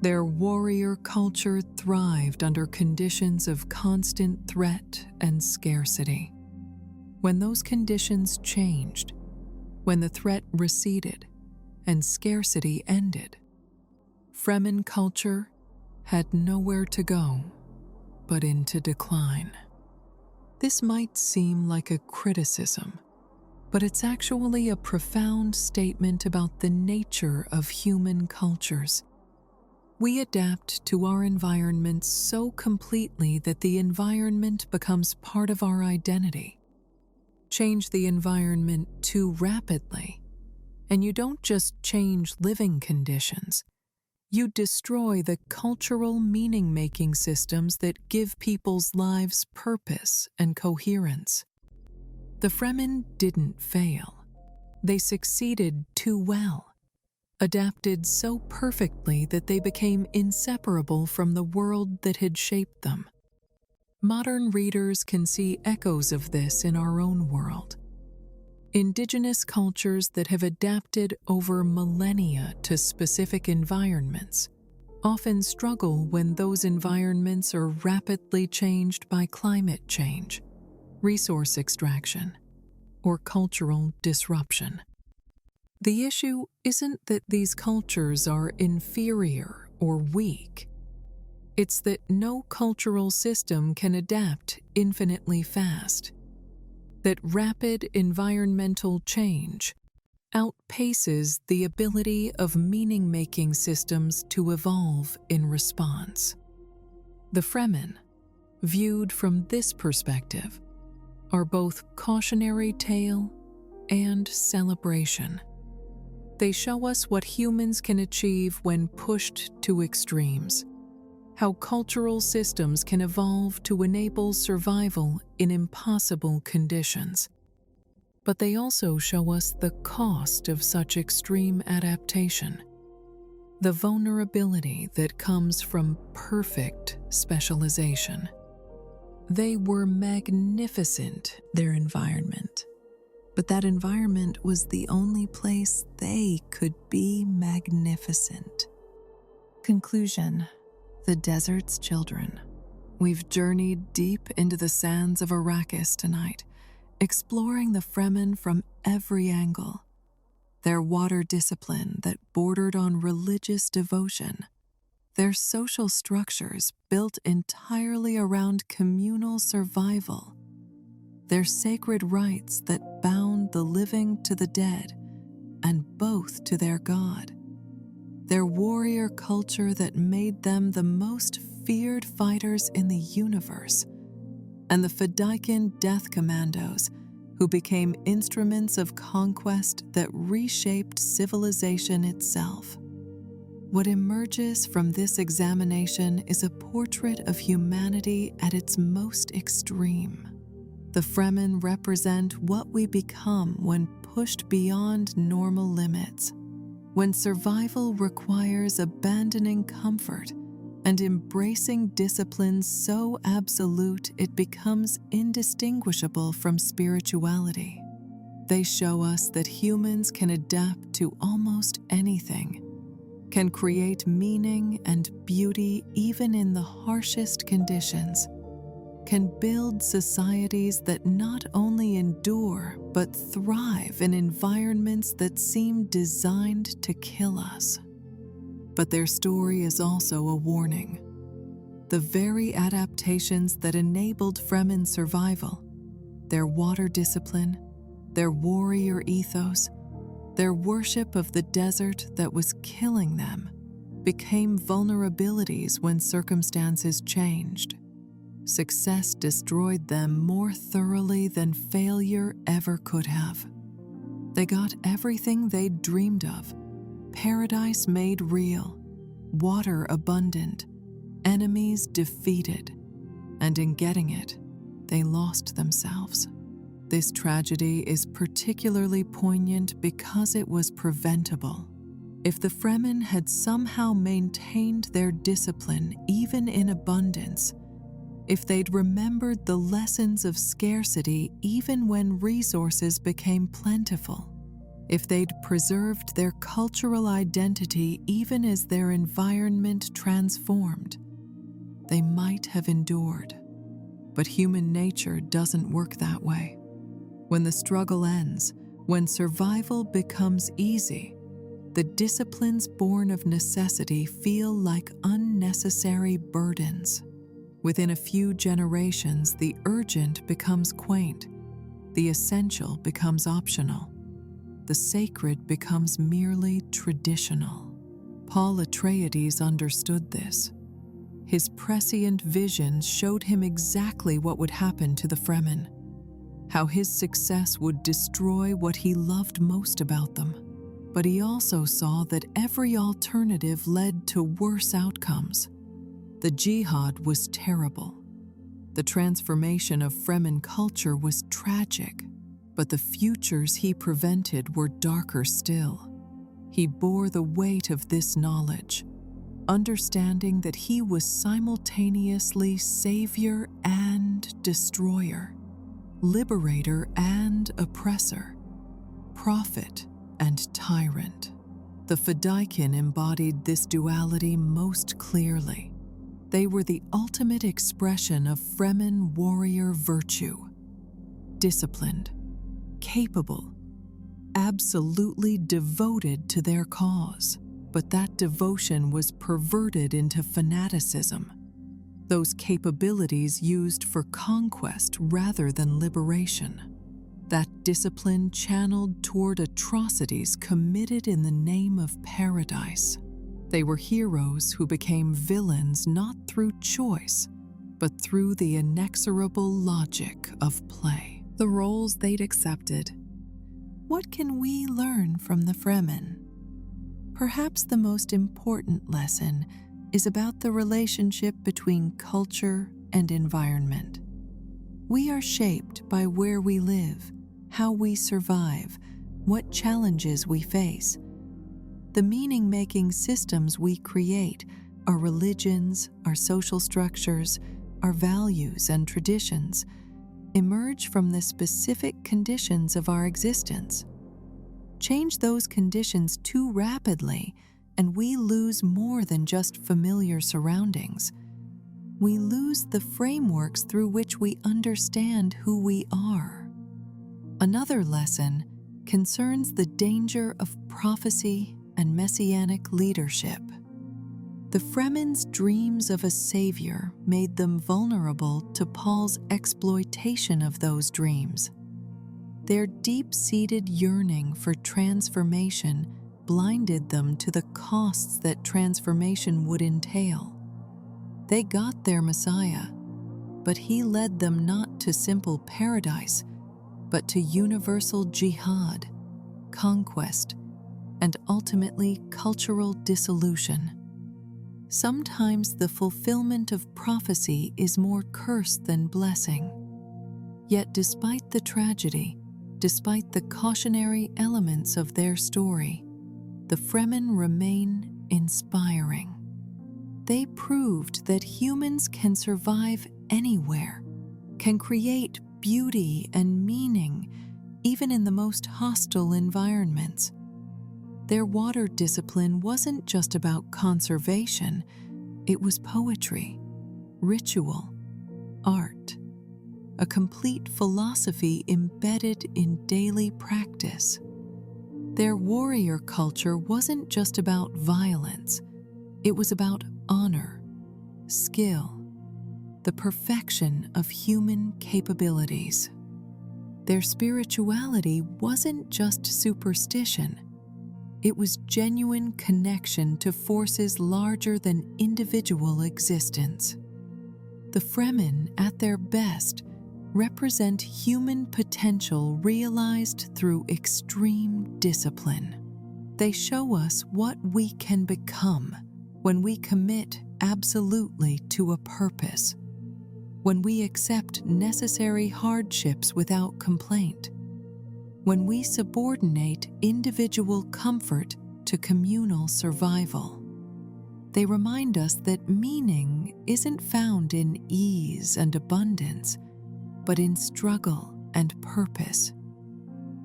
Their warrior culture thrived under conditions of constant threat and scarcity. When those conditions changed, when the threat receded and scarcity ended, Fremen culture had nowhere to go but into decline. This might seem like a criticism, but it's actually a profound statement about the nature of human cultures. We adapt to our environment so completely that the environment becomes part of our identity. Change the environment too rapidly, and you don't just change living conditions. You destroy the cultural meaning-making systems that give people's lives purpose and coherence. The Fremen didn't fail. They succeeded too well, adapted so perfectly that they became inseparable from the world that had shaped them. Modern readers can see echoes of this in our own world. Indigenous cultures that have adapted over millennia to specific environments often struggle when those environments are rapidly changed by climate change, resource extraction, or cultural disruption. The issue isn't that these cultures are inferior or weak. It's that no cultural system can adapt infinitely fast. That rapid environmental change outpaces the ability of meaning-making systems to evolve in response. The Fremen, viewed from this perspective, are both cautionary tale and celebration. They show us what humans can achieve when pushed to extremes, how cultural systems can evolve to enable survival in impossible conditions. But they also show us the cost of such extreme adaptation, the vulnerability that comes from perfect specialization. They were magnificent, their environment, but that environment was the only place they could be magnificent. Conclusion: the desert's children. We've journeyed deep into the sands of Arrakis tonight, exploring the Fremen from every angle. Their water discipline that bordered on religious devotion, their social structures built entirely around communal survival, their sacred rites that bound the living to the dead and both to their god, their warrior culture that made them the most feared fighters in the universe, and the Fedaykin death commandos who became instruments of conquest that reshaped civilization itself. What emerges from this examination is a portrait of humanity at its most extreme, The Fremen represent what we become when pushed beyond normal limits, when survival requires abandoning comfort and embracing disciplines so absolute it becomes indistinguishable from spirituality. They show us that humans can adapt to almost anything, can create meaning and beauty even in the harshest conditions, can build societies that not only endure but thrive in environments that seem designed to kill us. But their story is also a warning. The very adaptations that enabled Fremen survival, their water discipline, their warrior ethos, their worship of the desert that was killing them, became vulnerabilities when circumstances changed. Success destroyed them more thoroughly than failure ever could have. They got everything they'd dreamed of: paradise made real, water abundant, enemies defeated, and in getting it, they lost themselves. This tragedy is particularly poignant because it was preventable. If the Fremen had somehow maintained their discipline even in abundance, if they'd remembered the lessons of scarcity even when resources became plentiful, if they'd preserved their cultural identity even as their environment transformed, they might have endured. But human nature doesn't work that way. When the struggle ends, when survival becomes easy, the disciplines born of necessity feel like unnecessary burdens. Within a few generations, the urgent becomes quaint, the essential becomes optional, the sacred becomes merely traditional. Paul Atreides understood this. His prescient visions showed him exactly what would happen to the Fremen, how his success would destroy what he loved most about them. But he also saw that every alternative led to worse outcomes. The jihad was terrible. The transformation of Fremen culture was tragic, but the futures he prevented were darker still. He bore the weight of this knowledge, understanding that he was simultaneously savior and destroyer, liberator and oppressor, prophet and tyrant. The Fedaykin embodied this duality most clearly. They were the ultimate expression of Fremen warrior virtue. Disciplined, capable, absolutely devoted to their cause. But that devotion was perverted into fanaticism. Those capabilities used for conquest rather than liberation. That discipline channeled toward atrocities committed in the name of paradise. They were heroes who became villains not through choice, but through the inexorable logic of play. The roles they'd accepted. What can we learn from the Fremen? Perhaps the most important lesson is about the relationship between culture and environment. We are shaped by where we live, how we survive, what challenges we face. The meaning-making systems we create, our religions, our social structures, our values and traditions, emerge from the specific conditions of our existence. Change those conditions too rapidly, and we lose more than just familiar surroundings. We lose the frameworks through which we understand who we are. Another lesson concerns the danger of prophecy and messianic leadership. The Fremen's dreams of a savior made them vulnerable to Paul's exploitation of those dreams. Their deep-seated yearning for transformation blinded them to the costs that transformation would entail. They got their Messiah, but he led them not to simple paradise, but to universal jihad, conquest, and ultimately cultural dissolution. Sometimes the fulfillment of prophecy is more curse than blessing. Yet despite the tragedy, despite the cautionary elements of their story, the Fremen remain inspiring. They proved that humans can survive anywhere, can create beauty and meaning even in the most hostile environments. Their water discipline wasn't just about conservation, it was poetry, ritual, art, a complete philosophy embedded in daily practice. Their warrior culture wasn't just about violence, it was about honor, skill, the perfection of human capabilities. Their spirituality wasn't just superstition, it was genuine connection to forces larger than individual existence. The Fremen, at their best, represent human potential realized through extreme discipline. They show us what we can become when we commit absolutely to a purpose, when we accept necessary hardships without complaint, when we subordinate individual comfort to communal survival. They remind us that meaning isn't found in ease and abundance, but in struggle and purpose,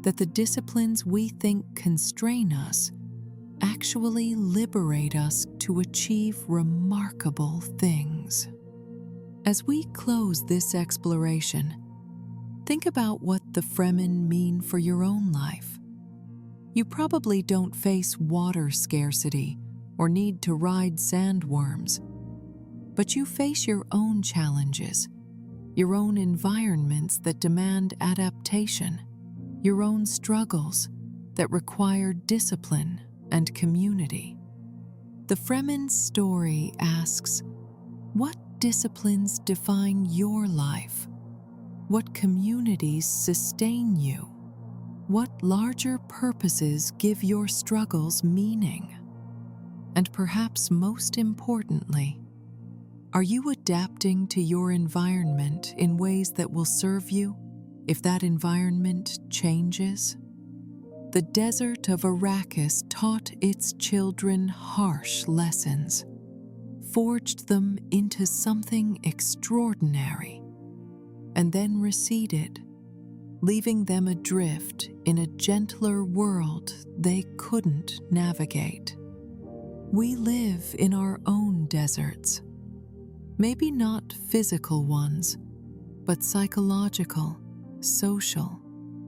that the disciplines we think constrain us actually liberate us to achieve remarkable things. As we close this exploration, think about what the Fremen mean for your own life. You probably don't face water scarcity or need to ride sandworms, but you face your own challenges, your own environments that demand adaptation, your own struggles that require discipline and community. The Fremen's story asks, what disciplines define your life? What communities sustain you? What larger purposes give your struggles meaning? And perhaps most importantly, are you adapting to your environment in ways that will serve you if that environment changes? The desert of Arrakis taught its children harsh lessons, forged them into something extraordinary, and then receded, leaving them adrift in a gentler world they couldn't navigate. We live in our own deserts, maybe not physical ones, but psychological, social,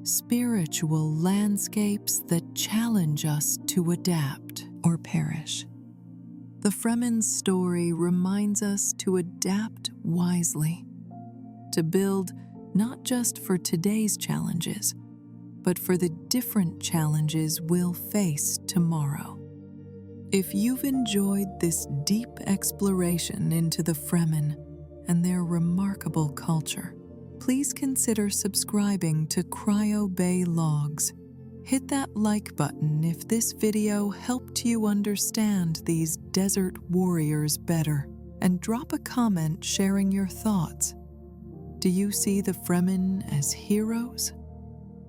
spiritual landscapes that challenge us to adapt or perish. The Fremen's story reminds us to adapt wisely, to build not just for today's challenges, but for the different challenges we'll face tomorrow. If you've enjoyed this deep exploration into the Fremen and their remarkable culture, please consider subscribing to Cryo Bay Logs. Hit that like button if this video helped you understand these desert warriors better, and drop a comment sharing your thoughts. Do you see the Fremen as heroes,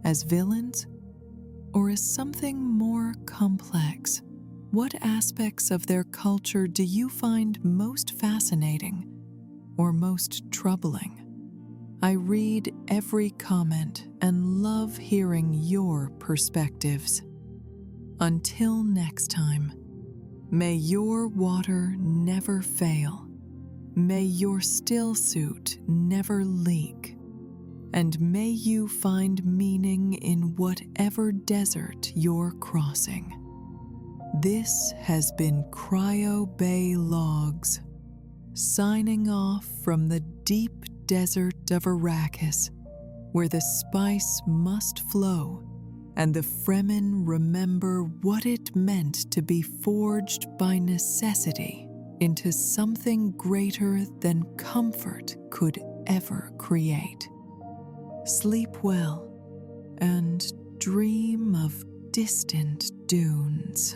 as villains, or as something more complex? What aspects of their culture do you find most fascinating or most troubling? I read every comment and love hearing your perspectives. Until next time, may your water never fail. May your still suit never leak. And may you find meaning in whatever desert you're crossing. This has been Cryo Bay Logs, signing off from the deep desert of Arrakis, where the spice must flow and the Fremen remember what it meant to be forged by necessity into something greater than comfort could ever create. Sleep well and dream of distant dunes.